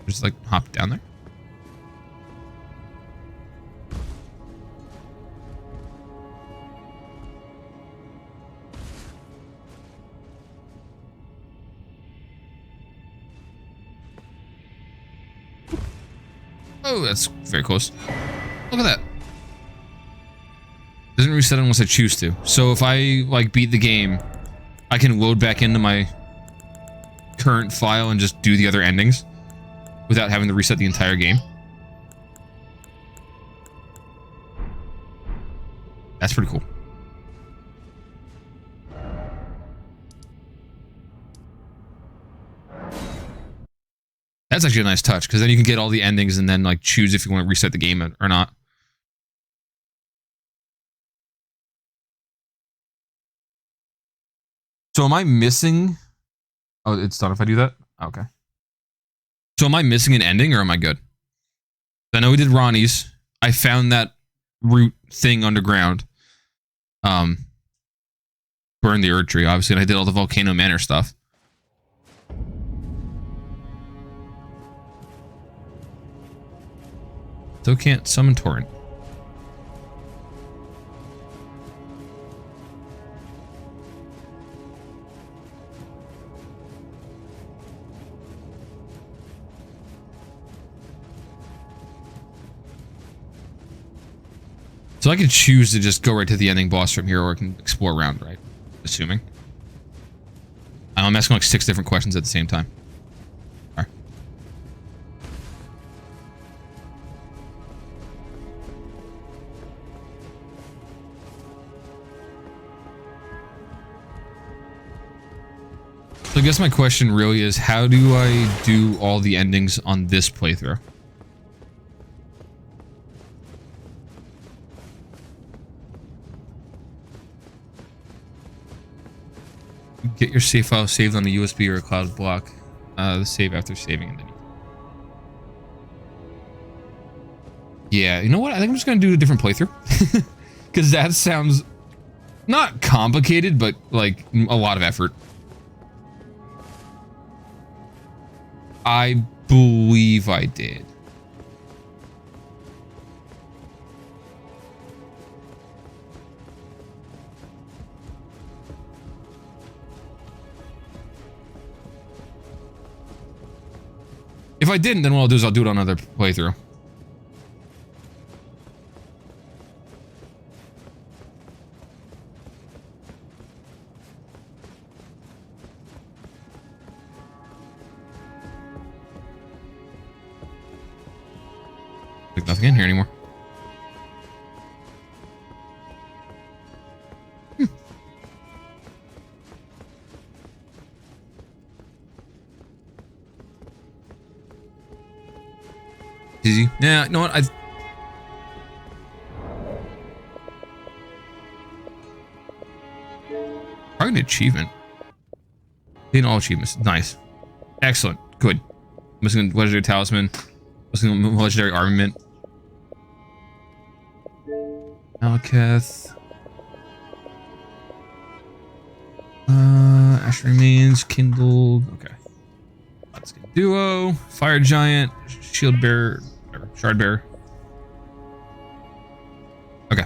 Just like hop down there. Oh, that's very close. Look at that. Doesn't reset unless I choose to. So if I like beat the game, I can load back into my current file and just do the other endings without having to reset the entire game. That's pretty cool. That's actually a nice touch, because then you can get all the endings and then like choose if you want to reset the game or not. So am I missing... Oh, it's done if I do that? Okay. So am I missing an ending or am I good? I know we did Ronnie's. I found that root thing underground. Burned the Erd Tree, obviously, and I did all the Volcano Manor stuff. Still can't summon Torrent. So I could choose to just go right to the ending boss from here, or I can explore around, right? Assuming. I'm asking like 6 different questions at the same time. All right. So I guess my question really is, how do I do all the endings on this playthrough? Get your save file saved on a USB or a cloud block. The save after saving, and then yeah, you know what? I think I'm just gonna do a different playthrough because that sounds not complicated, but like a lot of effort. I believe I did. If I didn't, then what I'll do is I'll do it on another playthrough. Like nothing in here anymore. Easy. Yeah, you know what? Probably an achievement. In all achievements. Nice. Excellent. Good. Missing a legendary talisman. Missing a legendary armament. Malekith. Ash remains. Kindled. Okay. Let's get duo. Fire giant. Shield bearer. Shard bearer. Okay.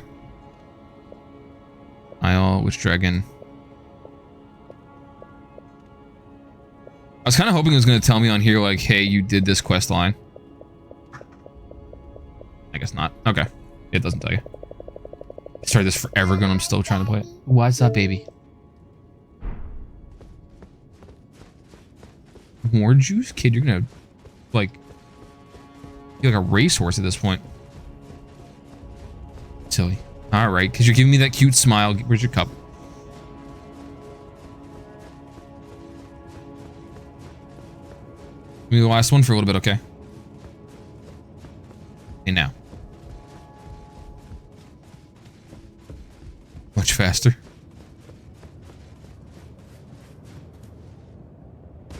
Isle. Witch dragon. I was kind of hoping it was going to tell me on here, like, hey, you did this quest line. I guess not. Okay. It doesn't tell you. I started this forever ago and I'm still trying to play it. What's up, baby? More juice? Kid, you're going to, like, you're like a racehorse at this point. Silly. Alright, because you're giving me that cute smile. Where's your cup? Give me the last one for a little bit, okay? Okay, now. Much faster.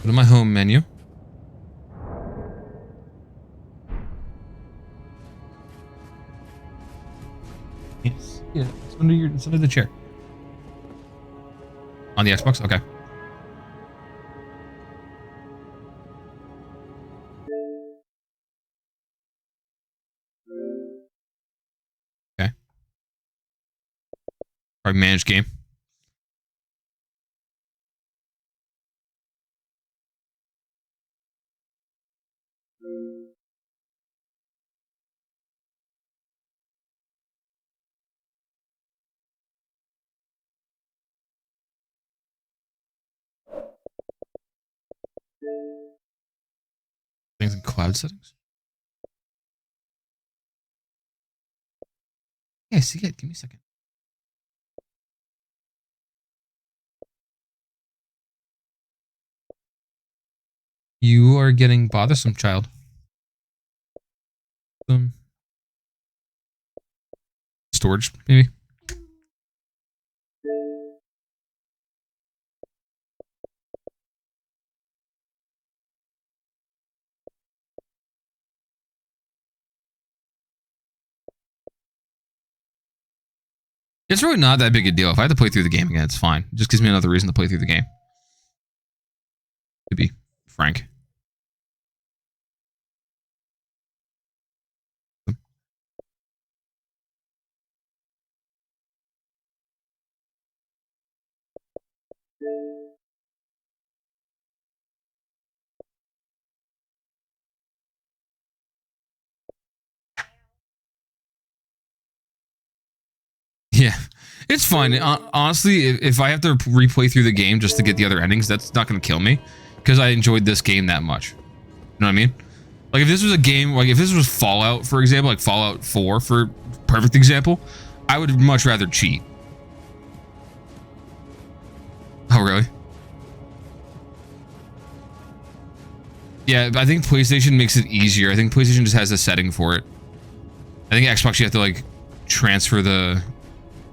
Go to my home menu. Yes. Yeah, it's under the chair. On the Xbox? Okay. Okay. Alright, manage game. Things in cloud settings. Yeah, see it. Give me a second. You are getting bothersome, child. Storage, maybe. It's really not that big a deal. If I had to play through the game again, it's fine. It just gives me another reason to play through the game. To be frank. Yeah, it's fine. Honestly, if I have to replay through the game just to get the other endings, that's not going to kill me because I enjoyed this game that much. You know what I mean? Like if this was a game, like if this was Fallout, for example, like Fallout 4 for perfect example, I would much rather cheat. Oh, really? Yeah, I think PlayStation makes it easier. I think PlayStation just has a setting for it. I think Xbox, you have to like transfer the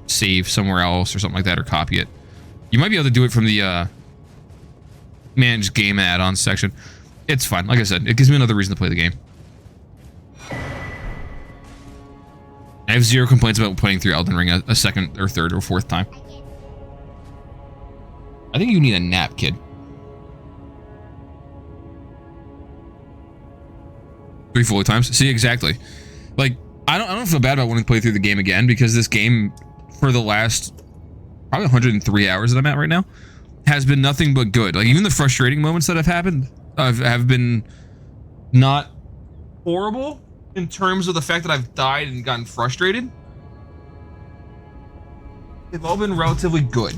save somewhere else or something like that, or copy it. You might be able to do it from the manage game add-ons section. It's fine. Like I said, it gives me another reason to play the game. I have zero complaints about playing through Elden Ring a second or third or fourth time. I think you need a nap, kid. 3 fully times. See, exactly. Like, I don't feel bad about wanting to play through the game again because this game, for the last probably 103 hours that I'm at right now, has been nothing but good. Like even the frustrating moments that have happened have been not horrible in terms of the fact that I've died and gotten frustrated. They've all been relatively good.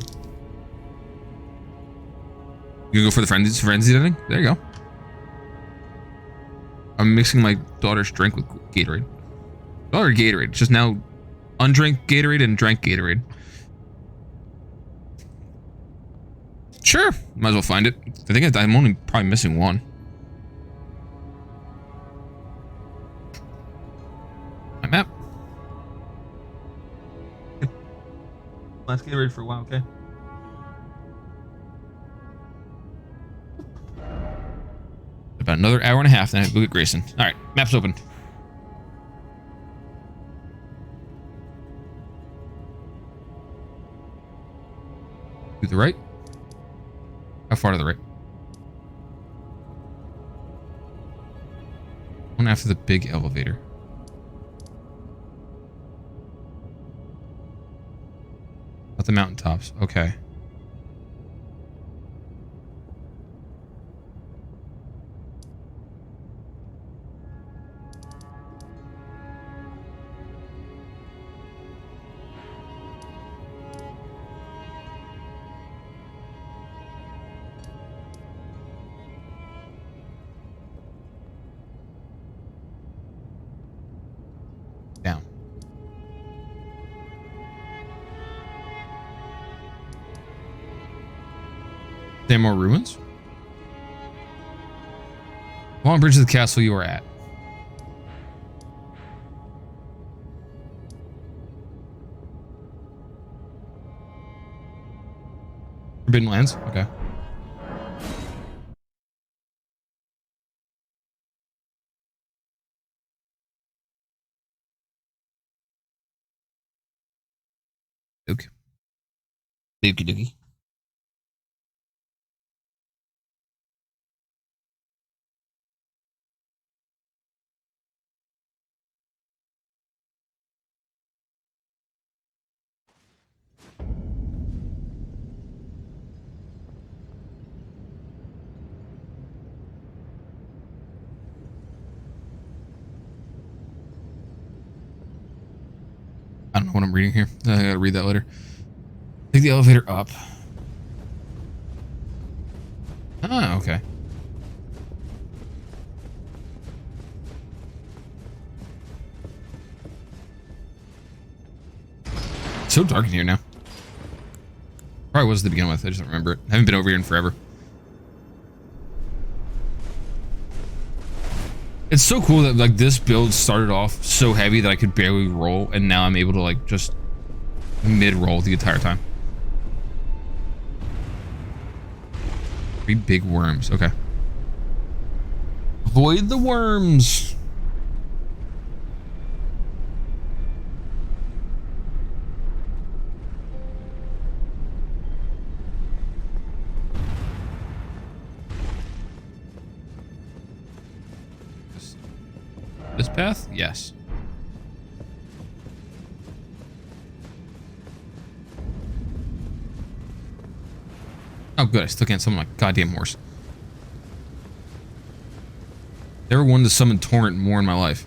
You gonna go for the frenzy ending? There you go. I'm mixing my daughter's drink with Gatorade. Daughter Gatorade. It's just now undrank Gatorade and drank Gatorade. Sure. Might as well find it. I think I'm only probably missing one. My map. Last Gatorade for a while, okay? About another hour and a half, then I have to go get Grayson. Alright, map's open. To the right? How far to the right? One after the big elevator. At the mountaintops. Okay. Down. There more ruins? Long bridge to the castle you are at. Forbidden lands? Okay. Okay. Dookie dookie. I don't know what I'm reading here. I gotta read that later. Take the elevator up. Ah, okay. It's so dark in here now. Probably was to begin with. I just don't remember it. I haven't been over here in forever. It's so cool that like this build started off so heavy that I could barely roll, and now I'm able to like just mid-roll the entire time. 3 big worms. Okay. Avoid the worms. This path? Yes. Oh, good. I still can't summon my goddamn horse. Never wanted to summon Torrent more in my life.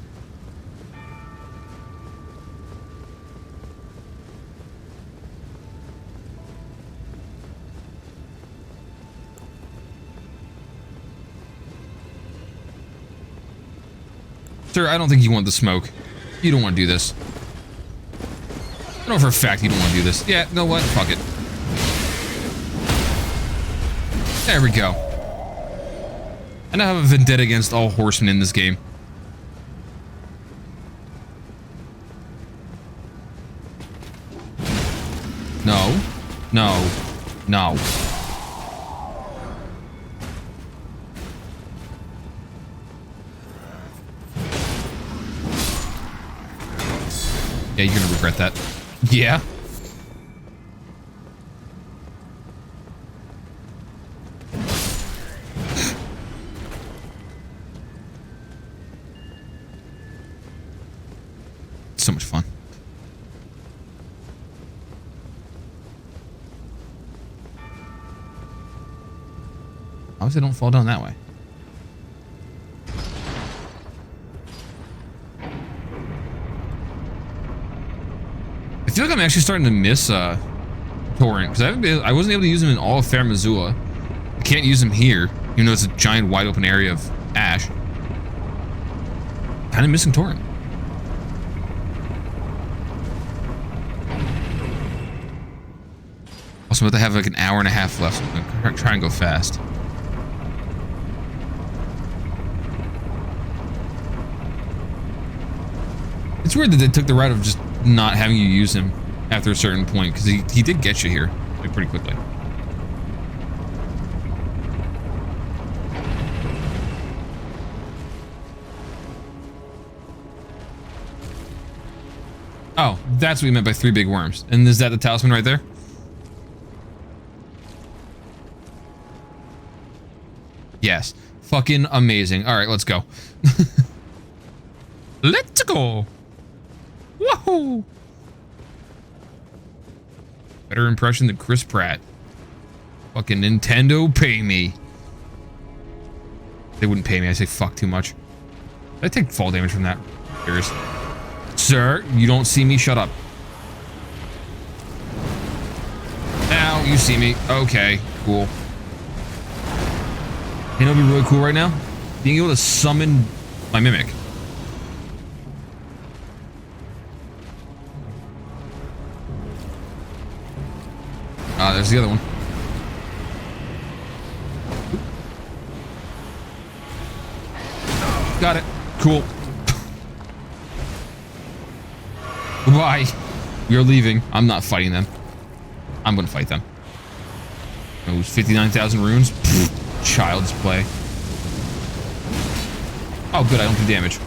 Sir, I don't think you want the smoke. You don't want to do this. I know for a fact you don't want to do this. Yeah, you know what? Fuck it. There we go. I now have a vendetta against all horsemen in this game. No. No. No. Yeah, you're gonna regret that. Yeah. So much fun. Obviously, don't fall down that way. feel like I'm actually starting to miss Torrent because I wasn't able to use him in all of Fair Missoula. I can't use him here, even though it's a giant wide open area of ash. Kind of missing Torrent. Also, I'm about to have like an hour and a half left, so I'm gonna try and go fast. It's weird that they took the route of just not having you use him after a certain point, because he did get you here like, pretty quickly. Oh, that's what you meant by 3 big worms. And is that the talisman right there? Yes. Fucking amazing. All right, let's go. Let's go. Woohoo! Better impression than Chris Pratt. Fucking Nintendo, pay me. They wouldn't pay me. I say fuck too much. I take fall damage from that. Cheers. Sir, you don't see me. Shut up. Now you see me. Okay, cool. You know what'd be really cool right now? Being able to summon my mimic. Ah, there's the other one. Got it. Cool. Goodbye. You're leaving. I'm not fighting them. I'm gonna fight them. Those 59,000 runes? Pfft, child's play. Oh, good. I don't do damage.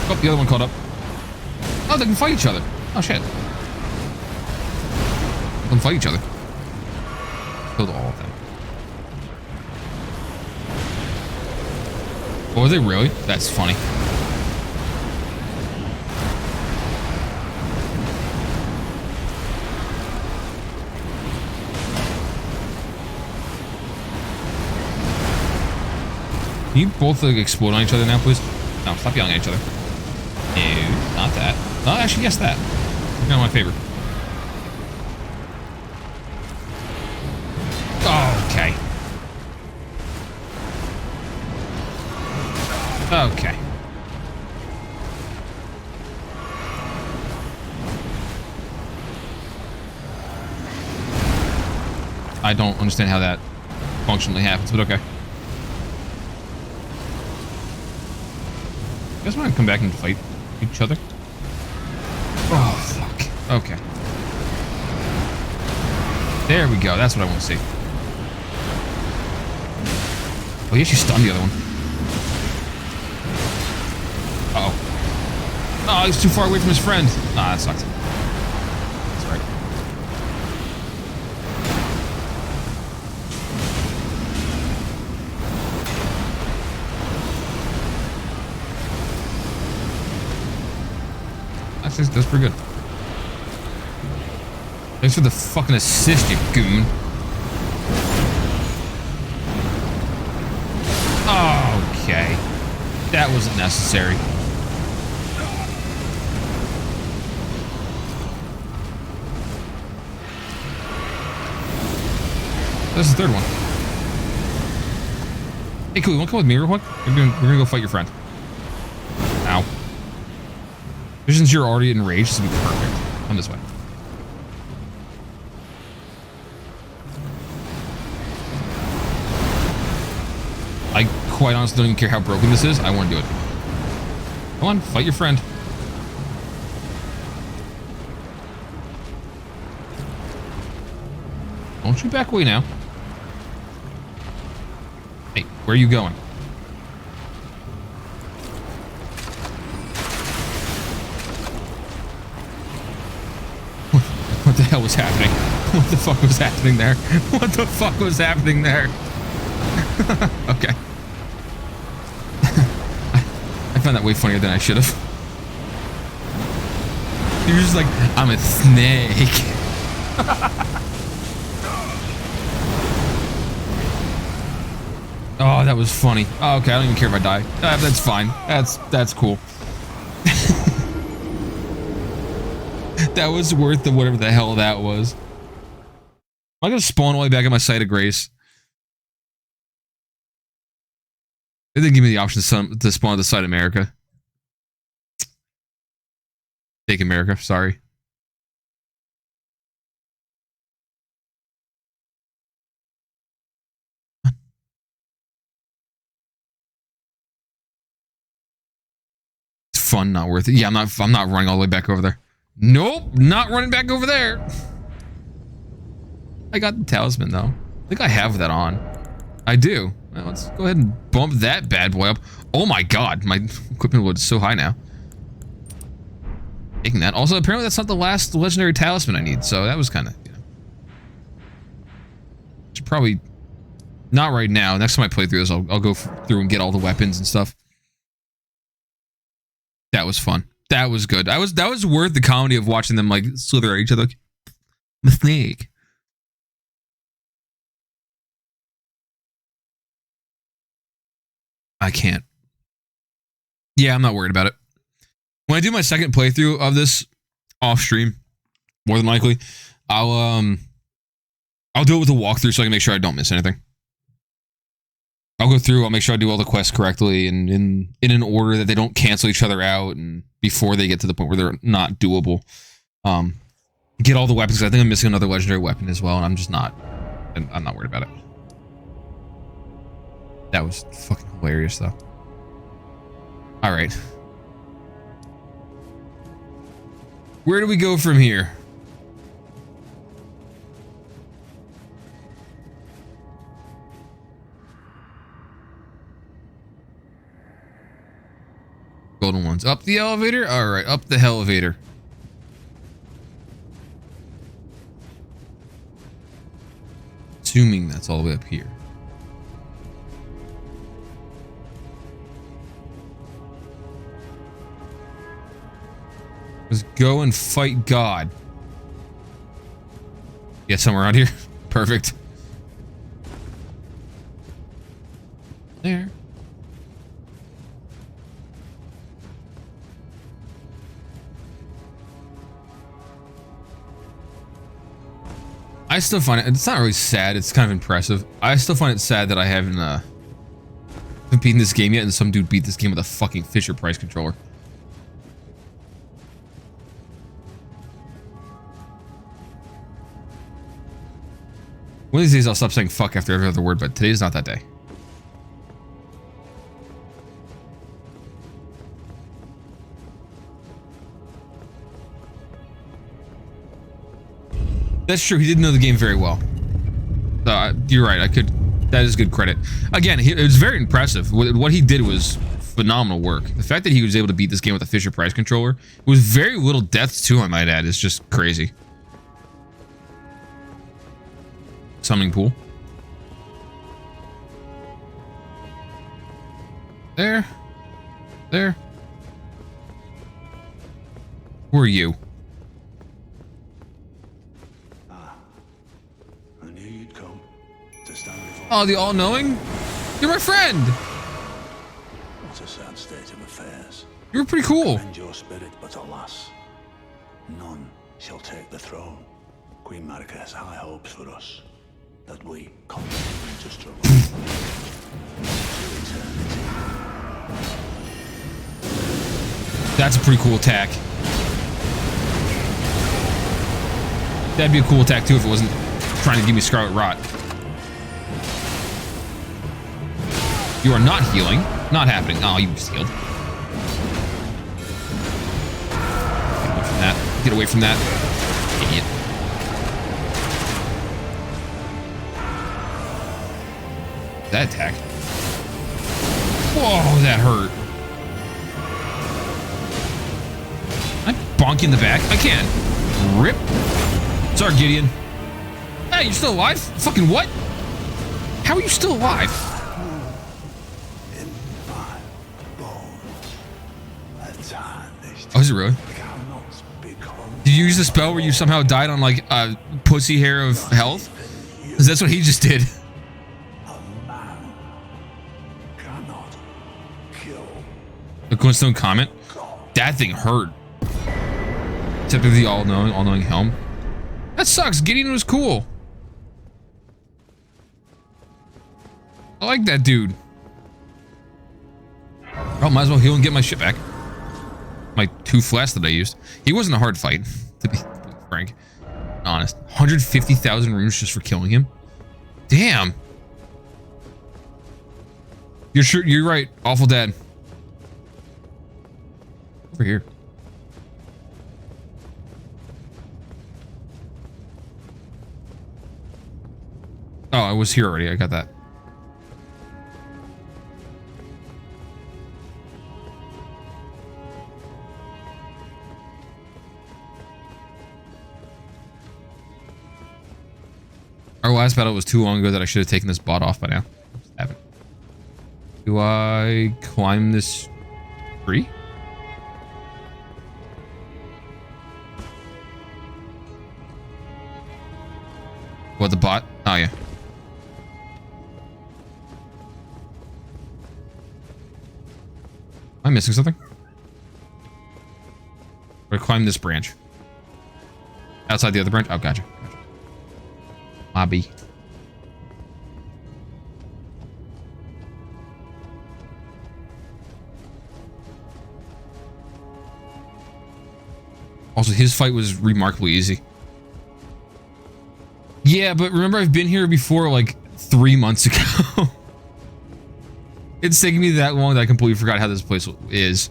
Oh, the other one caught up. Oh, they can fight each other. Oh, shit. They can fight each other. Killed all of them. Oh, are they really? That's funny. Can you both like explode on each other now, please? No, stop yelling at each other. No, not that. Oh, actually, yes, that. Not in my favor. Oh, okay. Okay. I don't understand how that functionally happens, but okay. You guys want to come back and fight each other? Oh, fuck. Okay. There we go. That's what I want to see. Oh, he actually stunned the other one. Uh-oh. Oh, he's too far away from his friend. Ah, that sucks. That's right. That's pretty good. Thanks for the fucking assist, you goon. Okay. That wasn't necessary. This is the third one. Hey, cool, you wanna come with me real quick? We're gonna go fight your friend. Ow. Since you're already enraged, this will be perfect. Come this way. I quite honestly don't even care how broken this is. I want to do it. Come on, fight your friend. Don't you back away now. Hey, where are you going? What the hell was happening? What the fuck was happening there? What the fuck was happening there? Okay. I found that way funnier than I should have. You're just like, I'm a snake. Oh, that was funny. Oh, okay, I don't even care if I die. That's fine. That's cool. That was worth the whatever the hell that was. I'm gonna spawn all the way back at my site of grace. They didn't give me the option to spawn at the site of America. Take America, sorry. It's fun, not worth it. Yeah, I'm not running all the way back over there. Nope, not running back over there. I got the talisman though. I think I have that on. I do. Well, let's go ahead and bump that bad boy up. Oh my god, my equipment load is so high now. Taking that. Also, apparently that's not the last legendary talisman I need, so that was kind of, you know. Should probably not right now. Next time I play through this, I'll go through and get all the weapons and stuff. That was fun. That was good. That was worth the comedy of watching them like slither at each other. Mistake. I can't. Yeah, I'm not worried about it. When I do my second playthrough of this off stream, more than likely, I'll do it with a walkthrough so I can make sure I don't miss anything. I'll go through, I'll make sure I do all the quests correctly and in an order that they don't cancel each other out and before they get to the point where they're not doable. Get all the weapons. I think I'm missing another legendary weapon as well, and I'm not worried about it. That was fucking hilarious though. All right. Where do we go from here? Golden ones. Up the elevator? Alright, up the elevator. Assuming that's all the way up here. Let's go and fight God. Get somewhere around here. Perfect. There. I still find it's not really sad, it's kind of impressive. I still find it sad that I haven't beaten this game yet and some dude beat this game with a fucking Fisher Price controller. One of these days I'll stop saying fuck after every other word, but today's not that day. That's true, he didn't know the game very well. You're right, that is good credit. Again, it was very impressive. What he did was phenomenal work. The fact that he was able to beat this game with a Fisher Price controller, with very little deaths too, I might add, is just crazy. Summoning pool. There. There. Who are you? I knew you'd come to stand before. Oh, the all-knowing? You're my friend! What a sad state of affairs. You were pretty cool. Commend your spirit, but alas, none shall take the throne. Queen Marika has high hopes for us, that we continue to struggle to eternity. That's a pretty cool attack. That'd be a cool attack too if it wasn't trying to give me Scarlet Rot. You are not healing. Not happening. Oh, you just healed. Get away from that. Get away from that. Idiot. That attack. Whoa, that hurt. Can I bonk you in the back? I can. Rip. Sorry, Gideon. Hey, you're still alive? Fucking what? How are you still alive? In my bones, a tarnished Oh, is it really? cannot become. Did you use the spell where you somehow died on like a pussy hair of health? Because that's what he just did. A man cannot kill A Glintstone comment. That thing hurt. Typically the all-knowing helm. That sucks. Gideon was cool. I like that dude. Oh, might as well heal and get my shit back. My 2 flasks that I used. He wasn't a hard fight, to be frank. Honest. 150,000 runes just for killing him. Damn. You're right. Awful dad. Over here. Oh, I was here already. I got that. Our last battle was too long ago that I should have taken this bot off by now. I just haven't. Do I climb this tree? What, the bot? Oh, yeah. Am I missing something? Or climb this branch? Outside the other branch? Oh, gotcha. Lobby. Also, his fight was remarkably easy. Yeah, but remember I've been here before like 3 months ago. It's taken me that long that I completely forgot how this place is.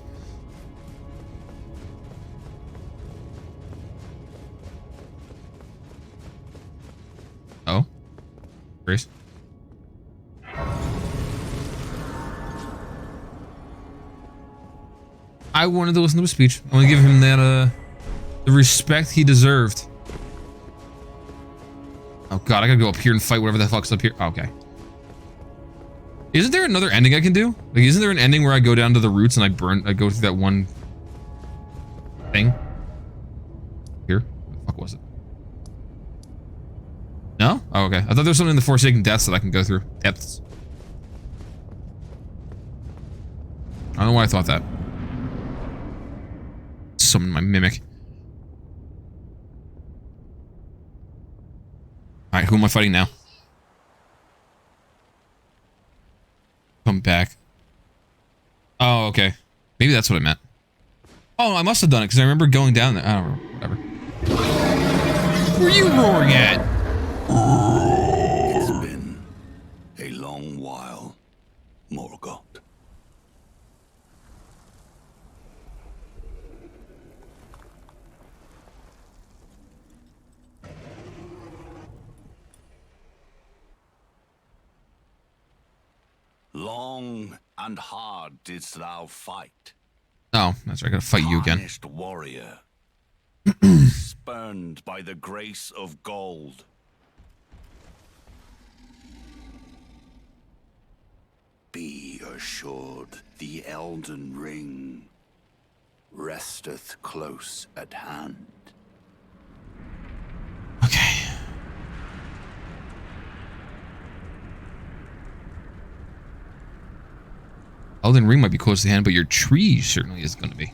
Oh. Grace. I wanted to listen to his speech. I want to give him that, the respect he deserved. Oh god, I gotta go up here and fight whatever the fuck's up here. Oh, okay. Isn't there another ending I can do? Like, isn't there an ending where I go down to the roots and I go through that one thing? Here? What the fuck was it? No? Oh, okay. I thought there was something in the Forsaken Depths that I can go through. Depths. I don't know why I thought that. Summon my mimic. Alright, who am I fighting now? Come back. Oh, okay. Maybe that's what I meant. Oh, I must have done it because I remember going down there. I don't know. Whatever. Who are you roaring at? It's been a long while, Morgoth. Long and hard didst thou fight. Oh, that's right. I gotta fight you again. Tarnished warrior, spurned by the grace of gold. Be assured, the Elden Ring resteth close at hand. Okay. Elden Ring might be close to hand, but your tree certainly is going to be.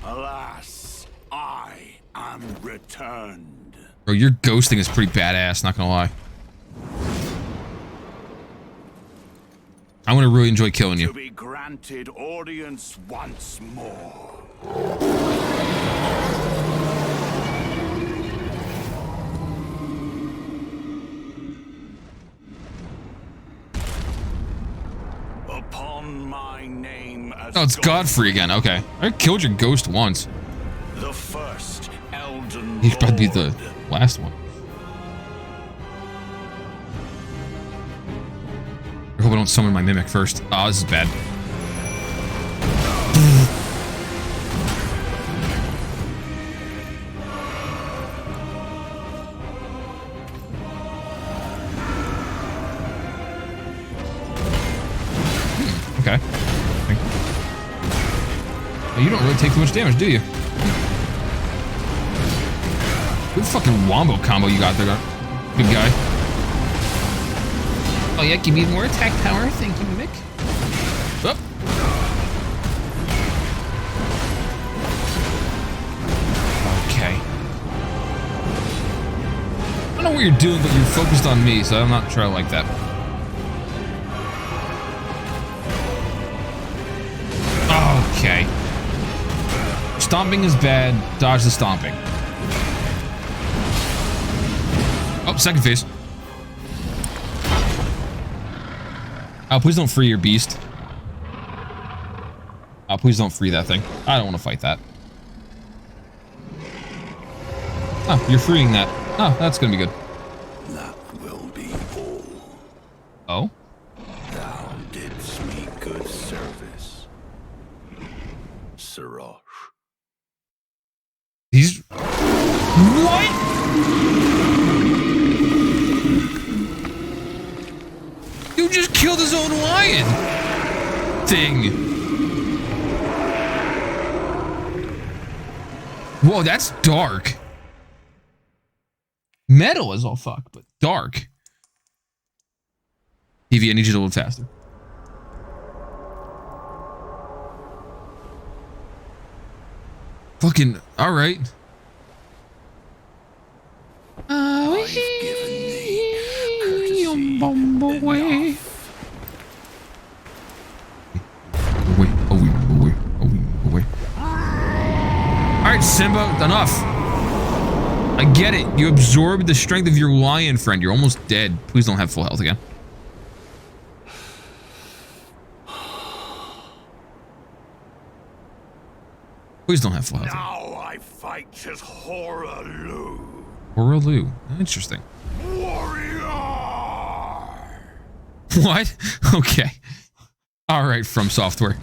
Alas, I am returned. Bro, your ghosting is pretty badass, not gonna lie. I want to really enjoy killing you. To be granted audience once more. Upon my name as Oh, it's Godfrey again. Okay. I killed your ghost once. the first Elden He's about to be the Lord. last one. I hope I don't summon my mimic first. Oh, this is bad. Okay. You don't really take too much damage, do you? Good fucking wombo combo you got there, good guy. Oh yeah, give me more attack power. Thank you, Mimic. Oh. know what you're doing, but you're focused on me, so I'm not sure I like that. Okay. Stomping is bad. Dodge the stomping. Oh, second phase. Oh, please don't free your beast. Oh, please don't free that thing. I don't want to fight that. Oh, you're freeing that. Oh, that's gonna be good. That will be all. Oh? Thou didst me good service, Sirosh. He's... What? You just killed his own lion! Thing. Whoa, that's dark. Metal is all fucked, but dark. Evie, I need you to load faster. Fucking, alright. I've given thee courtesy enough. Away. Alright, Simba, enough. I get it. You absorbed the strength of your lion friend. You're almost dead. Please don't have full health again. Please don't have full health. Now I fight as Horalu. Horalu. Interesting. Warrior! What? Okay. Alright, From Software.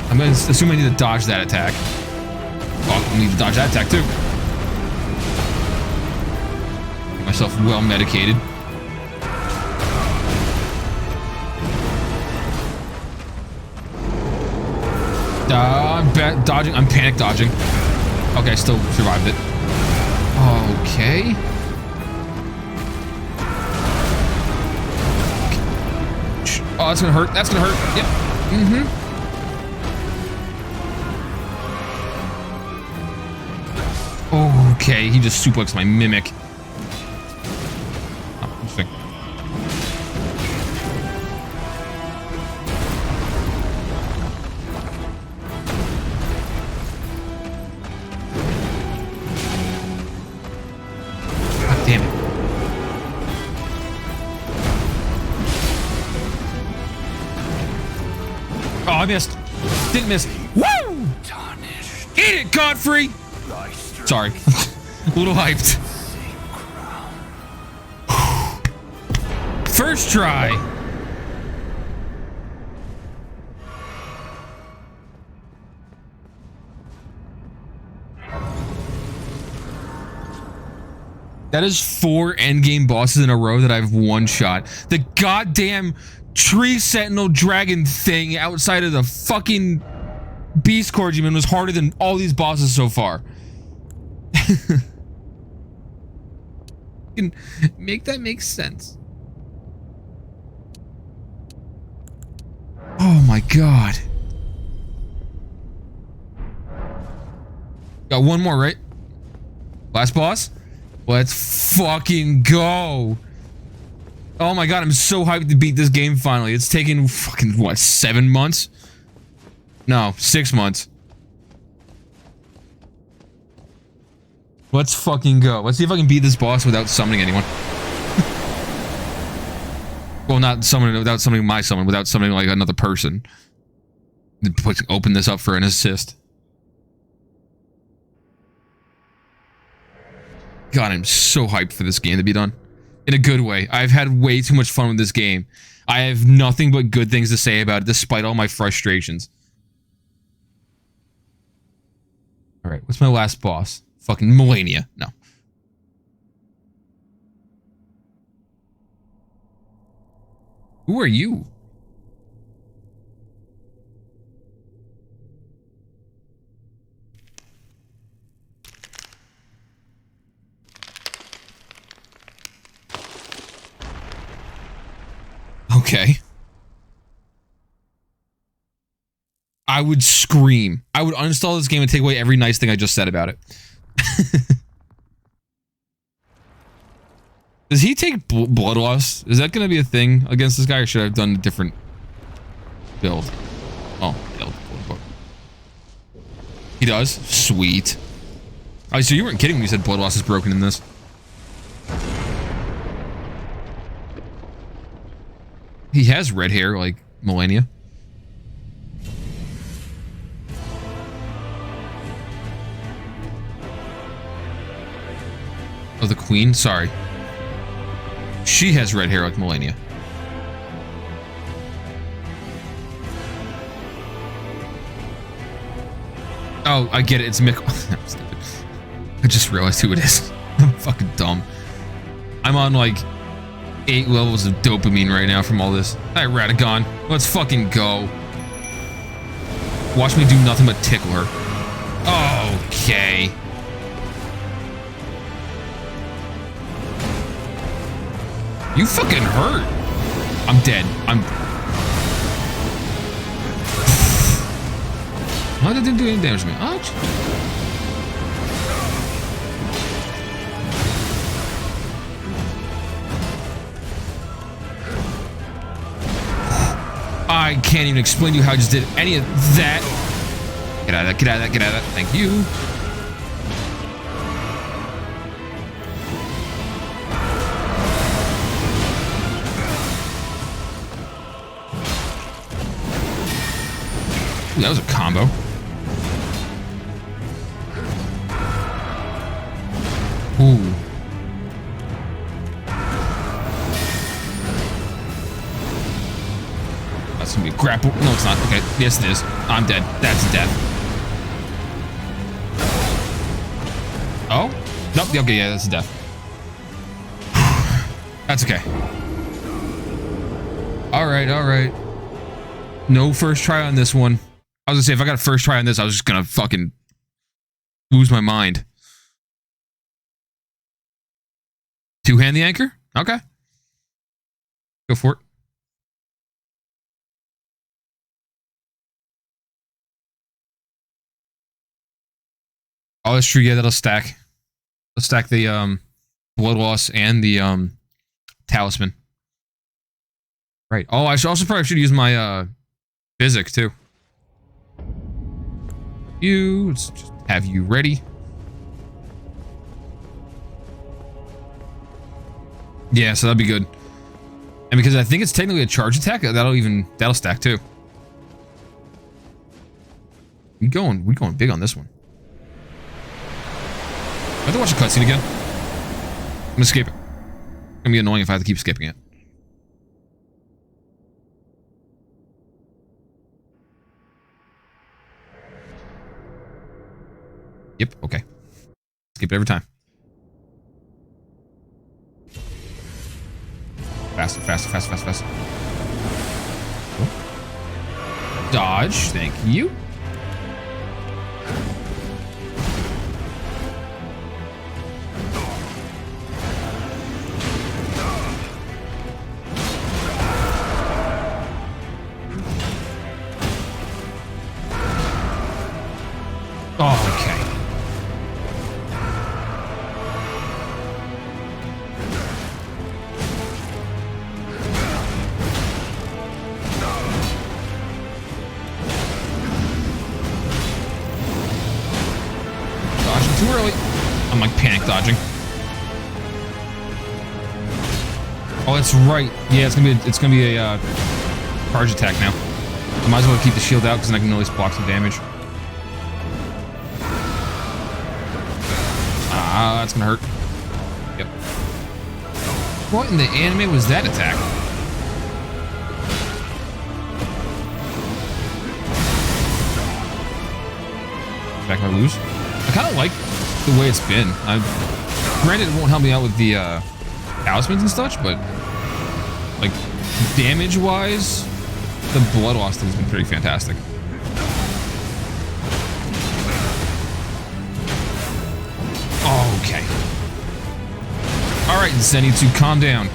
I'm gonna assume I need to dodge that attack. Oh, I need to dodge that attack too. Get myself well medicated. I'm dodging. I'm panic dodging. Okay, I still survived it. Okay. Oh, that's gonna hurt. That's gonna hurt. Yep. Okay, he just suplexed my mimic. Oh, interesting. God damn it. Oh, I missed. Didn't miss. Woo! Eat it, Godfrey! Sorry. A little hyped. First try. That is 4 endgame bosses in a row that I've one-shot. The goddamn tree sentinel dragon thing outside of the fucking beast clergyman was harder than all these bosses so far. Can make that make sense. Oh my god. Got one more, right? Last boss? Let's fucking go. Oh my god, I'm so hyped to beat this game finally. It's taken fucking, what, 7 months? No, 6 months. Let's fucking go. Let's see if I can beat this boss without summoning anyone. Well, not summoning, without summoning my summon, without summoning like another person. Open this up for an assist. God, I'm so hyped for this game to be done. In a good way. I've had way too much fun with this game. I have nothing but good things to say about it, despite all my frustrations. Alright, what's my last boss? Fucking Melania. No. Who are you? Okay. I would scream. I would uninstall this game and take away every nice thing I just said about it. Does he take blood loss? Is that going to be a thing against this guy, or should I have done a different build? Oh, build. He does? Sweet. Oh, so you weren't kidding when you said blood loss is broken in this. He has red hair like Melania. Oh, the queen? Sorry. She has red hair like Melania. Oh, I get it. It's Mick. I'm stupid. I just realized who it is. I'm fucking dumb. I'm on like 8 levels of dopamine right now from all this. Alright, Radagon. Let's fucking go. Watch me do nothing but tickle her. Okay. You fucking hurt. I'm dead. Oh, that didn't do any damage to me. Ouch. I can't even explain to you how I just did any of that. Get out of that, get out of that, get out of that. Thank you. Ooh, that was a combo. Ooh. That's gonna be a grapple. No, it's not. Okay. Yes, it is. I'm dead. That's death. Oh? Nope. Okay, yeah, that's a death. That's okay. Alright, alright. No first try on this one. I was gonna say, if I got a first try on this, I was just gonna fucking lose my mind. Two-hand the anchor? Okay. Go for it. Oh, that's true. Yeah, that'll stack. Let's stack the blood loss and the talisman. Right. Oh, I should also probably use my physic too. Let's just have you ready. Yeah, so that'd be good. And because I think it's technically a charge attack, that'll stack too. We going big on this one. I have to watch a cutscene again. I'm gonna skip it. It's gonna be annoying if I have to keep skipping it. Yep, okay. Skip it every time. Faster, faster, faster, faster, faster. Oh. Dodge, thank you. Oh, okay. Dodging too early. I'm like panic dodging. Oh, that's right. Yeah, it's gonna be a charge attack now. I might as well keep the shield out because then I can at least block some damage. Ah, that's gonna hurt. Yep. What in the anime was that attack? Back my lose. I kind of like the way it's been. Granted, it won't help me out with the talismans and such, but like damage-wise, the blood loss thing's been pretty fantastic. Okay. Alright, Zenitsu, calm down.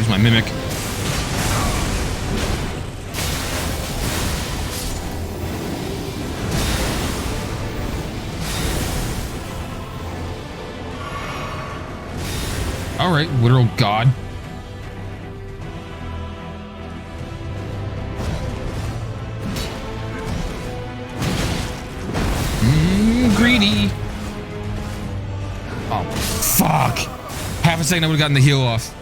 Use my mimic. All right, literal god. Greedy. Oh, fuck. Half a second, I would have gotten the heal off.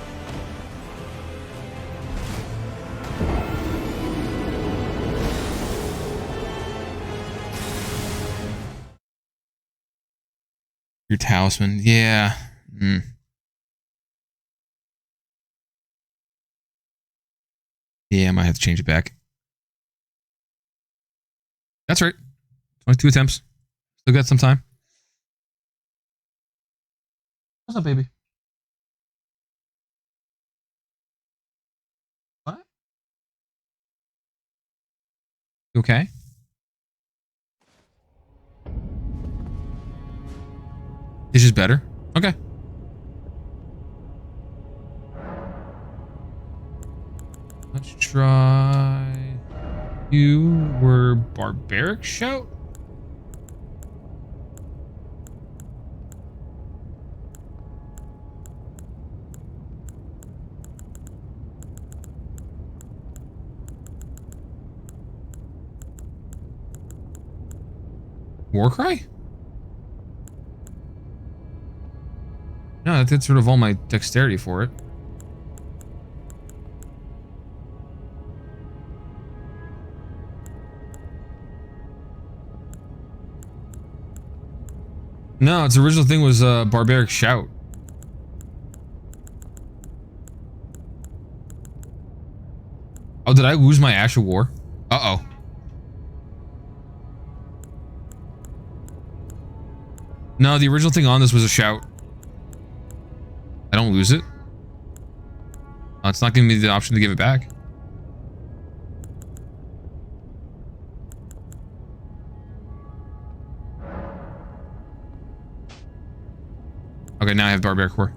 Your talisman. Yeah. Yeah, I might have to change it back. That's right. 22 attempts. Still got some time. What's up, baby? What? You okay? It's just better? Okay. Let's try... You were barbaric shout? Warcry? No, that did sort of all my dexterity for it. No, its original thing was barbaric shout. Oh, did I lose my Ash of War? Uh-oh. No, the original thing on this was a shout. I don't lose it. It's not giving me the option to give it back. Okay, now I have barbaric war.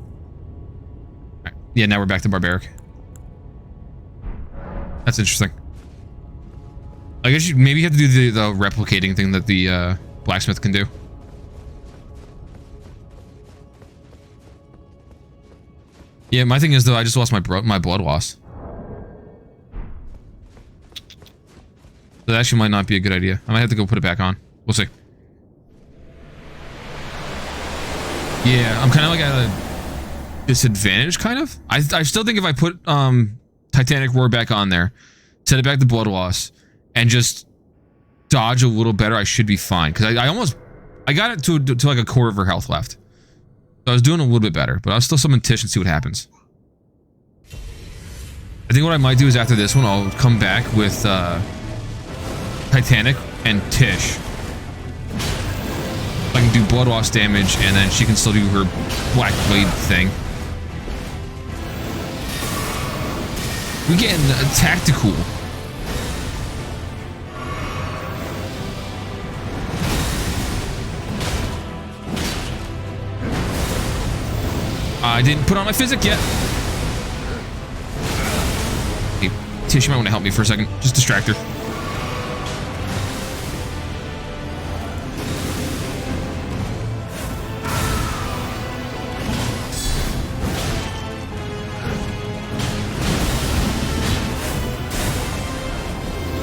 Right. Yeah, now we're back to barbaric. That's interesting. I guess you maybe have to do the replicating thing that the blacksmith can do. Yeah, my thing is though, I just lost my blood loss. So that actually might not be a good idea. I might have to go put it back on. We'll see. Yeah, I'm kind of like at a disadvantage, kind of. I still think if I put Titanic Roar back on there, set it back to blood loss, and just dodge a little better, I should be fine. Because I got it to like a quarter of her health left. So I was doing a little bit better, but I'll still summon Tish and see what happens. I think what I might do is after this one, I'll come back with Titanic and Tish. I can do blood loss damage, and then she can still do her Black Blade thing. We're getting tactical. I didn't put on my physic yet. Hey, Tish, you might want to help me for a second. Just distract her.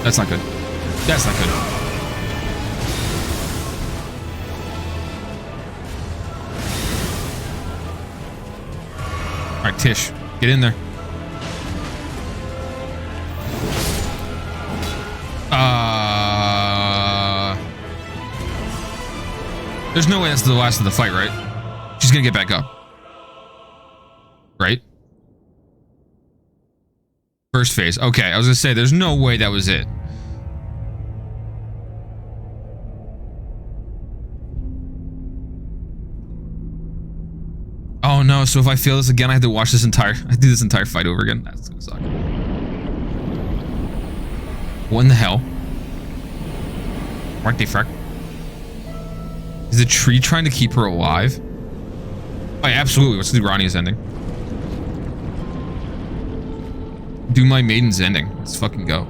That's not good. That's not good. Alright, Tish. Get in there. There's no way that's the last of the fight, right? She's gonna get back up. Right? First phase. Okay, I was gonna say, there's no way that was it. Oh no, so if I fail this again, I have to watch this entire... I do this entire fight over again. That's gonna suck. What in the hell? What the frick? Is the tree trying to keep her alive? Oh, yeah, absolutely. Let's do Ronnie's ending. do my maiden's ending. Let's fucking go.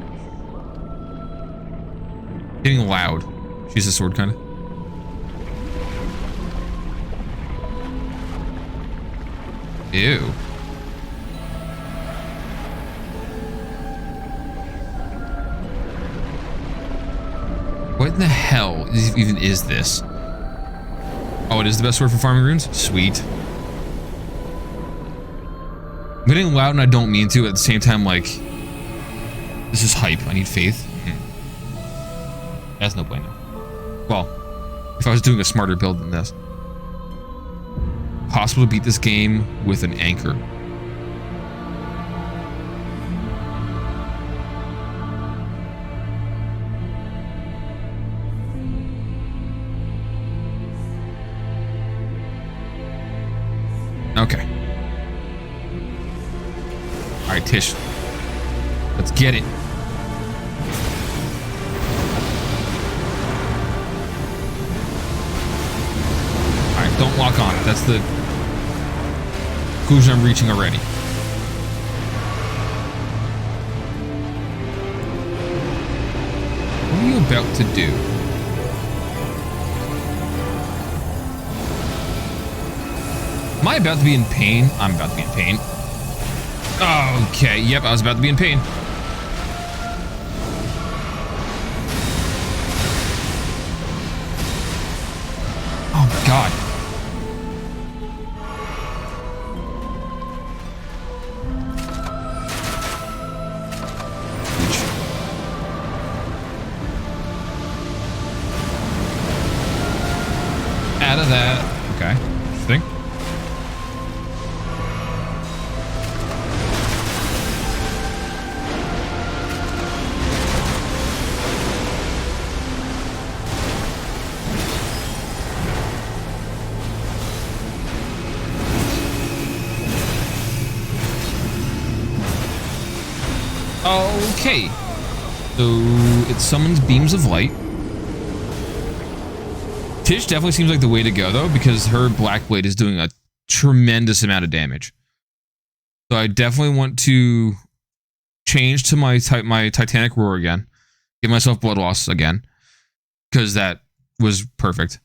Getting loud. She's a sword, kind of. Ew. What in the hell even is this? Oh, it is the best sword for farming runes? Sweet. I'm getting loud and I don't mean to. At the same time, like, this is hype. I need faith. That's no bueno. Well, if I was doing a smarter build than this. Possible to beat this game with an anchor. Okay. Alright, Tish. Let's get it. Alright, don't lock on it. That's the conclusion I'm reaching already. What are you about to do? Am I about to be in pain? I'm about to be in pain. Okay, yep, I was about to be in pain. Oh, God. Out of that. Okay, interesting. Okay, so it summons beams of light. Tish definitely seems like the way to go, though, because her Black Blade is doing a tremendous amount of damage. So I definitely want to change to my Titanic Roar again. Give myself blood loss again, because that was perfect.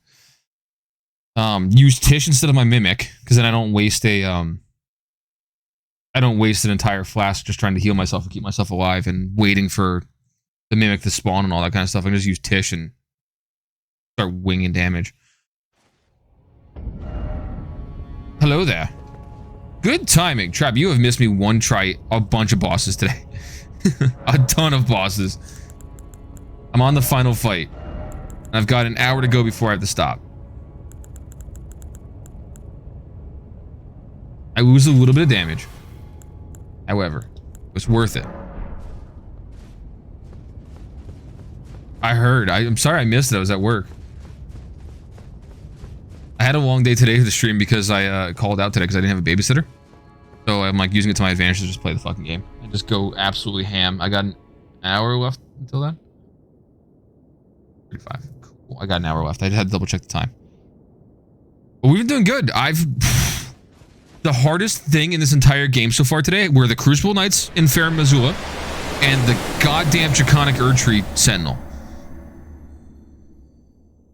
Use Tish instead of my Mimic, because then I don't waste an entire flask just trying to heal myself and keep myself alive and waiting for the Mimic to spawn and all that kind of stuff. I can just use Tish and start winging damage. Hello there. Good timing. Trap, you have missed me one try a bunch of bosses today. A ton of bosses. I'm on the final fight. I've got an hour to go before I have to stop. I lose a little bit of damage. However, it was worth it. I heard. I'm sorry I missed it. I was at work. I had a long day today for the stream because I called out today because I didn't have a babysitter. So I'm like using it to my advantage to just play the fucking game and just go absolutely ham. I got an hour left until then. 35. Cool. I got an hour left. I had to double check the time. But we've been doing good. The hardest thing in this entire game so far today were the Crucible Knights in Fair Missoula and the goddamn Draconic Erdtree Sentinel.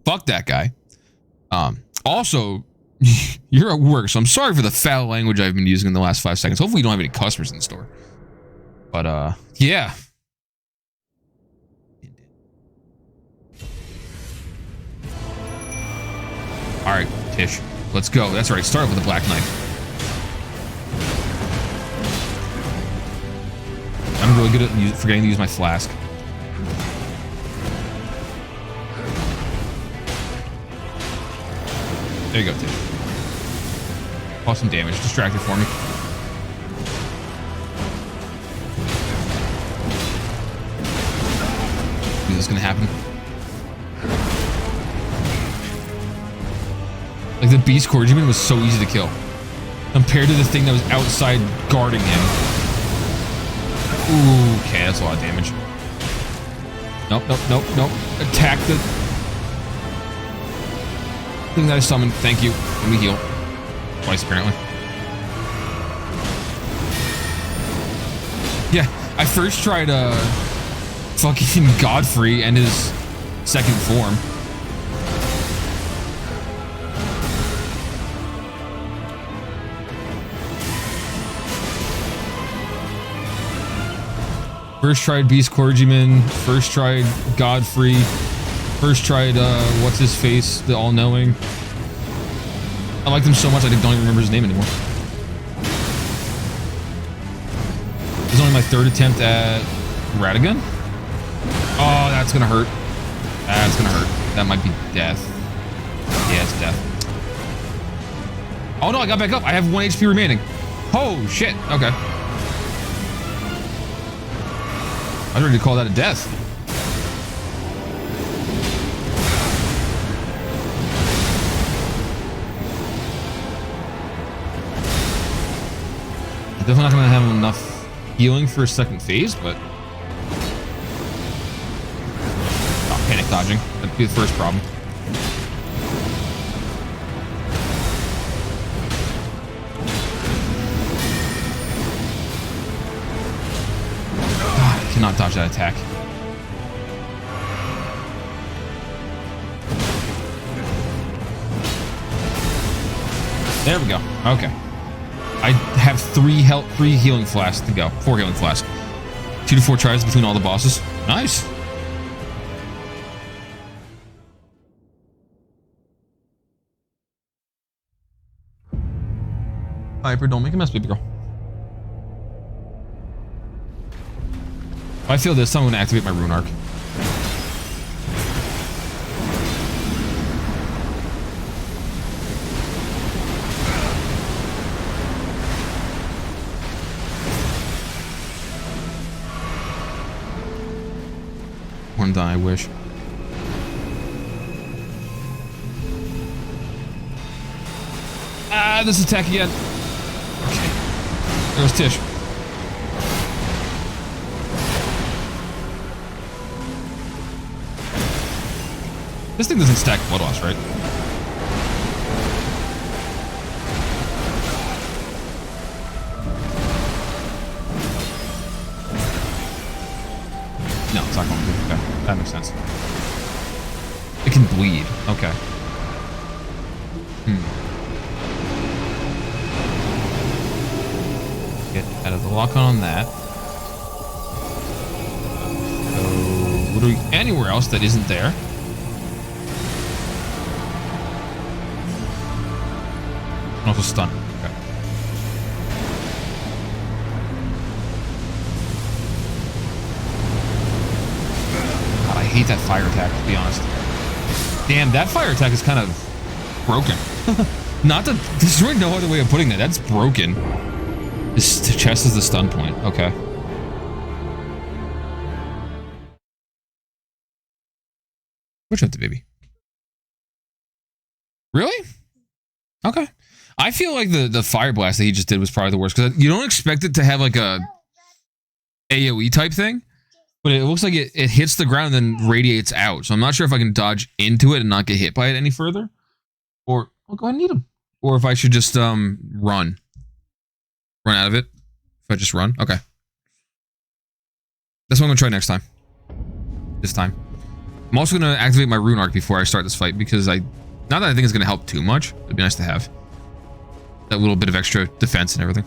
Fuck that guy. Also, you're at work, so I'm sorry for the foul language I've been using in the last 5 seconds. Hopefully you don't have any customers in the store. But, yeah. Alright, Tish. Let's go. That's right. Start with the Black Knight. I'm really good at forgetting to use my flask. There you go, Tish. Cause some damage. Distracted for me. Is this gonna happen? Like, the Beast Clergyman was so easy to kill. Compared to the thing that was outside guarding him. Ooh, okay, that's a lot of damage. Nope, nope, nope, nope. Attack the thing that I summoned. Thank you. Let me heal. Twice, apparently. Yeah, I first tried fucking Godfrey and his second form. First tried Beast Clergyman, first tried Godfrey, first tried what's his face, the all-knowing. I liked him so much I don't even remember his name anymore. This is only my third attempt at Radagon. Oh, that's gonna hurt. That's gonna hurt. That might be death. Yeah, it's death. Oh no, I got back up. I have 1 HP remaining. Oh shit. Okay. I was ready to call that a death. Definitely not gonna have enough healing for a second phase, but oh, panic dodging. That'd be the first problem. God, I cannot dodge that attack. There we go. Okay. I have three healing flasks to go. 4 healing flasks. 2 to 4 tries between all the bosses. Nice. Hyper, don't make a mess, baby girl. If I feel this time, I'm going to activate my rune arc. One die, I wish. Ah, this attack again. Okay. There goes Tish. This thing doesn't stack blood loss, right? No, it's not going to. Okay, that makes sense. It can bleed. Okay. Get out of the lock on that. So, what do we? Anywhere else that isn't there? And also stun. Okay. God, I hate that fire attack, to be honest. Damn, that fire attack is kind of broken. Not the there's really no other way of putting that. That's broken. This chest is the stun point. Okay. Which up the baby? Really? Okay. I feel like the fire blast that he just did was probably the worst because you don't expect it to have like a AoE type thing, but it looks like it hits the ground and then radiates out. So I'm not sure if I can dodge into it and not get hit by it any further, or I'll go ahead and need him, or if I should just run out of it. If I just run, okay. That's what I'm gonna try next time. This time, I'm also gonna activate my rune arc before I start this fight because not that I think it's gonna help too much. It'd be nice to have that little bit of extra defense and everything.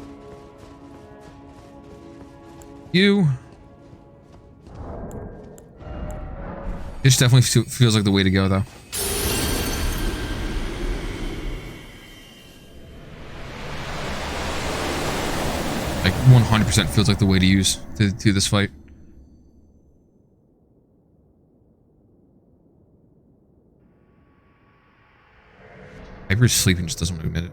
This definitely feels like the way to go, though. Like 100% feels like the way to use to do this fight. Hyper's sleeping, just doesn't want to admit it.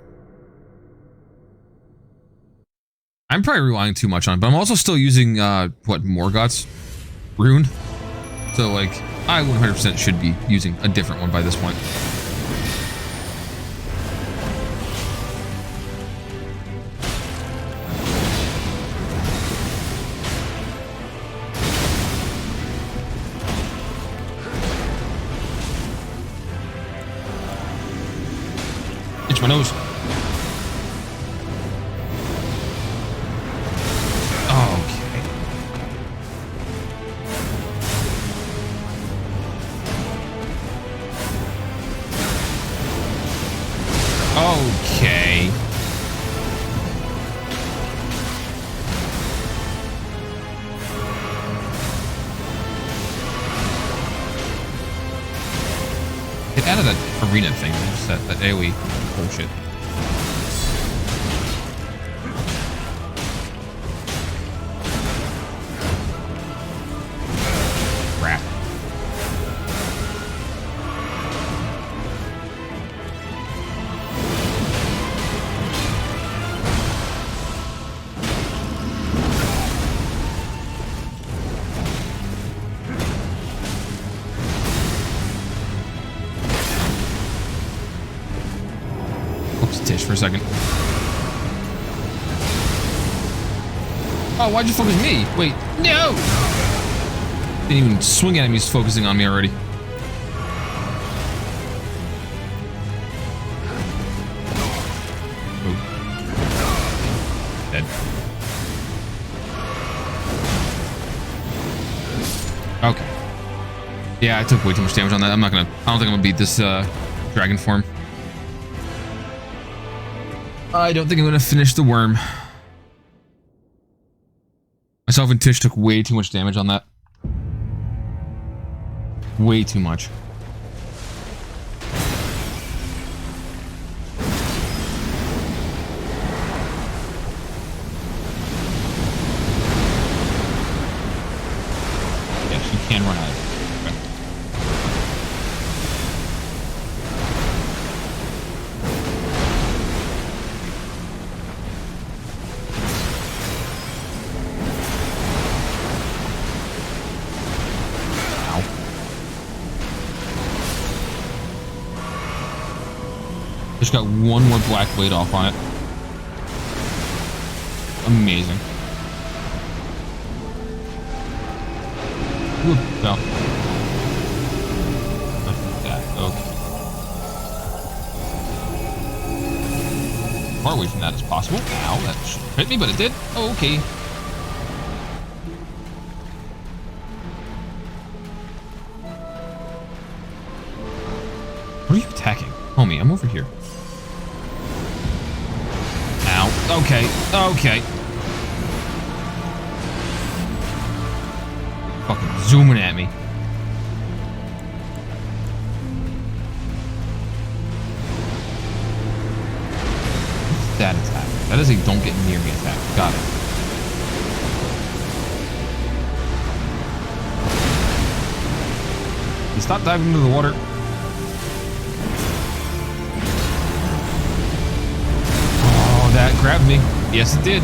I'm probably relying too much on it, but I'm also still using, Morgoth's rune. So, like, I 100% should be using a different one by this point. Itch my nose. Okay. Okay. It added that arena thing, just that AoE bullshit. Crap. Tish for a second. Oh, why'd you focus me? Wait, no! Didn't even swing at him, he's focusing on me already. Oh. Dead. Okay. Yeah, I took way too much damage on that. I don't think I'm gonna beat this dragon form. I don't think I'm gonna finish the worm. Myself and Tish took way too much damage on that. Way too much. Yeah, she can run out of it. Just got one more black blade off on it. Amazing. Ooh, fell. That. Okay. Far away from that as possible. Ow, that should hit me, but it did. Oh, okay. What are you attacking? Homie, I'm over here. Ow. Okay. Okay. Fucking zooming at me. What's that attack? That is a don't get near me attack. Got it. You stop diving into the water. That grabbed me. Yes, it did.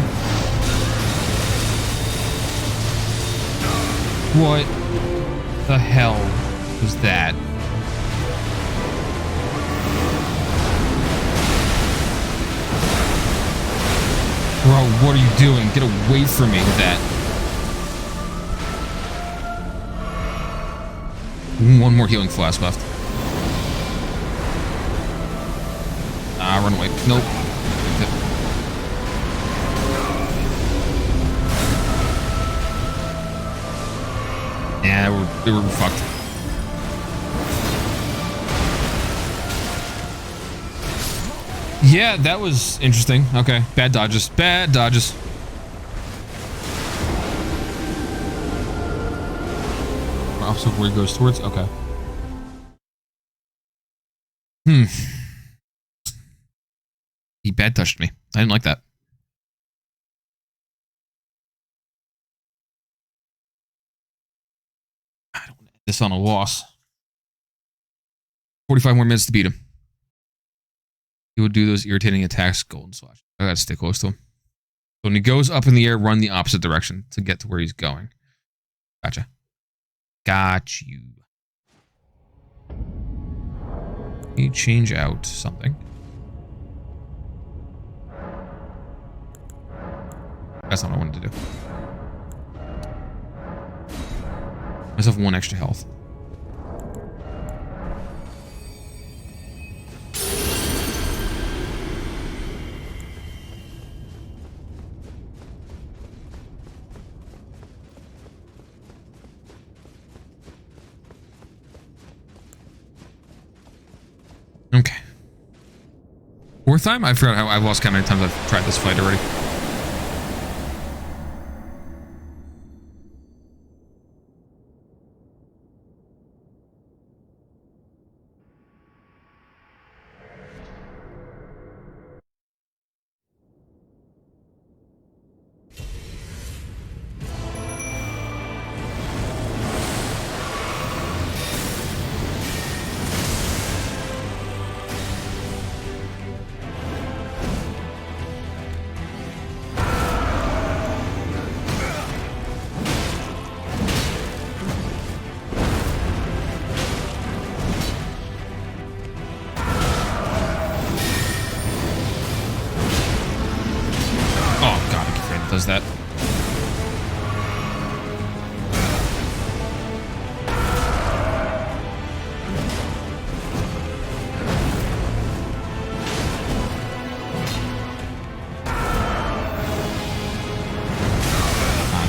What the hell was that? Bro, what are you doing? Get away from me with that. One more healing flask left. Ah, run away. Nope. Yeah, they were fucked. Yeah, that was interesting. Okay, bad dodges. Bad dodges. Opposite where he goes towards? Okay. He bad touched me. I didn't like that. I don't want to end this on a loss. 45 more minutes to beat him. He would do those irritating attacks, golden slash. I gotta stay close to him. So when he goes up in the air, run the opposite direction to get to where he's going. Gotcha. Got you. You change out something. That's not what I wanted to do. Myself one extra health. Okay. Fourth time? I forgot how I've lost count how many times I've tried this fight already. Does that.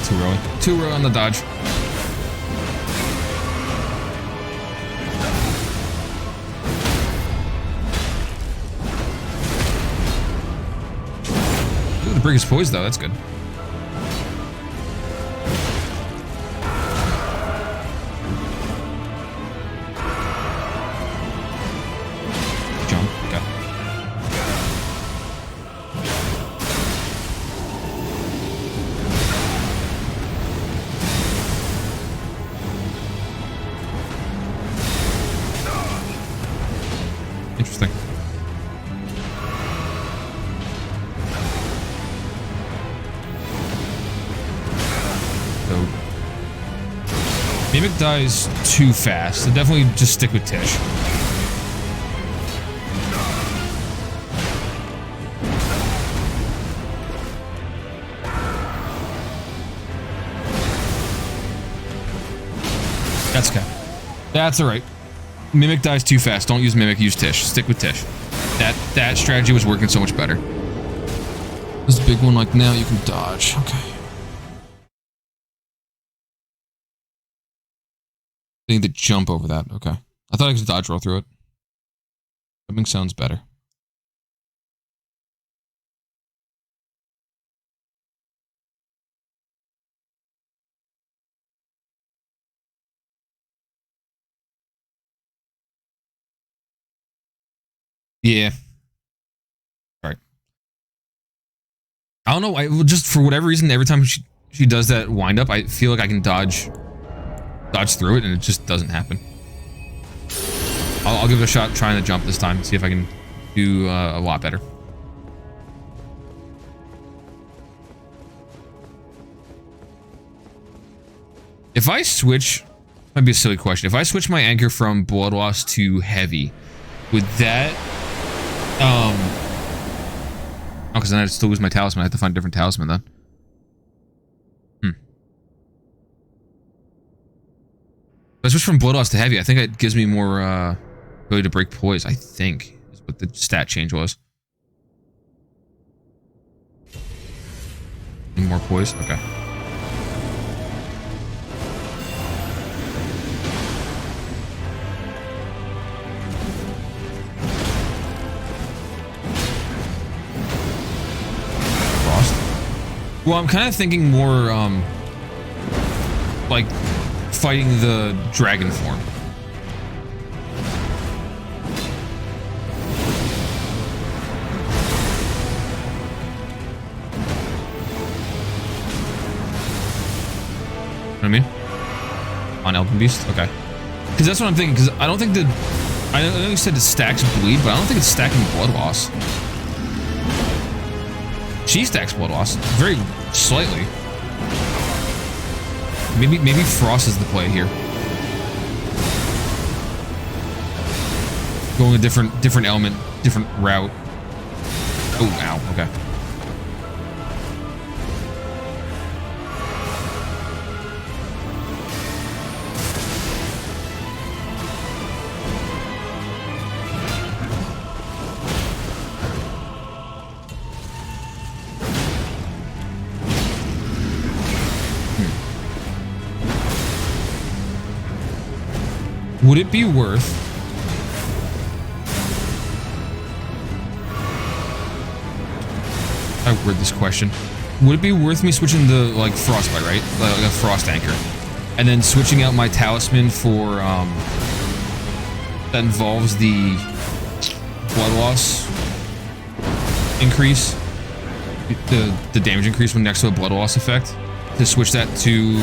Too early. Too early on the dodge. Ooh, the brig is poised though, that's good. Interesting. So, Mimic dies too fast, so definitely just stick with Tish. That's okay. That's alright. Mimic dies too fast. Don't use Mimic, use Tish. Stick with Tish. That strategy was working so much better. This big one, like now you can dodge. Okay. I need to jump over that. Okay. I thought I could dodge roll through it. Jumping sounds better. Yeah. All right. I don't know. I just for whatever reason, every time she does that wind up, I feel like I can dodge through it, and it just doesn't happen. I'll give it a shot trying to jump this time, see if I can do a lot better. If I switch, might be a silly question. If I switch my anchor from blood loss to heavy, would that oh, because then I'd still lose my talisman. I have to find a different talisman then. If I switch from blood loss to heavy, I think it gives me more ability to break poise, I think, is what the stat change was. Need more poise? Okay. Well, I'm kind of thinking more, like, fighting the dragon form. You know what I mean? On Elden Beast? Okay. Because that's what I'm thinking, because I don't think I know you said it stacks bleed, but I don't think it's stacking blood loss. She stacks blood loss very slightly. Maybe Frost is the play here. Going a different element, different route. Oh, ow. Okay. Would it be worth I word this question. Would it be worth me switching the, like, frostbite, right? Like a frost anchor. And then switching out my talisman for, that involves the blood loss increase. The damage increase when next to a blood loss effect. To switch that to,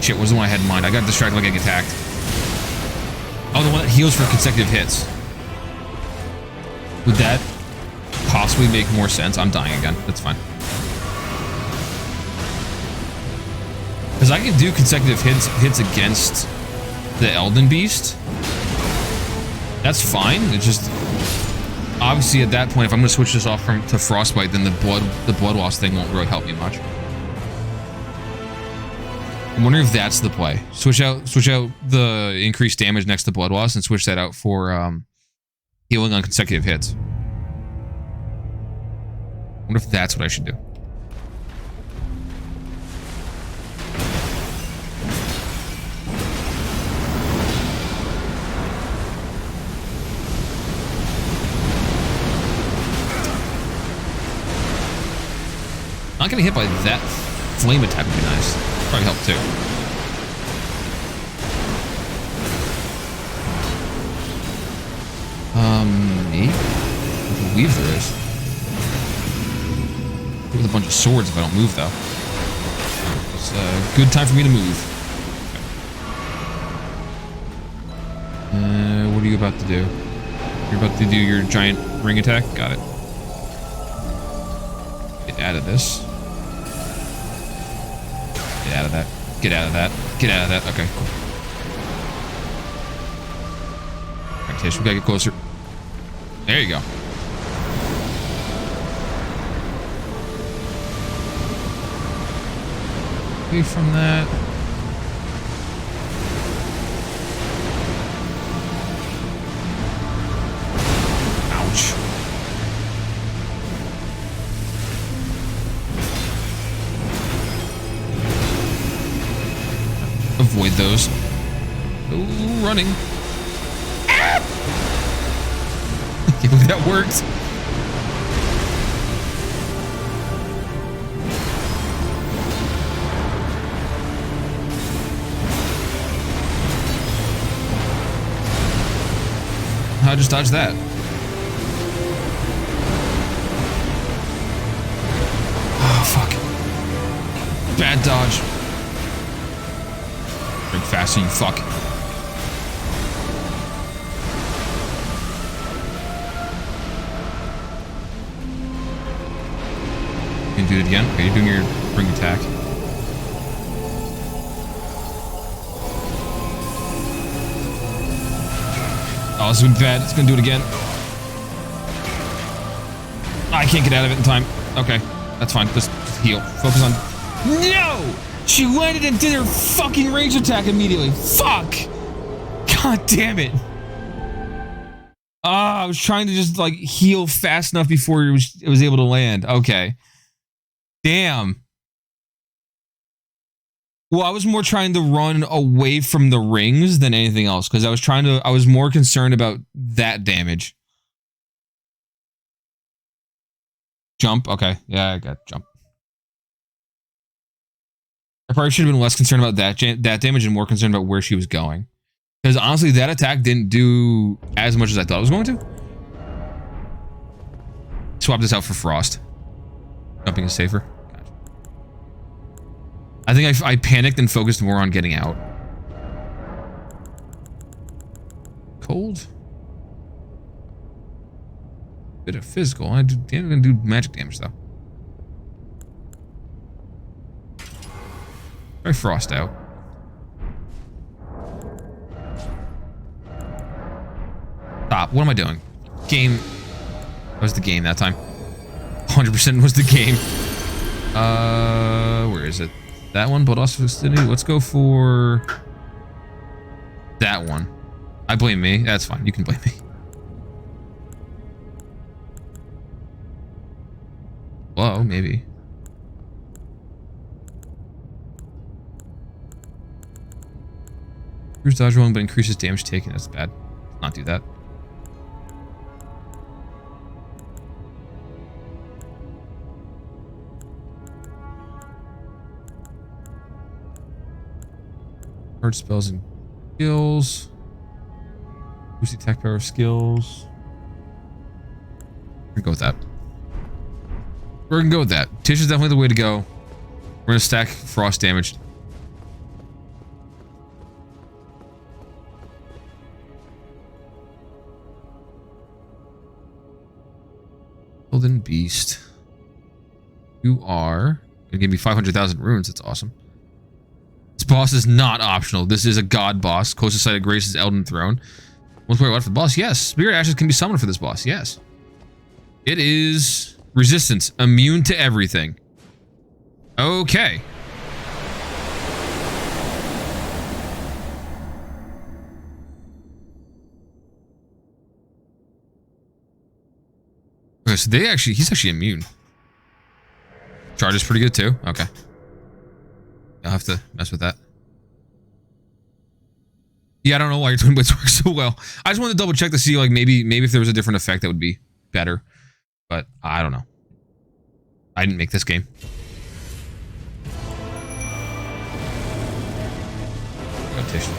shit, what was the one I had in mind? I got distracted by getting attacked. Oh, the one that heals for consecutive hits. Would that possibly make more sense? I'm dying again. That's fine. Because I can do consecutive hits against the Elden Beast. That's fine. It's just obviously at that point, if I'm going to switch this off to Frostbite, then the blood loss thing won't really help me much. I'm wondering if that's the play. Switch out the increased damage next to blood loss and switch that out for healing on consecutive hits. I wonder if that's what I should do. Not getting hit by that flame attack would be nice. Probably help too. Me? I believe there is. With a bunch of swords if I don't move though. It's a good time for me to move. What are you about to do? You're about to do your giant ring attack? Got it. Get out of this. Get out of that. Get out of that. Get out of that. Okay, cool. Alright, Tish, we gotta get closer. There you go. Away from that. Ouch. Avoid those. Ooh, running. Ah! That worked. I just dodged that. Oh, fuck. Bad dodge. Break faster, you fuck. You can do it again? Okay, you're doing your ring attack. Oh, this is gonna be bad. It's gonna do it again. I can't get out of it in time. Okay, that's fine. Just heal. Focus on... No! She landed and did her fucking range attack immediately. Fuck! God damn it. Ah, I was trying to just, like, heal fast enough before it was able to land. Okay. Damn. Well, I was more trying to run away from the rings than anything else, because I was more concerned about that damage. Jump? Okay. Yeah, I got jump. I probably should have been less concerned about that damage and more concerned about where she was going. Because honestly, that attack didn't do as much as I thought it was going to. Swap this out for Frost. Jumping is safer. Gotcha. I think I panicked and focused more on getting out. Cold. Bit of physical. I'm gonna do magic damage though. Try Frost out. Stop. What am I doing? Game. That was the game that time. 100% was the game. Where is it? That one, but also let's go for that one. I blame me. That's fine. You can blame me. Whoa, maybe. Cruise dodge rolling, but increases damage taken. That's bad. Let's not do that. Hard spells and skills. Boost attack power skills. We're gonna go with that. We're gonna go with that. Tish is definitely the way to go. We're gonna stack frost damage. Elden Beast. You are gonna give me 500,000 runes. That's awesome. This boss is not optional. This is a god boss. Closest sight of grace is Elden Throne. Most player left for the boss. Yes. Spirit ashes can be summoned for this boss. Yes. It is resistance. Immune to everything. Okay. Okay, so he's actually immune. Charge is pretty good too. Okay. I'll have to mess with that. Yeah, I don't know why your twin blades work so well. I just wanted to double check to see, like, maybe if there was a different effect that would be better. But I don't know. I didn't make this game.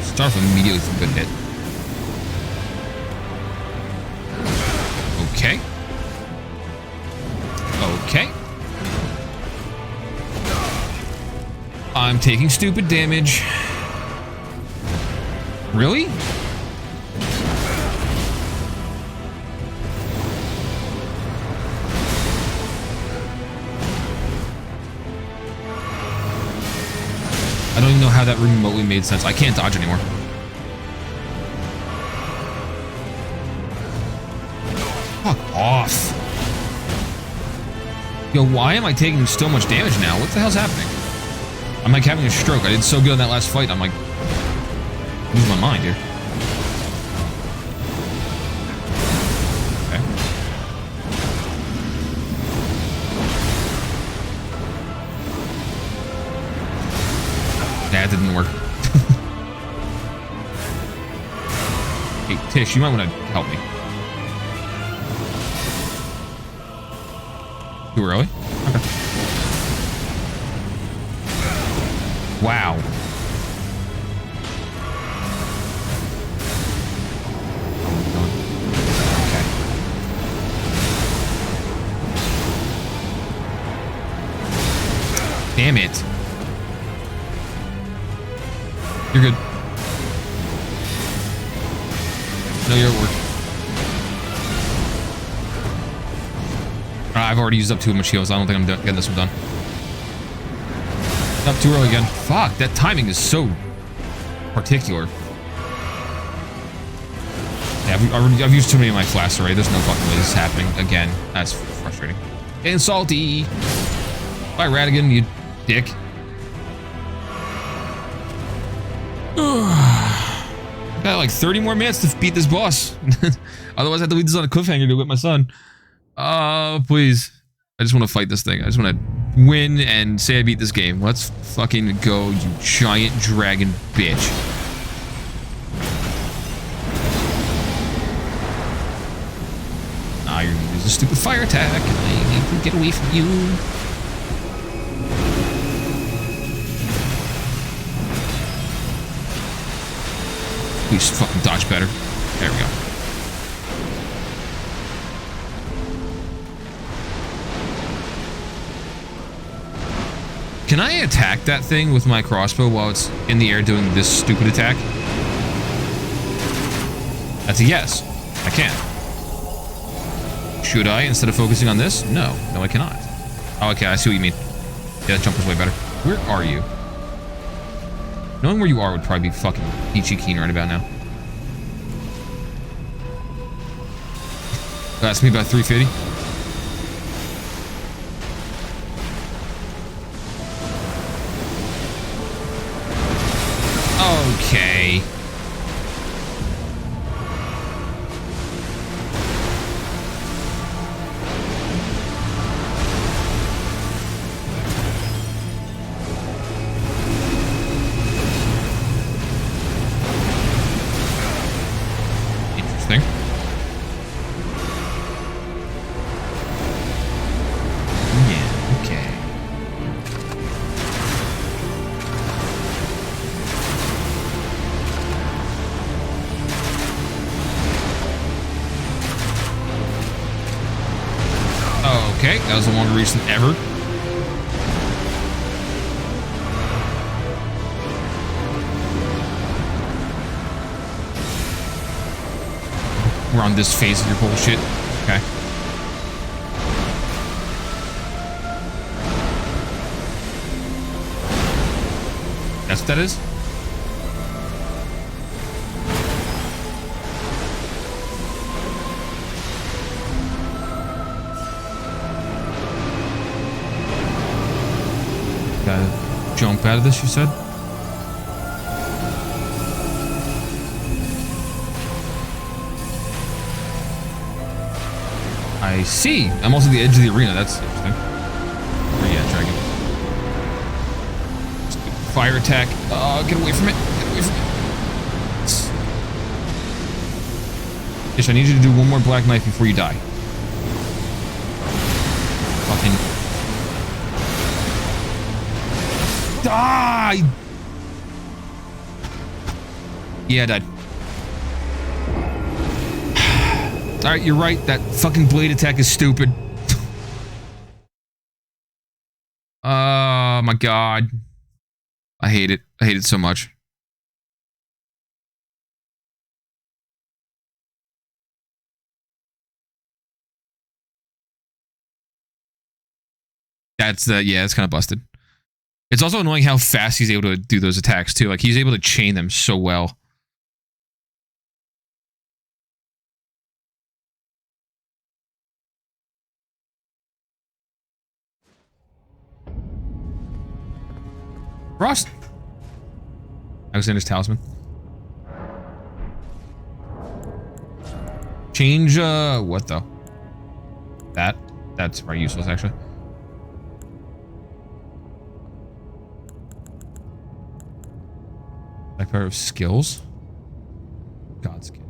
Start off immediately with a good hit. Okay. Okay. I'm taking stupid damage. Really? I don't even know how that remotely made sense. I can't dodge anymore. Fuck off. Yo, why am I taking so much damage now? What the hell's happening? I'm like having a stroke. I did so good in that last fight. I'm like losing my mind here. Okay. That didn't work. Hey, Tish, you might want to help me. Too early? Okay. Wow. Okay. Damn it. You're good. No, you're at work. I've already used up too much heals. I don't think I'm getting this one done. Up too early again. Fuck, that timing is so particular. Yeah, I've used too many of my flasks already. There's no fucking way this is happening again. That's frustrating. Getting salty. Bye, Radigan, you dick. Got like 30 more minutes to beat this boss. Otherwise, I have to leave this on a cliffhanger to whip my son. Please. I just want to fight this thing. I just want to win and say I beat this game. Let's fucking go, you giant dragon bitch. Ah, you're gonna use a stupid fire attack, and I need to get away from you. Please fucking dodge better. There we go. Can I attack that thing with my crossbow while it's in the air doing this stupid attack? That's a yes. I can. Should I, instead of focusing on this? No. No, I cannot. Oh, okay. I see what you mean. Yeah, that jump was way better. Where are you? Knowing where you are would probably be fucking peachy keen right about now. That's me about 350. Okay. Interesting. Okay, that was a longer reach than ever. We're on this phase of your bullshit. Okay. That's what that is? Gotta jump out of this, you said? I see. I'm also at the edge of the arena. That's interesting. Oh, yeah, dragon. Fire attack. Get away from it. Get away from it. Ish, I need you to do one more black knife before you die. Fucking. Die! Yeah, I died. Alright, you're right. That fucking blade attack is stupid. Oh my god. I hate it. I hate it so much. That's yeah, it's kind of busted. It's also annoying how fast he's able to do those attacks too. Like he's able to chain them so well. Frost. Alexander's talisman. Change, what though? That's very useless, actually. Like pair of skills. God's gift.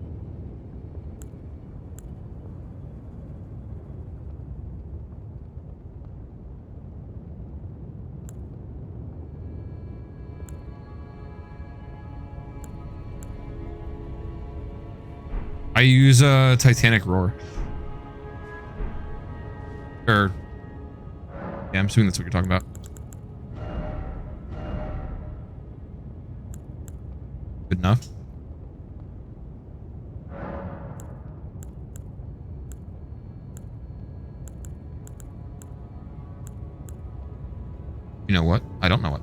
I use a Titanic Roar. Or yeah, I'm assuming that's what you're talking about. Good enough. You know what? I don't know what.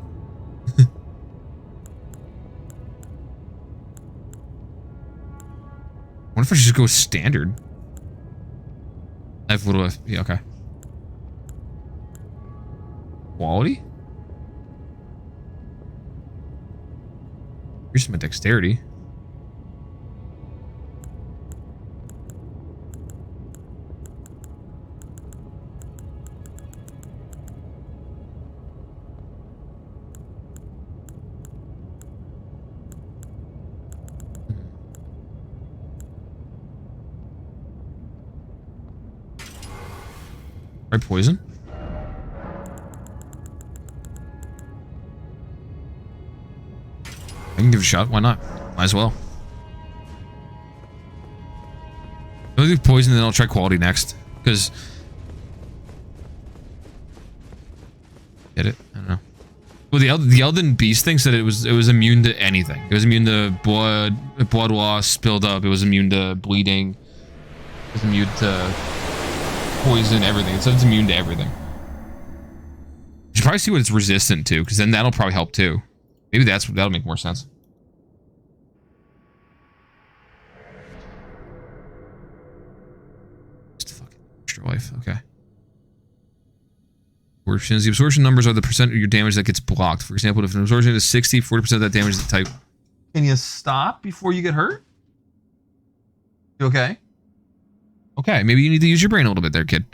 What if I should just go standard? I have little FP, okay. Quality? Here's my dexterity. Try poison. I can give it a shot. Why not? Might as well. I'll do poison, then I'll try quality next. Because... Get it? I don't know. Well, the Elden Beast thing said it was immune to anything. It was immune to blood loss, spilled up. It was immune to bleeding. It was immune to poison, everything. It said it's immune to everything. You should probably see what it's resistant to, because then that'll probably help too. Maybe that'll make more sense. Just fucking extra life. Okay. Absorptions. The absorption numbers are the percent of your damage that gets blocked. For example, if an absorption is 60, 40% of that damage is the type. Can you stop before you get hurt? You okay? Okay, maybe you need to use your brain a little bit there, kid.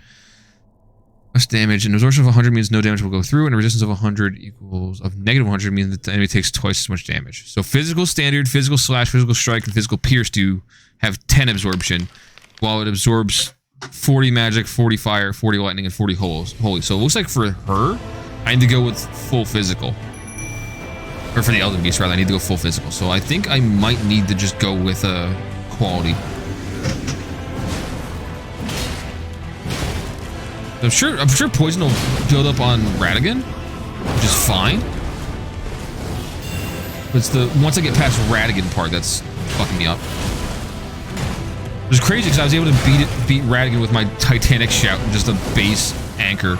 Less damage. An absorption of 100 means no damage will go through, and a resistance of 100 equals of negative 100 means that the enemy takes twice as much damage. So physical standard, physical slash, physical strike, and physical pierce do have 10 absorption, while it absorbs 40 magic, 40 fire, 40 lightning, and 40 holy. So it looks like for her, I need to go with full physical. Or for the Elden Beast, rather, I need to go full physical. So I think I might need to just go with quality. I'm sure poison will build up on Radigan, which is fine. But it's the once I get past Radigan part that's fucking me up. It was crazy because I was able to beat Radigan with my Titanic shout and just a base anchor.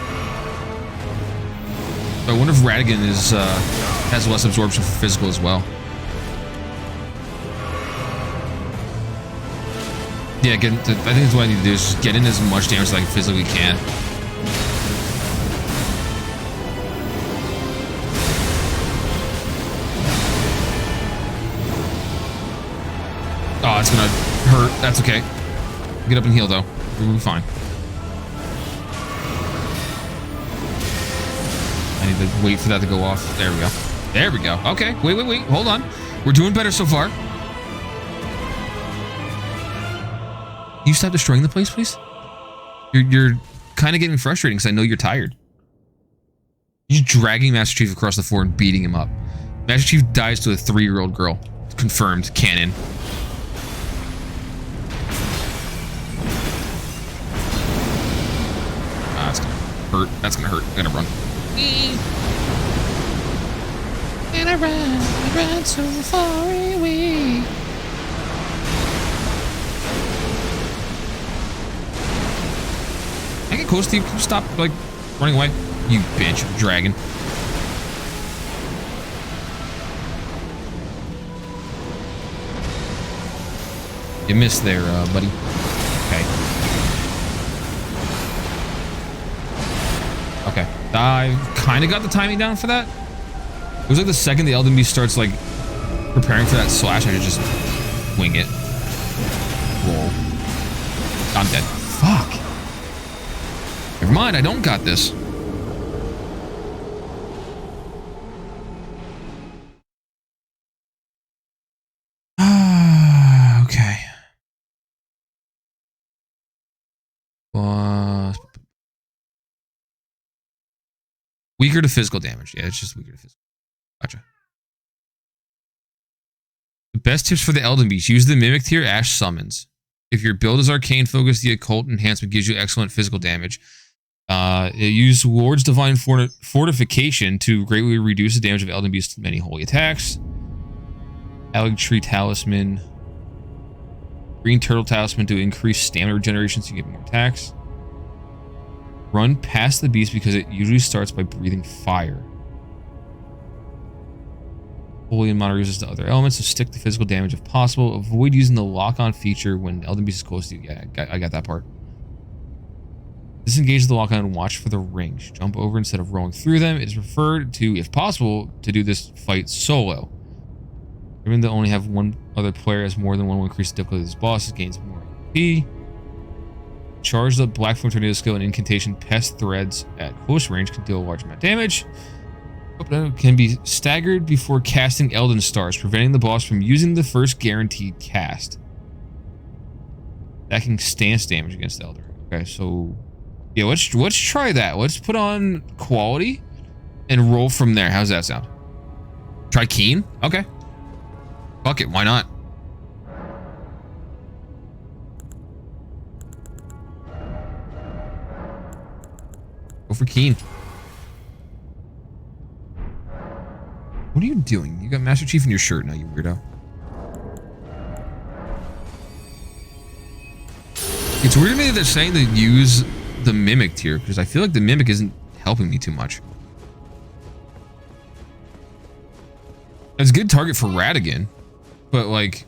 I wonder if Radigan is has less absorption for physical as well. Yeah, I think that's what I need to do is just get in as much damage as I physically can. Oh, it's gonna hurt. That's okay. Get up and heal though. We'll be fine. I need to wait for that to go off. There we go. There we go. Okay. Wait. Hold on. We're doing better so far. Can you stop destroying the place, please? You're kind of getting frustrating because I know you're tired. You're just dragging Master Chief across the floor and beating him up. Master Chief dies to a 3-year-old girl. Confirmed. Canon. That's gonna hurt. That's gonna hurt. I'm gonna run. And I ran so far away. I get close to you. Can you stop, like, running away? You bitch, dragon. You missed there, buddy. Okay. Okay. I kind of got the timing down for that. It was like the second the Elden Beast starts, like, preparing for that slash, I should just wing it. Roll. I'm dead. Fuck. Never mind, I don't got this. Okay. Weaker to physical damage. Yeah, it's just weaker to physical. Gotcha. The best tips for the Elden Beast. Use the Mimic tier Ash summons. If your build is arcane focused, the occult enhancement gives you excellent physical damage. Use Ward's Divine Fortification to greatly reduce the damage of Elden Beast's many holy attacks. Alleg Tree Talisman. Green Turtle Talisman to increase stamina regeneration so you get more attacks. Run past the beast because it usually starts by breathing fire. Holy and Mana resist to other elements, so stick to physical damage if possible. Avoid using the lock-on feature when Elden Beast is close to you. Yeah, I got that part. Disengage the lock-on and watch for the rings. Jump over instead of rolling through them. It is preferred to, if possible, to do this fight solo. Given that only have one other player has more than one will increase the difficulty of this boss, it gains more XP. Charge the Black Flame Tornado skill and incantation Pest Threads at close range can deal a large amount of damage. Can be staggered before casting Elden Stars, preventing the boss from using the first guaranteed cast. Stacking stance damage against the Elder. Okay, so yeah, let's try that. Let's put on quality and roll from there. How's that sound? Try keen? Okay. Fuck it, why not? Go for keen. What are you doing? You got Master Chief in your shirt now, you weirdo. It's weird to me that they're saying to use the Mimic tier, because I feel like the Mimic isn't helping me too much. It's a good target for Radigan, but like,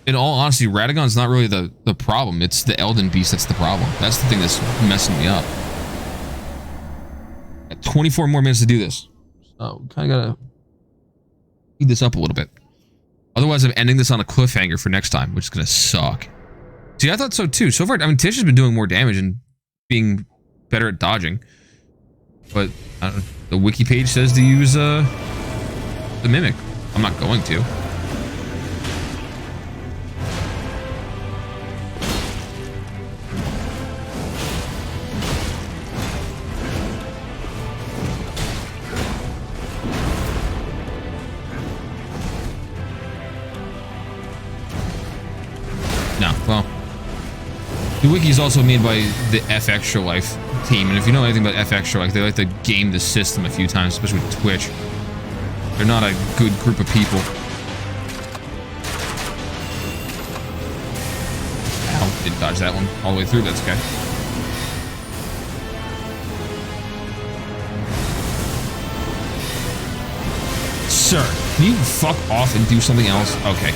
in all honesty, Radagon's not really the problem. It's the Elden Beast that's the problem. That's the thing that's messing me up. Got 24 more minutes to do this. So, kind of gotta speed this up a little bit. Otherwise, I'm ending this on a cliffhanger for next time, which is gonna suck. See, I thought so too. So far, I mean, Tish has been doing more damage and being better at dodging. But the wiki page says to use the Mimic. I'm not going to. No, well, The wiki is also made by the F Extra Life team, and if you know anything about F Extra Life, they like to game the system a few times, especially with Twitch. They're not a good group of people. Ow, didn't dodge that one all the way through, that's okay. Sir, can you fuck off and do something else? Okay.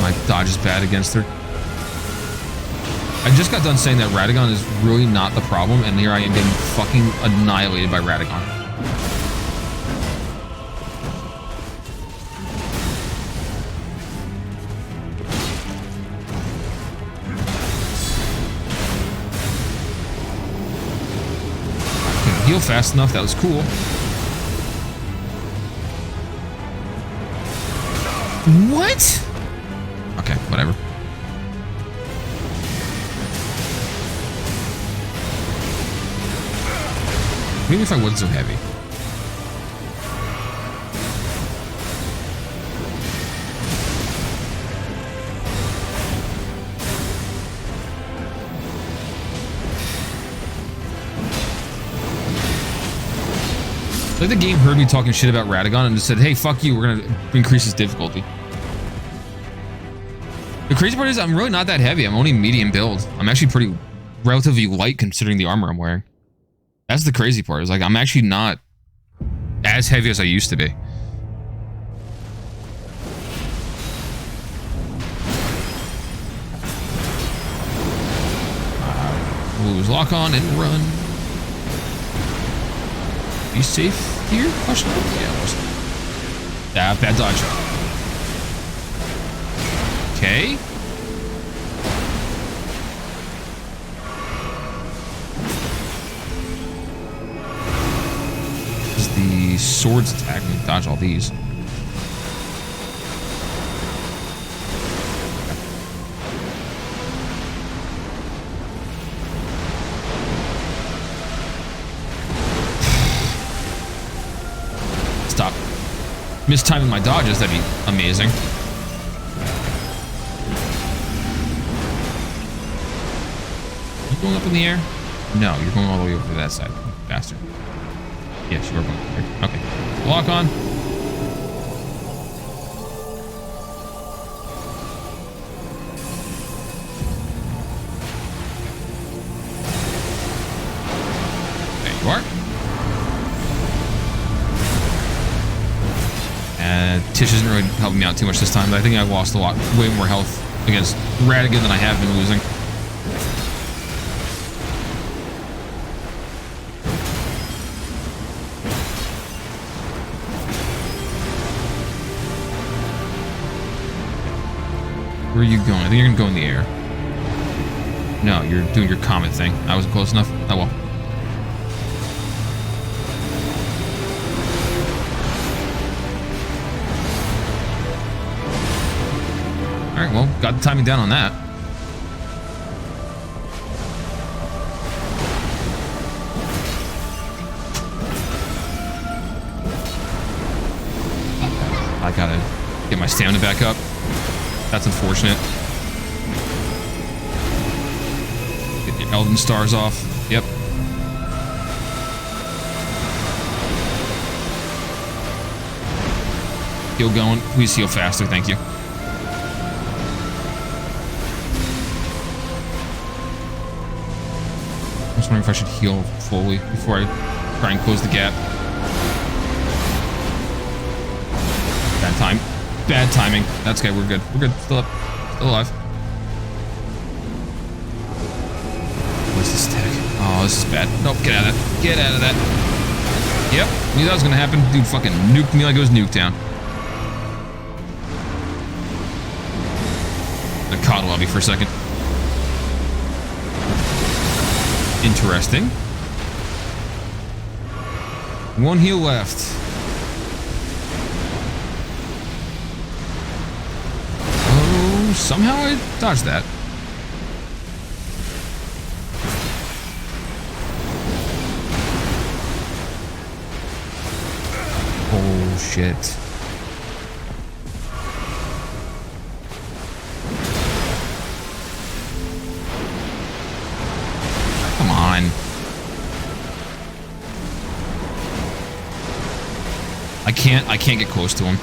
My dodge is bad against her. I just got done saying that Radagon is really not the problem, and here I am getting fucking annihilated by Radagon. Couldn't heal fast enough, that was cool. What? Okay, whatever. Maybe if I wasn't so heavy. Like the game heard me talking shit about Radagon and just said, hey, fuck you, we're gonna increase his difficulty. The crazy part is I'm really not that heavy. I'm only medium build. I'm actually pretty relatively light considering the armor I'm wearing. That's the crazy part. Is like I'm actually not as heavy as I used to be. Lose lock on and run. Be safe here? Question? Yeah, it was. Ah, bad dodge. Okay. This is the swords attack. We can dodge all these. Stop. Mistiming my dodges, that'd be amazing. You going up in the air? No, you're going all the way over to that side. Bastard. Yes, you are going over here. Okay. Lock on. There you are. Tish isn't really helping me out too much this time, but I think I've lost a lot, way more health against Radagon than I have been losing. Where are you going? I think you're gonna go in the air. No, you're doing your comet thing. I wasn't close enough. Oh well. Alright, well, got the timing down on that. I gotta get my stamina back up. That's unfortunate. Get your Elden stars off. Yep. Heal going. Please heal faster, thank you. I was wondering if I should heal fully before I try and close the gap. Bad time. Bad timing. That's okay, we're good. We're good. Still up. Still alive. What's this tag? Oh, this is bad. Nope, get out of that. Get out of that. Yep, knew that was gonna happen. Dude fucking nuked me like it was Nuketown. I'm gonna coddle lobby for a second. Interesting. One heal left. Oh, somehow I dodged that. Oh shit. Come on. I can't get close to him.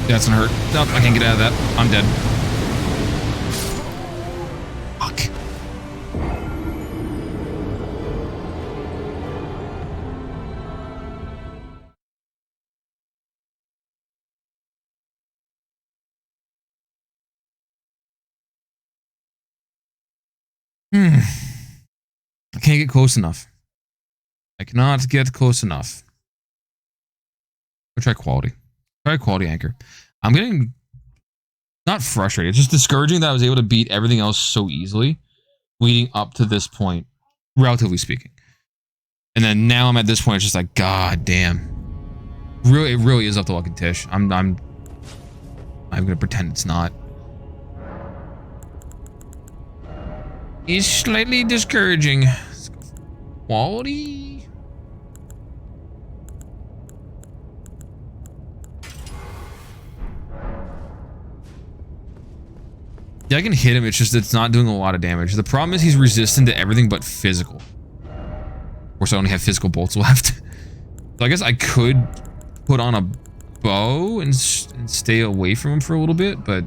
That's gonna hurt. Nope, I can't get out of that. I'm dead. Fuck. I can't get close enough. I cannot get close enough. I'll try quality. Try quality anchor. I'm getting not frustrated. It's just discouraging that I was able to beat everything else so easily leading up to this point, relatively speaking. And then now I'm at this point, it's just like, God damn. Really, it really is up to Lucky Tish. I'm gonna pretend it's not. It's slightly discouraging. Let's go for quality. Yeah, I can hit him, it's just it's not doing a lot of damage. The problem is he's resistant to everything but physical. Of course, I only have physical bolts left. So I guess I could put on a bow and stay away from him for a little bit, but...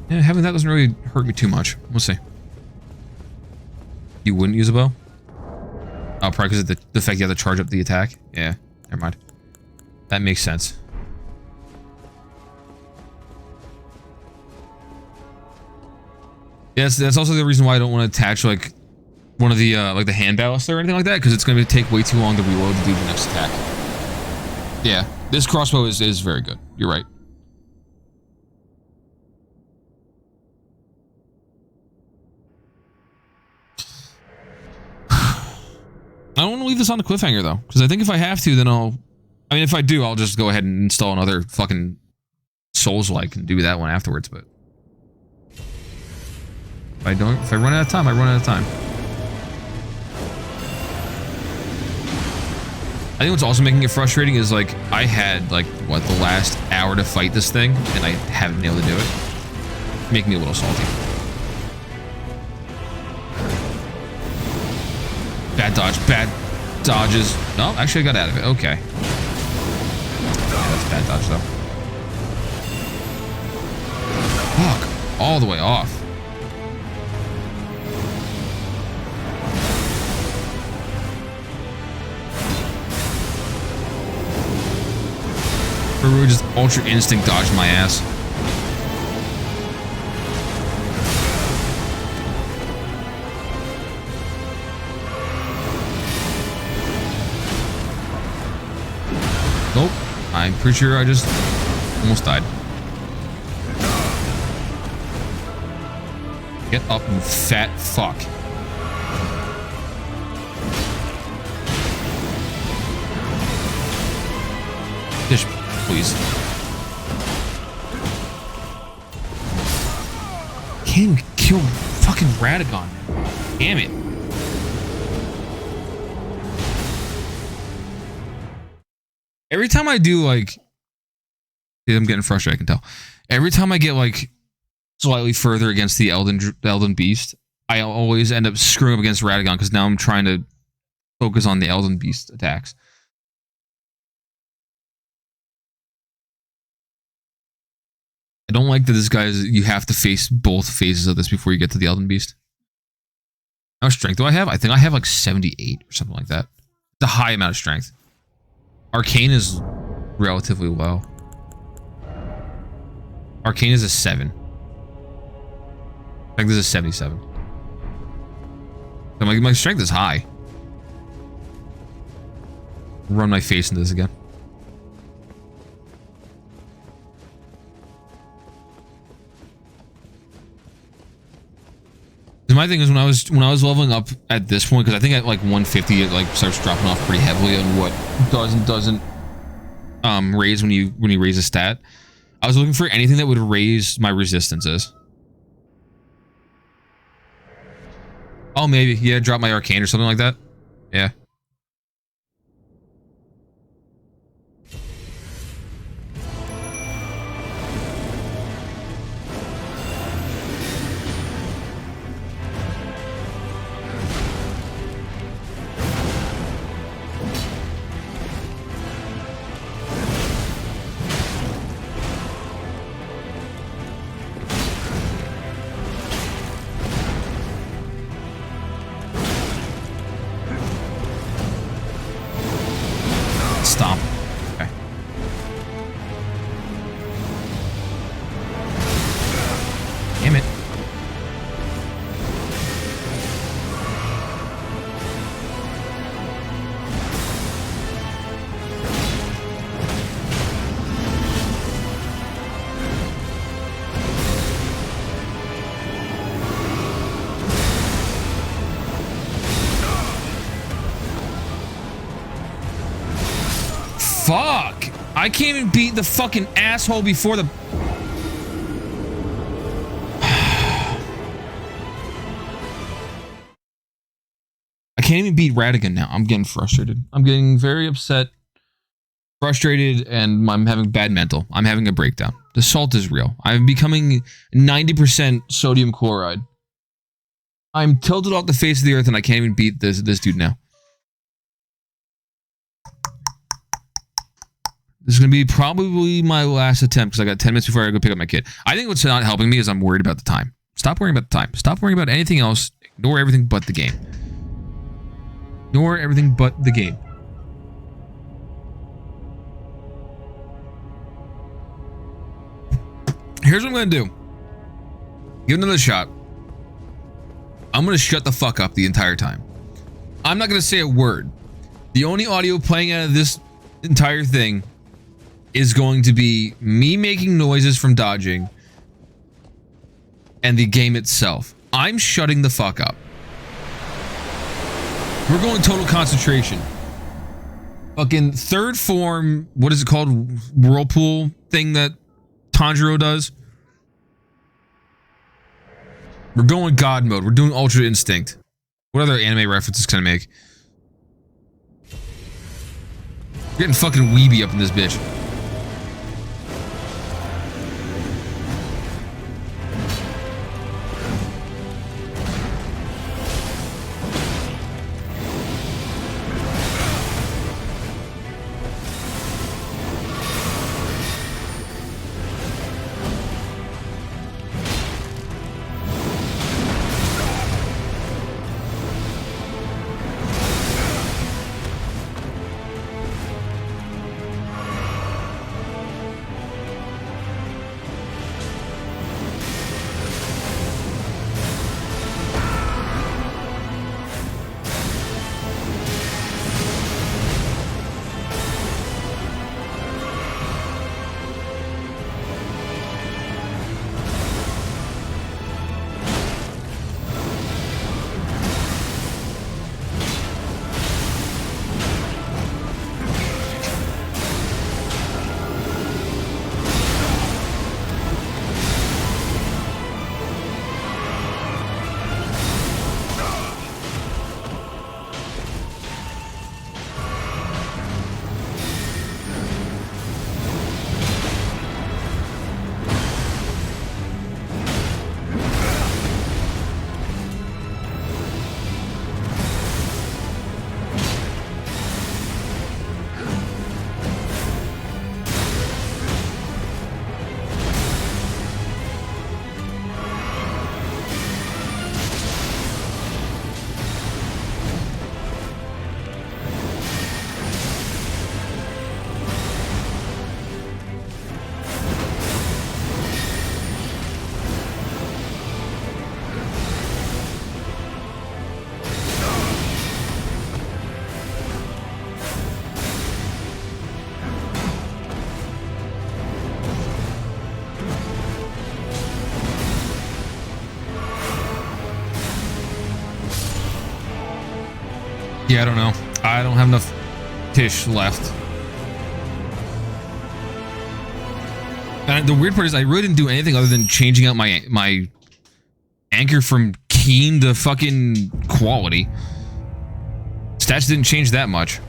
yeah, having that doesn't really hurt me too much. We'll see. You wouldn't use a bow? Oh, probably because of the fact you have to charge up the attack? Yeah, never mind. That makes sense. Yeah, that's also the reason why I don't want to attach, like, one of the, like, the hand ballast or anything like that, because it's going to take way too long to reload to do the next attack. Yeah, this crossbow is very good. You're right. I don't want to leave this on a cliffhanger, though, because I think if I have to, then I mean, if I do, I'll just go ahead and install another fucking Souls-like and do that one afterwards, but... if I run out of time, I run out of time. I think what's also making it frustrating is, like, I had, like, what, the last hour to fight this thing, and I haven't been able to do it. Making me a little salty. Bad dodge, bad dodges. No, actually I got out of it. Okay. Yeah, that's bad dodge, though. Fuck. All the way off. Peru just ultra instinct dodged my ass. Nope. I'm pretty sure I just almost died. Get up, you fat fuck. Fish, please. Can't kill fucking Radagon. Damn it. Every time I do, like, I'm getting frustrated, I can tell. Every time I get like slightly further against the Elden Beast, I always end up screwing up against Radagon because now I'm trying to focus on the Elden Beast attacks. I don't like that this guy's. You have to face both phases of this before you get to the Elden Beast. How much strength do I have? I think I have like 78 or something like that. It's a high amount of strength. Arcane is relatively low. Arcane is a 7. I think this is 77. So my strength is high. Run my face into this again. My thing is when I was leveling up at this point, because I think at like 150 it like starts dropping off pretty heavily on what does and doesn't raise when you raise a stat. I was looking for anything that would raise my resistances. Oh, maybe. Yeah, drop my arcane or something like that. Yeah. Stomp. Okay. Damn it. Fuck! I can't even beat the fucking asshole before the... I can't even beat Radagon now. I'm getting frustrated. I'm getting very upset, frustrated, and I'm having bad mental. I'm having a breakdown. The salt is real. I'm becoming 90% sodium chloride. I'm tilted off the face of the earth and I can't even beat this dude now. This is going to be probably my last attempt because I got 10 minutes before I go pick up my kid. I think what's not helping me is I'm worried about the time. Stop worrying about the time. Stop worrying about anything else. Ignore everything but the game. Ignore everything but the game. Here's what I'm going to do. Give it another shot. I'm going to shut the fuck up the entire time. I'm not going to say a word. The only audio playing out of this entire thing is going to be me making noises from dodging and the game itself. I'm shutting the fuck up. We're going total concentration. Fucking third form, what is it called? Whirlpool thing that Tanjiro does. We're going God mode. We're doing Ultra Instinct. What other anime references can I make? We're getting fucking weeby up in this bitch. Yeah, I don't know. I don't have enough Tish left. And the weird part is I really didn't do anything other than changing out my anchor from keen to fucking quality. Stats didn't change that much.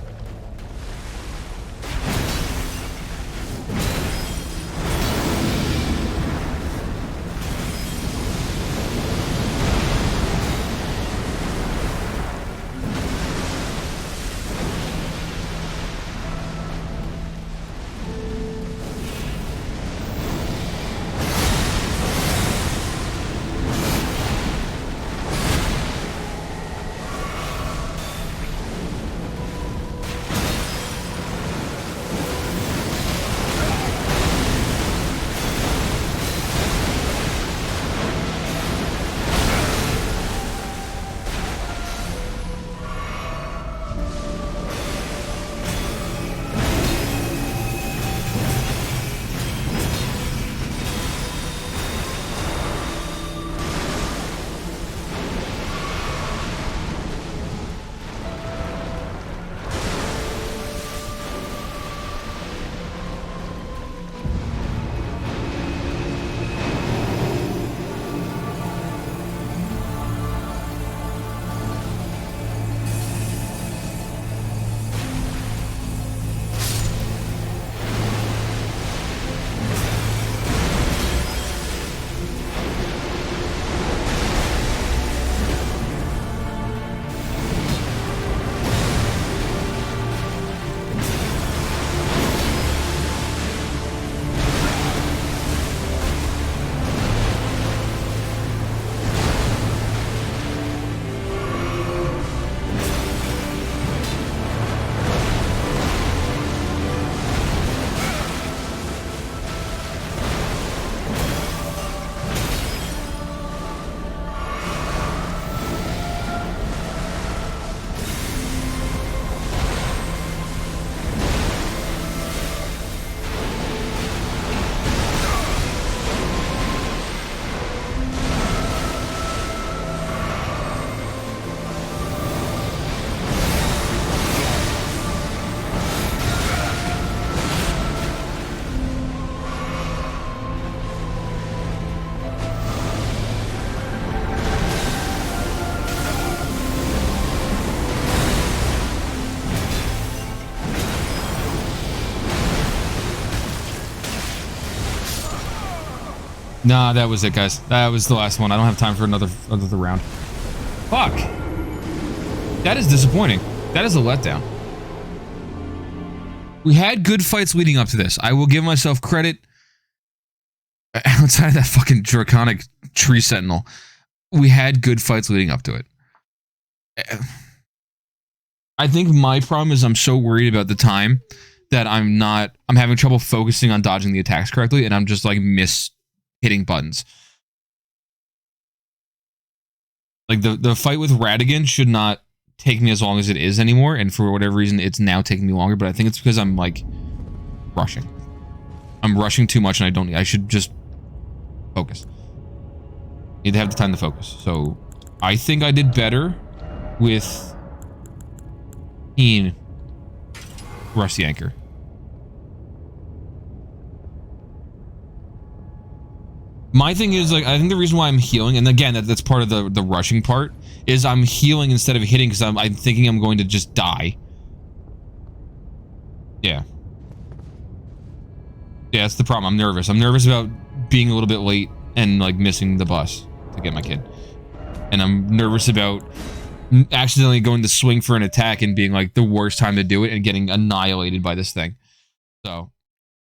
Nah, that was it, guys. That was the last one. I don't have time for another round. Fuck. That is disappointing. That is a letdown. We had good fights leading up to this. I will give myself credit. Outside of that fucking draconic tree sentinel, we had good fights leading up to it. I think my problem is I'm so worried about the time that I'm having trouble focusing on dodging the attacks correctly, and I'm just like hitting buttons. Like the fight with Radigan should not take me as long as it is anymore, and for whatever reason it's now taking me longer, but I think it's because I'm like rushing. I'm rushing too much, and I should just focus. Need to have the time to focus. So I think I did better with Rusty Anchor. My thing is, like, I think the reason why I'm healing, and again, that's part of the rushing part, is I'm healing instead of hitting because I'm thinking I'm going to just die. Yeah. Yeah, that's the problem. I'm nervous. I'm nervous about being a little bit late and, like, missing the bus to get my kid. And I'm nervous about accidentally going to swing for an attack and being, like, the worst time to do it and getting annihilated by this thing. So,